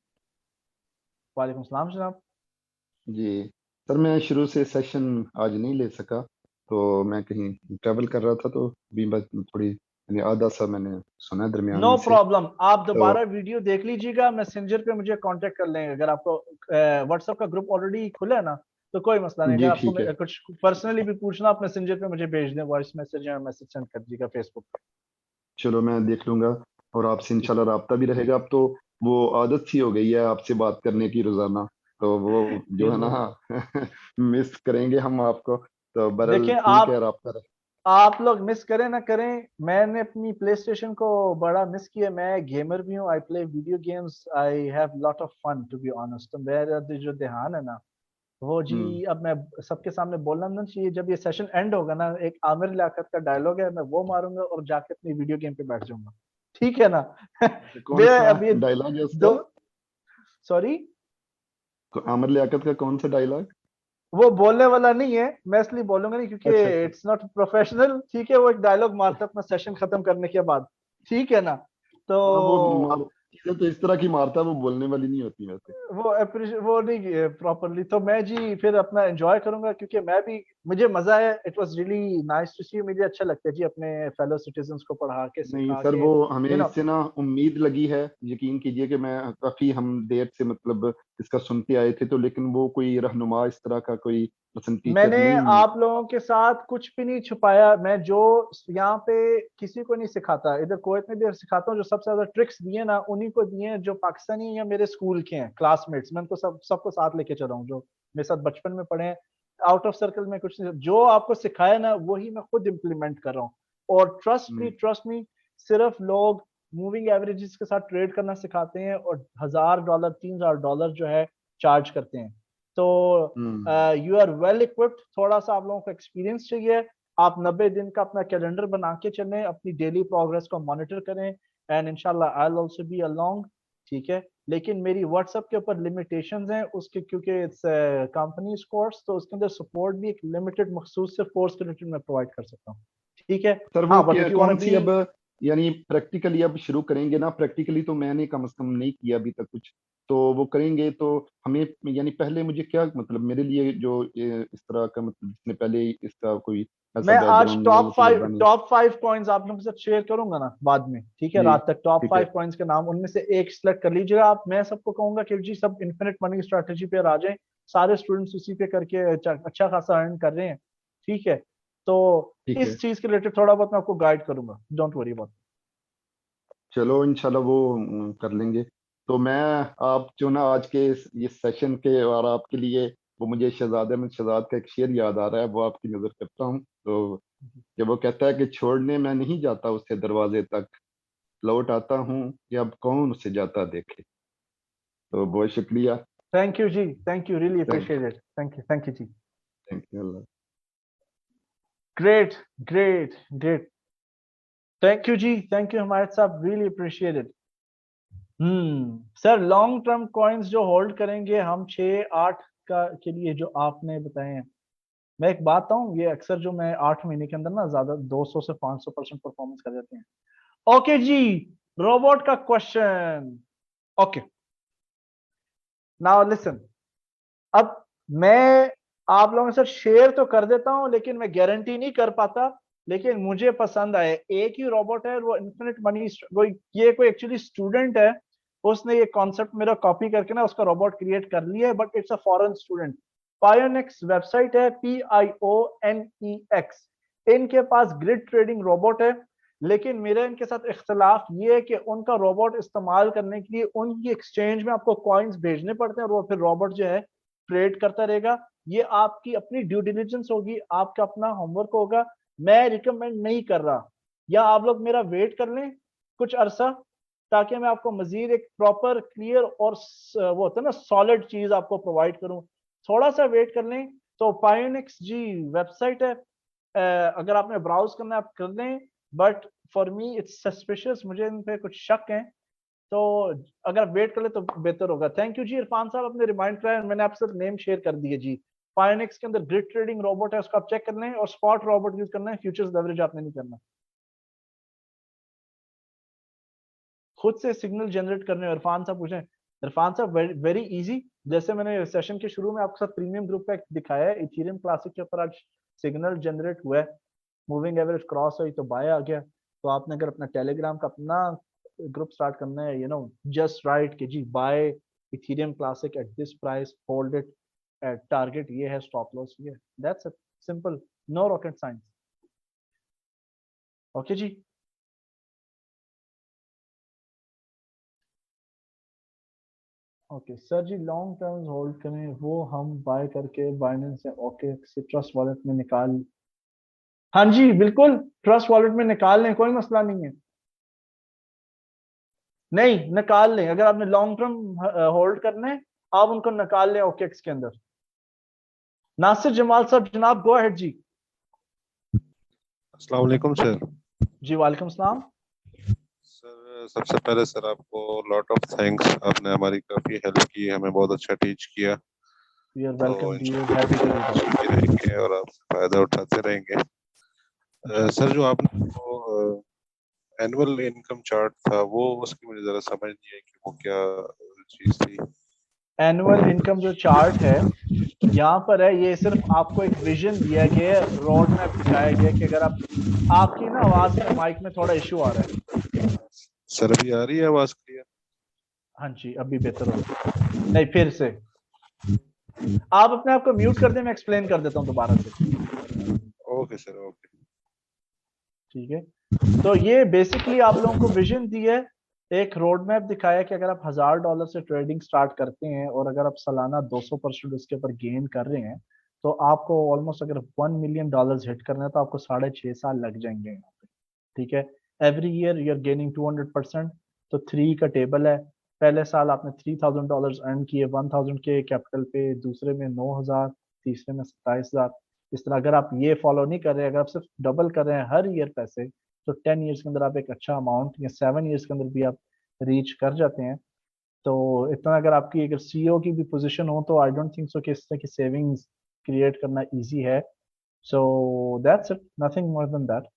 वालेकुम सलाम जनाब। जी सर, मैं शुरू से सेशन आज नहीं ले सका, तो मैं कहीं ट्रैवल कर रहा था, तो भी बस थोड़ी यानी आधा सा मैंने सुना दरमियान नो में से। प्रॉब्लम, आप तो दोबारा वीडियो देख लीजिएगा, मैसेंजर पे मुझे कांटेक्ट कर लेंगे। अगर आपको व्हाट्सएप का ग्रुप ऑलरेडी खुला है ना, तो कोई मसला नहीं। जी अगर आपको ठीक है, कुछ पर्सनली भी पूछना, आप मैसेंजर पे मुझे भेज दें, वॉइस मैसेज या मैसेज सेंड कर दीजिएगा फेसबुक पे। चलो मैं देख लूंगा, और आपसे इंशाल्लाह राब्ता भी रहेगा। अब तो वो आदत सी हो गई है आपसे बात करने की रोजाना, तो वो जो है ना मिस करेंगे हम आपको। तो बहरहाल देखिए, ठीक है, राब्ता आप लोग मिस करें ना करें, मैंने अपनी प्ले स्टेशन को बड़ा मिस किया। मैं गेमर भी हूँ, I play video games, I have lot of fun to be honest. तो मेरा जो ध्यान है ना, वो जी, अब मैं सबके सामने बोलना ना चाहिए। जब ये सेशन एंड होगा ना, एक आमिर लियाकत का डायलॉग है, मैं वो मारूंगा और जाके अपनी वीडियो गेम पे बैठ जाऊंगा। ठीक है ना? कौन मैं सा अब ये डायलॉग है दो, उसका? सॉरी, आमिर लियाकत का कौन सा डायलॉग? वो बोलने वाला नहीं है, मैं इसलिए बोलूंगा नहीं क्योंकि अच्छा अच्छा इट्स नॉट प्रोफेशनल, ठीक है। वो एक डायलॉग मारता है अपना सेशन खत्म करने के बाद, ठीक है ना। तो हाँ वो मार चीजें तो इस तरह की मारता है, वो बोलने वाली नहीं होती वैसे। वो अप्रिशिएट वो नहीं प्रॉपरली, तो मैं जी फिर अपना एंजॉय करूंगा क्योंकि मैं भी, मुझे मजा आया, it was really nice to see. मुझे अच्छा लगता है जी अपने फेलो सिटीजन्स को पढ़ा के नहीं सिखा सर, के, वो हमें यू नो। इससे ना उम्मीद लगी है, यकीन कीजिए कि मैं काफी हम देर से मतलब इसका सुनते आए थे, तो लेकिन वो कोई रहनुमा इस तरह का कोई पसंद टीचर मैंने नहीं। आप लोगों के साथ कुछ भी नहीं छुपाया, मैं जो यहाँ पे किसी को नहीं सिखाता, इधर कुवैत में भी सिखाता हूँ, जो सबसे ज्यादा ट्रिक्स दिए ना उन्हीं को दिए हैं जो पाकिस्तानी या मेरे स्कूल के हैं क्लासमेट्स। मैं उनको सबको साथ लेके चला हूँ, जो मेरे साथ बचपन में पढ़े हैं। आउट ऑफ सर्कल में कुछ नहीं, जो आपको सिखाया ना वही मैं खुद इम्प्लीमेंट कर रहा हूँ। और ट्रस्ट मी, सिर्फ लोग मूविंग एवरेजेस के साथ ट्रेड करना सिखाते हैं और $1000 $3000 जो है चार्ज करते हैं। तो हम्म यू आर वेल इक्विप्ड। थोड़ा सा आप लोगों को एक्सपीरियंस चाहिए, आप 90 दिन का अपना कैलेंडर बना के चलें, अपनी डेली प्रोग्रेस को मॉनिटर करें, एंड इंशाल्लाह I will also be along, ठीक है। लेकिन मेरी व्हाट्सएप के ऊपर लिमिटेशंस हैं उसके, क्योंकि इट्स कंपनी कोर्स, तो उसके अंदर सपोर्ट भी एक लिमिटेड मखसूस से कोर्स के रिलेटेड मैं प्रोवाइड कर सकता हूँ, ठीक है। सर वो हाँ बट इफ यू वांट कौन टू सी बी, अब, यानी प्रैक्टिकली अब शुरू करेंगे ना? प्रैक्टिकली तो मैंने कम से कम नहीं किया अभी तक कुछ, तो वो करेंगे तो हमें, यानी पहले मुझे क्या मतलब मेरे लिए जो इस तरह का मतलब जिसने पहले इसका कोई ऐसा मैं आज बैकग्राउंड नहीं है, वो तजुर्बा नहीं। टॉप 5 कॉइन्स आप लोगों के साथ शेयर करूंगा ना बाद में, ठीक है, जी रात तक टॉप ठीक है। 5 कॉइन्स के नाम, उनमें से एक सिलेक्ट कर लीजिएगा आप। मैं सबको कहूंगा कि जी सब इन्फिनिट मनी स्ट्रेटजी पे आ जाएं, सारे स्टूडेंट्स उसी पे करके अच्छा खासा अर्न कर रहे हैं, ठीक है। तो ठीक है इस चीज के रिलेटेड थोड़ा बहुत मैं आपको गाइड करूंगा, डोंट वरी अबाउट। चलो इंशाल्लाह वो कर लेंगे। तो मैं, आप जो ना आज के ये सेशन के और आपके लिए, वो मुझे शहजाद अहमद शहजाद का एक शेर याद आ रहा है, वो आपकी नजर करता हूँ। तो जब वो कहता है कि छोड़ने मैं नहीं जाता उसे दरवाजे तक, लौट आता हूँ कि अब कौन उसे जाता देखे। तो बहुत शुक्रिया। थैंक यू जी, thank you, really thank appreciate it, thank you जी। Thank you. Great great great, thank you जी, थैंक यू हमारे साहब, really appreciate it. Sir long term coins जो होल्ड करेंगे हम 6-8 का के लिए जो आपने बताए हैं, मैं एक बात बताऊं, ये अक्सर जो मैं 8 महीने के अंदर ना ज्यादा 200 से 500% परफॉर्मेंस कर जाते हैं। ओके जी, रोबोट का क्वेश्चन। Okay, now listen. अब मैं आप लोगों से शेयर तो कर देता हूं लेकिन मैं गारंटी नहीं कर पाता, लेकिन मुझे पसंद आए। एक ही रोबोट है, वो इन्फिनिट मनी, वो ये कोई एक्चुअली स्टूडेंट है, उसने ये कॉन्सेप्ट मेरा कॉपी करके ना उसका रोबोट क्रिएट कर लिया है, but it's a foreign student. Pionex website है, PIONEX। इनके पास ग्रिड ट्रेडिंग रोबोट है, लेकिन मेरा इनके साथ इख्तलाफ ये है कि उनका रोबोट इस्तेमाल करने के लिए उनकी एक्सचेंज में आपको कॉइन्स भेजने पड़ते हैं और वो फिर रोबोट जो है ट्रेड करता रहेगा। ये आपकी अपनी ड्यू डिलिजेंस होगी, आपका अपना होमवर्क होगा, मैं रिकमेंड नहीं कर रहा। या आप लोग मेरा वेट कर लें कुछ अरसा, ताकि मैं आपको मजीद एक प्रॉपर क्लियर और वो होता है ना सॉलिड चीज आपको प्रोवाइड करूं। थोड़ा सा वेट कर लें। तो पायोनिक्स जी वेबसाइट है, अगर आपने ब्राउज करना है आप कर लें, but for me it's suspicious, मुझे इन पे कुछ शक है। तो अगर आप वेट कर ले तो बेहतर होगा। थैंक यू जी इरफान साहब, आपने रिमाइंड कराया, मैंने आपसे नेम शेयर कर दिए जी। पायोनिक्स के अंदर ग्रिड ट्रेडिंग रोबोट है, उसको आप चेक कर लें, और स्पॉट रोबोट यूज करना है, फ्यूचर्स लेवरेज आपने नहीं करना। खुद से सिग्नल जनरेट करने, इरफान साहब पूछें। इरफान साहब वेरी इजी, जैसे मैंने सेशन के शुरू में आपके साथ प्रीमियम ग्रुप का दिखाया है, इथेरियम क्लासिक के ऊपर आज सिग्नल जनरेट हुआ है, मूविंग एवरेज क्रॉस हुई तो बाय आ गया। तो आपने अगर अपना टेलीग्राम का अपना ग्रुप स्टार्ट करना है, जस्ट राइट कि जी buy Ethereum classic at this price, hold it at target, ये है स्टॉप लॉस, ये that's it, simple, no rocket science. Okay जी, ओके सर जी, लॉन्ग टर्म होल्ड करें, वो हम बाय करके बाइनेंस से ओके से ट्रस्ट वॉलेट में निकाल, हाँ जी बिल्कुल, ट्रस्ट वॉलेट में निकाल लें, कोई मसला नहीं है। नहीं, निकाल लें, अगर आपने लॉन्ग टर्म होल्ड करने हैं आप उनको निकाल लें ओकेक्स के अंदर। नासिर जमाल साहब जनाब, गो अहेड जी। अस्सलाम वालेकुम सर। जी वालेकुम सलाम। सर सबसे पहले सर आपको लॉट ऑफ थैंक्स, आपने हमारी काफ़ी हेल्प की, हमें बहुत अच्छा टीच किया। वी आर तो वेलकम डियर, इंशाल्लाह हैप्पी टू डू दैट। भी रहेंगे और आपसे फायदा उठाते रहेंगे। सर जो आपने वो एनुअल इनकम चार्ट था वो उसकी मुझे जरा समझ नहीं आई कि वो क्या चीज थी। एनुअल इनकम जो चार्ट है यहाँ पर है, ये सिर्फ आपको एक विजन दिया गया है, रोड मैप दिखाया गया है कि अगर आप, आपकी ना आवाज में माइक में थोड़ा इशू आ रहा है। सर अभी आ रही है आवाज क्लियर? हाँ जी अभी बेहतर हो गया। नहीं फिर से आप अपने आप को म्यूट कर दें, मैं एक्सप्लेन कर देता हूँ दोबारा से। Okay sir okay. ठीक है, तो ये बेसिकली आप लोगों को विजन दी है, एक रोड मैप दिखाया कि अगर आप $1000 से ट्रेडिंग स्टार्ट करते हैं और अगर आप सालाना 200% उसके ऊपर गेन कर रहे हैं तो आपको ऑलमोस्ट अगर $1 मिलियन हिट करना है तो आपको 6.5 साल लग जाएंगे यहाँ पे। ठीक है, every year you are gaining 200%। तो 3 का टेबल है, पहले साल आपने $3000 अर्न किए 1000 के कैपिटल पे, दूसरे में 9000, तीसरे में 27000। इस तरह अगर आप ये फॉलो नहीं कर रहे, अगर आप सिर्फ डबल कर रहे हैं हर ईयर पैसे, तो 10 ईयर्स के अंदर आप एक अच्छा अमाउंट, या 7 ईयर्स के अंदर भी आप रीच कर जाते हैं। तो इतना अगर आपकी अगर सीईओ की भी पोजीशन हो तो आई डोंट थिंक सो कि इस तरह की सेविंग्स क्रिएट करना इजी है। So that's it, nothing more than that.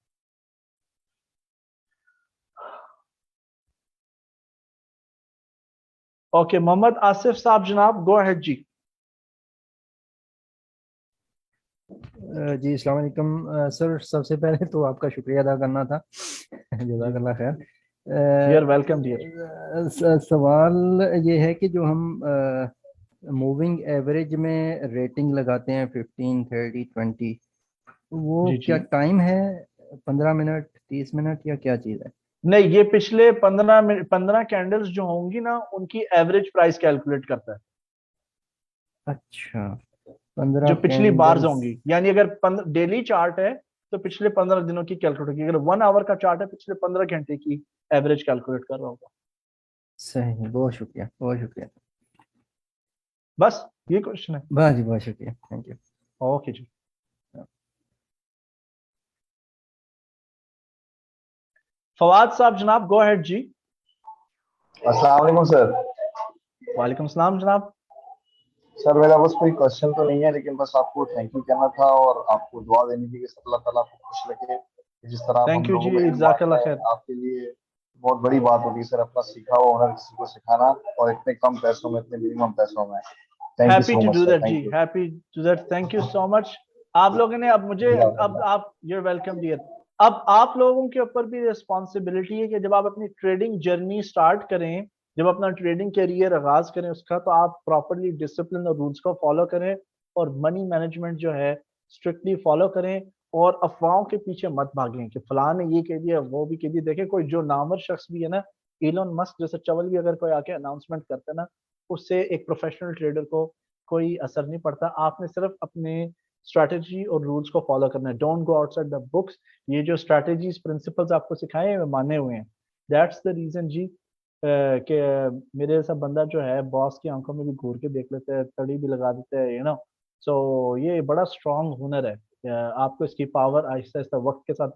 Okay, Mohammad Asif साहब जनाब, गो अहेड जी। जी अस्सलाम वालेकुम सर, सबसे पहले तो आपका शुक्रिया अदा करना था। जज़ाकल्लाह खैर। You are welcome dear. सवाल ये है कि जो हम मूविंग एवरेज में रेटिंग लगाते हैं 15, 30, 20, वो जी क्या जी, टाइम है 15 मिनट 30 मिनट या क्या चीज़ है? नहीं ये पिछले 15 कैंडल्स जो होंगी ना उनकी एवरेज प्राइस कैलकुलेट करता है, अच्छा, 15 जो पिछली बार्स कैंडल्स। होंगी। यानी अगर डेली चार्ट है तो पिछले 15 दिनों की कैलकुलेट होगी, अगर 1 आवर का चार्ट है पिछले 15 घंटे की एवरेज कैलकुलेट कर रहा होगा। सही, बहुत शुक्रिया, बहुत शुक्रिया। बस ये क्वेश्चन है। बस जी, बहुत शुक्रिया, थैंक यू। ओके जी, फवाद साहब जनाब, गो अहेड जी। अस्सलाम वालेकुम सर। वालेकुम सलाम जनाब। सर मेरा बस कोई क्वेश्चन तो नहीं है, लेकिन बस आपको थैंक यू कहना था और आपको दुआ देनी थी कि अल्लाह ताला आपको खुश रखे। जिस तरह आप थैंक हम यू लोगों जी, को इल्म बांटना जज़ाकल्लाह है, खैर। आपके लिए बहुत बड़ी बात होगी सर, अपना सीखा हुआ हुनर किसी को सिखाना, और इतने कम पैसों में, इतने मिनिमम पैसों में। Thank you happy so to much do sir, that जी, thank you. Happy to that, thank you so much. आप लोगों ने अब मुझे, अब आप, यूर वेलकम डियर। अब आप लोगों के ऊपर भी रिस्पॉन्सिबिलिटी है कि जब आप अपनी ट्रेडिंग जर्नी स्टार्ट करें, जब अपना ट्रेडिंग करियर आगाज करें उसका, तो आप प्रॉपरली डिसिप्लिन और रूल्स को फॉलो करें और मनी मैनेजमेंट जो है स्ट्रिक्टली फॉलो करें, और अफवाहों के पीछे मत भागें कि फलां ने ये कह दिया वो भी कह दिया। देखें कोई जो नामर शख्स भी है ना, इलोन मस्क जैसे चवल भी अगर कोई आके अनाउंसमेंट करता है ना, उससे एक प्रोफेशनल ट्रेडर को कोई असर नहीं पड़ता। आपने सिर्फ अपने स्ट्रैटेजी और रूल्स को फॉलो करना है, don't go outside the books. ये जो स्ट्रैटेजीज प्रिंसिपल्स आपको सिखाए हैं माने हुए हैं। दैट्स द रीजन जी कि मेरे जैसा बंदा जो है बॉस की आंखों में भी घूर के देख लेता है, तड़ी भी लगा देता है, सो ये बड़ा स्ट्रांग हुनर है। आपको इसकी पावर आहिस्ता आहिस्ता वक्त के साथ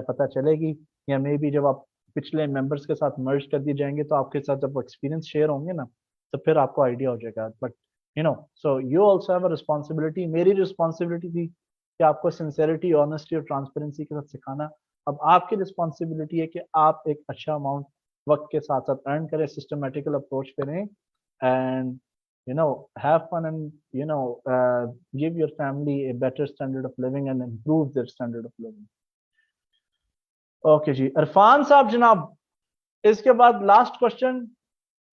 पता चलेगी, या मे बी जब आप पिछले मेंबर्स के साथ मर्ज कर दिए जाएंगे तो आपके साथ जब एक्सपीरियंस शेयर होंगे ना, तो फिर आपको आइडिया हो जाएगा। But so you also have a responsibility. मेरी रिस्पॉन्सिबिलिटी थी कि आपको सिंसेरिटी, ऑनेस्टी और ट्रांसपेरेंसी के साथ सिखाना। अब आपकी रिस्पॉन्सिबिलिटी है कि आप एक अच्छा अमाउंट वक्त के साथ साथ अर्न करें, सिस्टमेटिकल अप्रोच करें, and have fun, and give your family a better standard of living and improve their standard of living. Okay जी, इरफान साहब जनाब, इसके बाद लास्ट क्वेश्चन,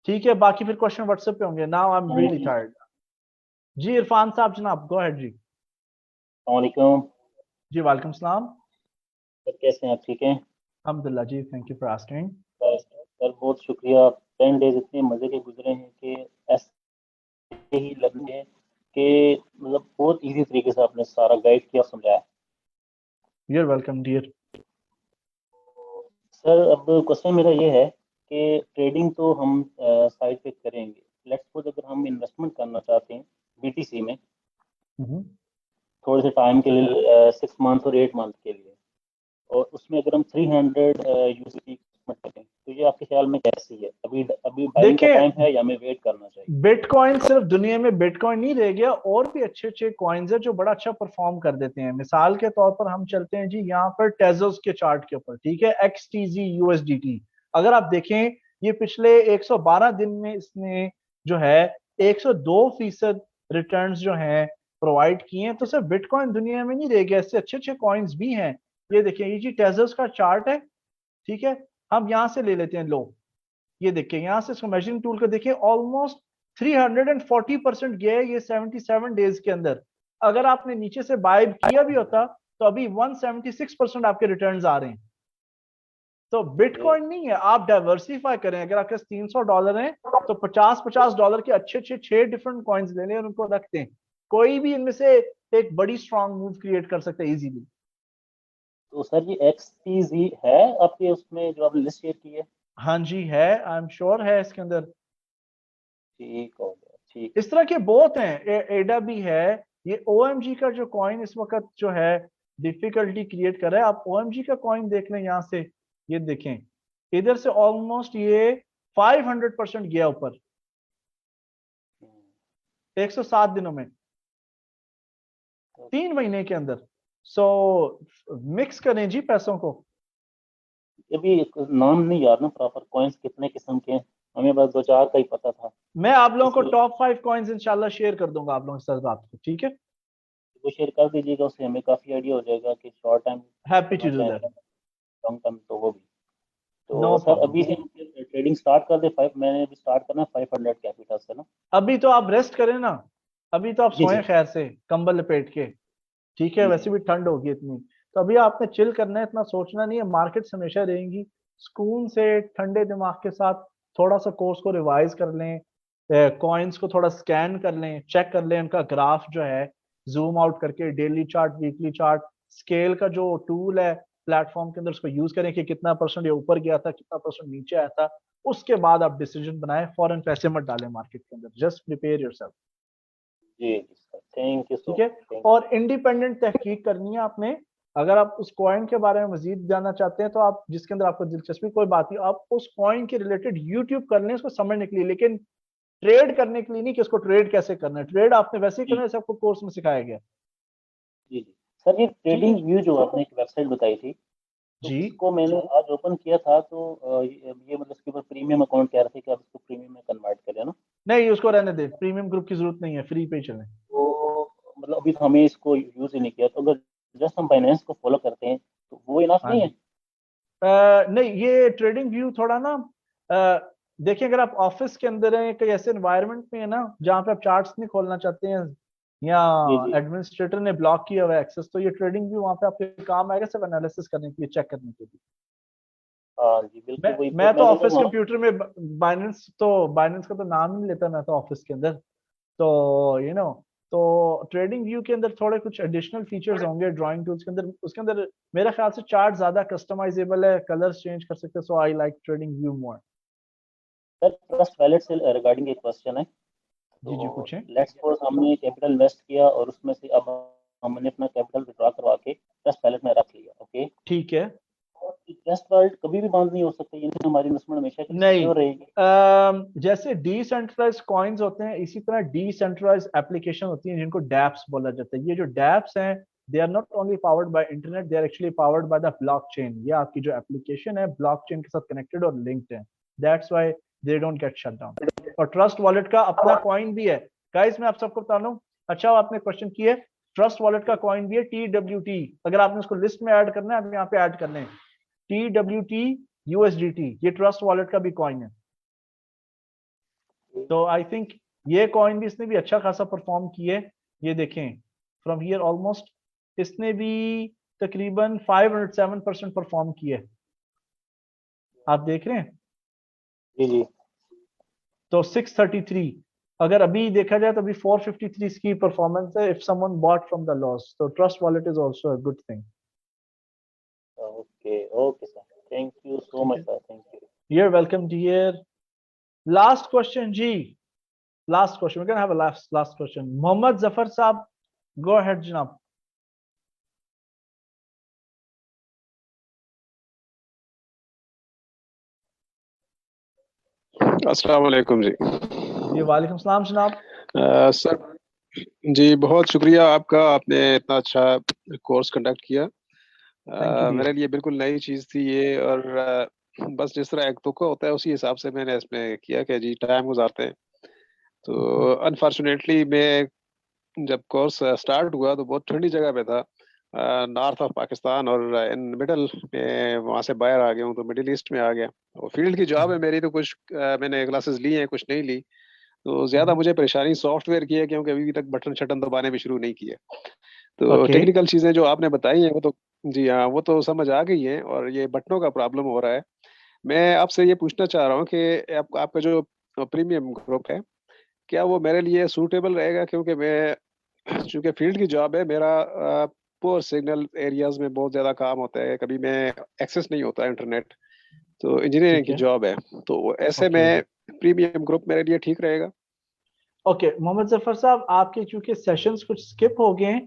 ठीक है? बाकी फिर क्वेश्चन व्हाट्सएप पे होंगे। Now I am really tired. जी इरफान साहब जनाब, गो अहेड जी। वालेकुम। जी वालेकुम सलाम। सर कैसे हैं आप, ठीक हैं? अल्हम्दुलिल्लाह जी, thank you for asking. Sir बहुत शुक्रिया, 10 डेज इतने मज़े के गुजरे हैं कि ऐसे ही लग रहे हैं कि मतलब बहुत इजी तरीके से आपने सारा गाइड किया, समझाया। You are welcome dear. Sir अब क्वेश्चन मेरा ये है कि ट्रेडिंग तो हम साइड पे करेंगे, लेट्स सपोज अगर हम इन्वेस्टमेंट करना चाहते हैं बीटीसी में थोड़े से टाइम के लिए, 6 मंथ और 8 मंथ के लिए, और उसमें अगर हम 300 यूएसडी इन्वेस्टमेंट करें तो ये आपके ख्याल में कैसी है? अभी अभी बाइंग का देखिए, टाइम है या हमें वेट करना चाहिए? बिटकॉइन सिर्फ दुनिया में बिटकॉइन नहीं रह गया, और भी अच्छे अच्छे कॉइन्स है जो बड़ा अच्छा परफॉर्म कर देते हैं। मिसाल के तौर पर हम चलते हैं जी यहाँ पर टेजोस के चार्ट के ऊपर, ठीक है, XTZ USDT। अगर आप देखें ये पिछले 112 दिन में इसने जो है 102% रिटर्न्स जो हैं प्रोवाइड किए हैं। तो सिर्फ बिटकॉइन दुनिया में नहीं रह गया, इससे अच्छे अच्छे कॉइन्स भी हैं। ये देखिए, ये जी टेजोस का चार्ट है, ठीक है, हम यहाँ से ले लेते हैं लो, ये देखिए यहाँ से इसको मेजरिंग टूल को देखिए, ऑलमोस्ट 340% गया है ये 77 डेज के अंदर। अगर आपने नीचे से बाय किया भी होता तो अभी 176% आपके रिटर्न्स आ रहे हैं। तो बिटकॉइन नहीं है, आप डाइवर्सिफाई करें। अगर आपके पास $300 हैं तो $50 के अच्छे अच्छे 6 डिफरेंट कॉइन्स ले लें और उनको रखते हैं। कोई भी इनमें से एक बड़ी स्ट्रॉन्ग मूव क्रिएट कर सकते हैं इजीली। तो सर ये XTZ है आपके उसमें जो आपने लिस्ट शेयर की है? हाँ जी है, आई एम श्योर है इसके अंदर। ठीक हो गया, ठीक। इस तरह के बहुत हैं, एडा भी है। ये OMG का जो कॉइन इस वक्त जो है डिफिकल्टी क्रिएट कर रहा है। आप OMG का कॉइन देख लें यहाँ से, ये देखें इधर से ऑलमोस्ट ये 500% गया ऊपर 107 दिनों में, 3 महीने के अंदर। सो मिक्स करें जी पैसों को। अभी नाम नहीं याद ना प्रॉपर, कॉइन्स कितने किस्म के हैं, हमें बस 2-4 का ही पता था। मैं आप लोगों को टॉप 5 कॉइन्स इंशाल्लाह शेयर कर दूंगा आप लोगों के साथ रात को, ठीक है? वो शेयर कर दीजिएगा, उससे हमें काफी आइडिया हो जाएगा कि short time, happy to do that, long term, तो वो भी। तो नो सर अभी प्रॉब्लम। से ट्रेडिंग स्टार्ट कर दे। मैंने अभी स्टार्ट करना है 500 कैपिटल से ना। अभी तो आप रेस्ट करें ना, अभी तो आप जी, सोएं जी। खैर से कंबल लपेट के, ठीक है? जी, वैसे भी ठंड होगी इतनी, तो अभी आपने चिल करना है, इतना सोचना नहीं है। मार्केट्स हमेशा रहेंगी। सुकून से ठंडे दिमाग के साथ थोड़ा सा कोर्स को रिवाइज कर लें, कॉइन्स को थोड़ा स्कैन कर लें, चेक कर लें उनका ग्राफ जो है, जूम आउट करके daily chart, weekly chart, scale का जो टूल है प्लेटफॉर्म के अंदर, उसको यूज करें कि कितना परसेंट ये ऊपर गया था, कितना परसेंट नीचे आया था। उसके बाद आप डिसीजन बनाएं, फौरन पैसे मत डालें मार्केट के अंदर, जस्ट प्रिपेयर योरसेल्फ, जी सर, थैंक यू ठीक सो है? मच। और इंडिपेंडेंट तहकीक करनी है आपने। अगर आप उस कॉइन के बारे में मजीद जानना चाहते हैं तो आप, जिसके अंदर आपको दिलचस्पी, कोई बात नहीं, आप उस कॉइन के रिलेटेड यूट्यूब कर लें उसको समझने के लिए, लेकिन ट्रेड करने के लिए नहीं कि उसको ट्रेड कैसे करना है। ट्रेड आपने वैसे ही करना है जैसे आपको कोर्स में सिखाया गया। जी जी सर, ये ठीक है ट्रेडिंग व्यू जो आपने एक वेबसाइट बताई थी, तो जी। इसको मैंने आज ओपन किया था, तो ये मतलब इसके ऊपर प्रीमियम अकाउंट कह रहे थे कि आप इसको प्रीमियम में कन्वर्ट करें ना। नहीं, उसको रहने दे, प्रीमियम ग्रुप की जरूरत नहीं है, फ्री पे चलें। तो मतलब अभी तो हमें इसको यूज ही नहीं किया, तो अगर जस्ट हम बाइनेंस को फॉलो करते हैं तो वो इनफ हाँ नहीं जी। है? नहीं, ये ट्रेडिंग व्यू थोड़ा ना, देखिए अगर आप ऑफिस के अंदर हैं, कोई ऐसे एनवायरनमेंट में है ना जहाँ पे आप चार्ट्स नहीं खोलना चाहते हैं, या जी जी एडमिनिस्ट्रेटर ने ब्लॉक किया हुआ है एक्सेस, तो ये ट्रेडिंग व्यू वहाँ पे आपके काम आएगा सिर्फ एनालिसिस करने के लिए, चेक करने के लिए। हाँ जी, बिल्कुल वही मैं तो मैंने ऑफिस वहाँ। कंप्यूटर में बाइनेंस का तो नाम ही नहीं लेता मैं तो ऑफिस के अंदर। तो तो ट्रेडिंग व्यू के अंदर थोड़े कुछ एडिशनल फीचर्स होंगे ड्राइंग टूल्स के अंदर, उसके अंदर मेरे ख्याल से चार्ट ज्यादा कस्टमाइजेबल है, कलर्स चेंज कर सकते हैं। So I like trading view more. Sir trust wallet से रिगार्डिंग एक क्वेश्चन है। जी जी, तो पूछें। लेट्स सपोज हमने कैपिटल इन्वेस्ट किया और उसमें से अब हमने अपना कैपिटल विड्रॉ करवा के ट्रस्ट वैलेट में रख लिया, ओके? ठीक है। ट्रस्ट वैलेट कभी भी बंद नहीं हो सकता, यानी हमारी इन्वेस्टमेंट हमेशा के लिए नहीं, सिक्योर रहेगी? जैसे डिसेंट्रलाइज्ड कॉइन्स होते हैं, इसी तरह डिसेंट्रलाइज्ड एप्लीकेशन होती हैं जिनको डैप्स बोला जाता है। ये जो डैप्स हैं, they are not only powered by internet, they are actually powered by the blockchain. ये आपकी जो एप्लीकेशन है ब्लॉकचेन के साथ कनेक्टेड और लिंक्ड है, that's why they don't get shut down. और ट्रस्ट वॉलेट का अपना कॉइन भी है। गाइस मैं आप सबको बता दूं, अच्छा आपने क्वेश्चन किया, ट्रस्ट वॉलेट का कॉइन भी है TWT। अगर आपने उसको लिस्ट में ऐड करना है, आप यहाँ पे ऐड कर लें TWT USDT, ये ट्रस्ट वॉलेट का भी कॉइन है। तो आई थिंक ये कॉइन भी, इसने भी अच्छा खासा परफॉर्म किया है। ये देखें फ्रॉम हियर ऑलमोस्ट इसने भी तकरीबन 507% परफॉर्म किया है, आप देख रहे हैं। जी जी तो 633, अगर अभी देखा जाए तो अभी 453 इसकी परफॉर्मेंस है if someone bought from the loss. तो trust wallet is also a good thing. Okay okay sir, thank you so much sir, thank you. You are welcome dear. Last question जी, last question, we're going to have a last question. Mohammad Zafar Saab, go ahead Janab. अस्सलाम वालेकुम जी। जी वालेकुम सलाम जनाब। Sir जी बहुत शुक्रिया आपका, आपने इतना अच्छा कोर्स कंडक्ट किया। थैंक यू मेरे डियर। लिए बिल्कुल नई चीज़ थी ये, और बस जिस तरह एक तुक्का होता है उसी हिसाब से मैंने इसमें किया कि जी टाइम गुजारते हैं। तो अनफॉर्चुनेटली मैं जब कोर्स स्टार्ट हुआ तो बहुत ठंडी जगह पे था, नॉर्थ ऑफ पाकिस्तान, और इन मिडल में वहाँ से बाहर आ गया हूँ, तो मिडिल ईस्ट में आ गया। और फील्ड की जॉब है मेरी, तो कुछ मैंने क्लासेस ली हैं, कुछ नहीं ली। तो ज़्यादा मुझे परेशानी सॉफ्टवेयर की है, क्योंकि अभी तक बटन-शटन दबाने भी शुरू नहीं किए। तो ओके टेक्निकल चीज़ें जो आपने बताई हैं वो तो जी हाँ, वो तो समझ आ गई हैं, और ये बटनों का प्रॉब्लम हो रहा है। मैं आपसे ये पूछना चाह रहा हूँ कि आपका जो प्रीमियम ग्रुप है, क्या वो मेरे लिए सूटेबल रहेगा? क्योंकि मैं चूँकि फील्ड की जॉब है, मेरा पुअर सिग्नल एरियाज़ में बहुत ज़्यादा काम होता है, कभी मैं एक्सेस नहीं होता इंटरनेट, तो इंजीनियरिंग ठीक की है। जॉब है। तो ऐसे ओके में प्रीमियम ग्रुप मेरे लिए ठीक रहेगा? ओके मोहम्मद जफर साहब, आपके चूंकि सेशंस कुछ स्किप हो गए हैं,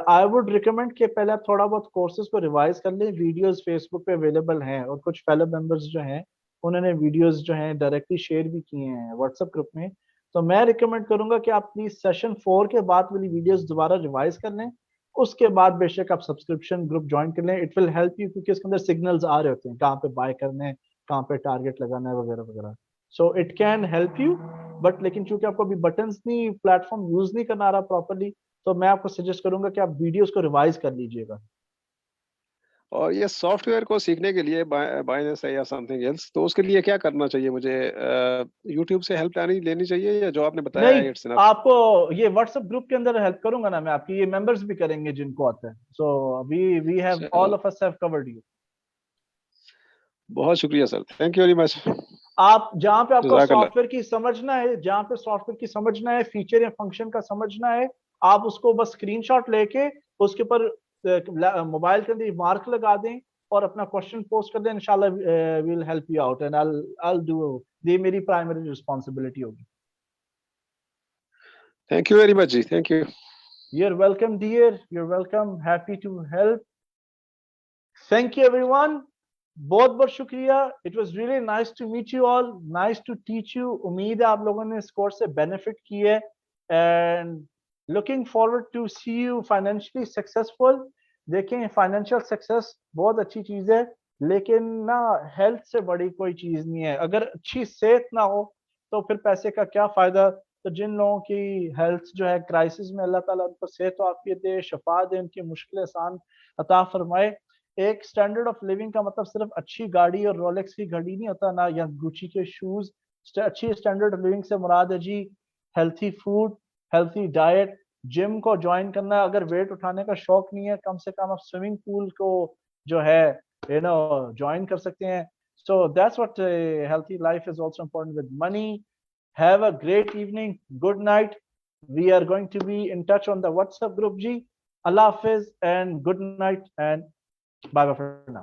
आई वुड रिकमेंड कि पहले आप थोड़ा बहुत कोर्सेज को रिवाइज कर लें। वीडियोस फेसबुक पे अवेलेबल हैं, और कुछ फेलो मेंबर्स जो हैं उन्होंने वीडियोस जो हैं डायरेक्टली शेयर भी किए हैं व्हाट्सएप ग्रुप में। तो मैं रिकमेंड करूंगा कि आप प्लीज सेशन 4 के बाद वाली वीडियोस दोबारा रिवाइज कर लें। उसके बाद बेशक आप सब्सक्रिप्शन ग्रुप ज्वाइन कर लें, इट विल हेल्प यू, क्योंकि इसके अंदर सिग्नल्स आ रहे होते हैं कहाँ पे बाय करना है, कहाँ पे टारगेट लगाना है, वगैरह वगैरह। सो it can help you, but लेकिन चूंकि आपको अभी बटन्स नहीं, प्लेटफॉर्म यूज नहीं करना आ रहा प्रॉपर्ली, तो मैं आपको सजेस्ट करूंगा कि आप वीडियोस को रिवाइज कर लीजिएगा। और ये सॉफ्टवेयर को सीखने के लिए बाइनेंस है या समथिंग एल्स, तो उसके लिए क्या करना चाहिए मुझे? यूट्यूब से हेल्प लेनी चाहिए, या जो आपने बताया नहीं, है इट्स इनफ? आपको ये व्हाट्सएप ग्रुप के अंदर हेल्प करूंगा ना मैं आपकी, ये मेंबर्स भी करेंगे जिनको आता है। सो वी हैव ऑल चलो, of us have covered you. बहुत शुक्रिया sir, thank you very much. आप जहां पे आपको जज़ाकल्लाह। सॉफ्टवेयर की समझना है, जहां पे सॉफ्टवेयर की समझना है, फीचर या फंक्शन का समझना है, आप उसको बस स्क्रीनशॉट लेके उसके ऊपर मोबाइल के अंदर मार्क लगा दें और अपना क्वेश्चन पोस्ट कर दें। इंशाल्लाह we will help you out, and I will do, ये मेरी प्राइमरी रिस्पांसिबिलिटी होगी। Thank you very much ji, thank you. You're welcome, dear. You're welcome. Happy to help. Thank you, everyone. बहुत बहुत शुक्रिया। It was really nice to meet you all. Nice to teach you. उम्मीद है आप लोगों ने इस कोर्स से बेनिफिट की है, and looking forward to see you financially successful. देखें, फाइनेंशियल सक्सेस बहुत अच्छी चीज है, लेकिन ना हेल्थ से बड़ी कोई चीज नहीं है। अगर अच्छी सेहत ना हो तो फिर पैसे का क्या फायदा। तो जिन लोगों की हेल्थ जो है क्राइसिस में, अल्लाह ताला उनको सेहत और आफियत दे, शफा दे, उनकी मुश्किलें आसान अता फरमाए। एक स्टैंडर्ड ऑफ लिविंग का मतलब सिर्फ अच्छी गाड़ी और रोलेक्स की घड़ी नहीं होता ना, या गुची के शूज। अच्छी स्टैंडर्ड ऑफ लिविंग से मुराद है जी healthy food, healthy diet, gym को ज्वाइन करना है। अगर वेट उठाने का शौक नहीं है, कम से कम आप स्विमिंग पूल को जो है ज्वाइन कर सकते हैं। So that's what healthy life is also important with money. Have a great evening, good night. We are going to be in touch on the WhatsApp group ji. अल्लाह हाफिज and good night and bye bye for now.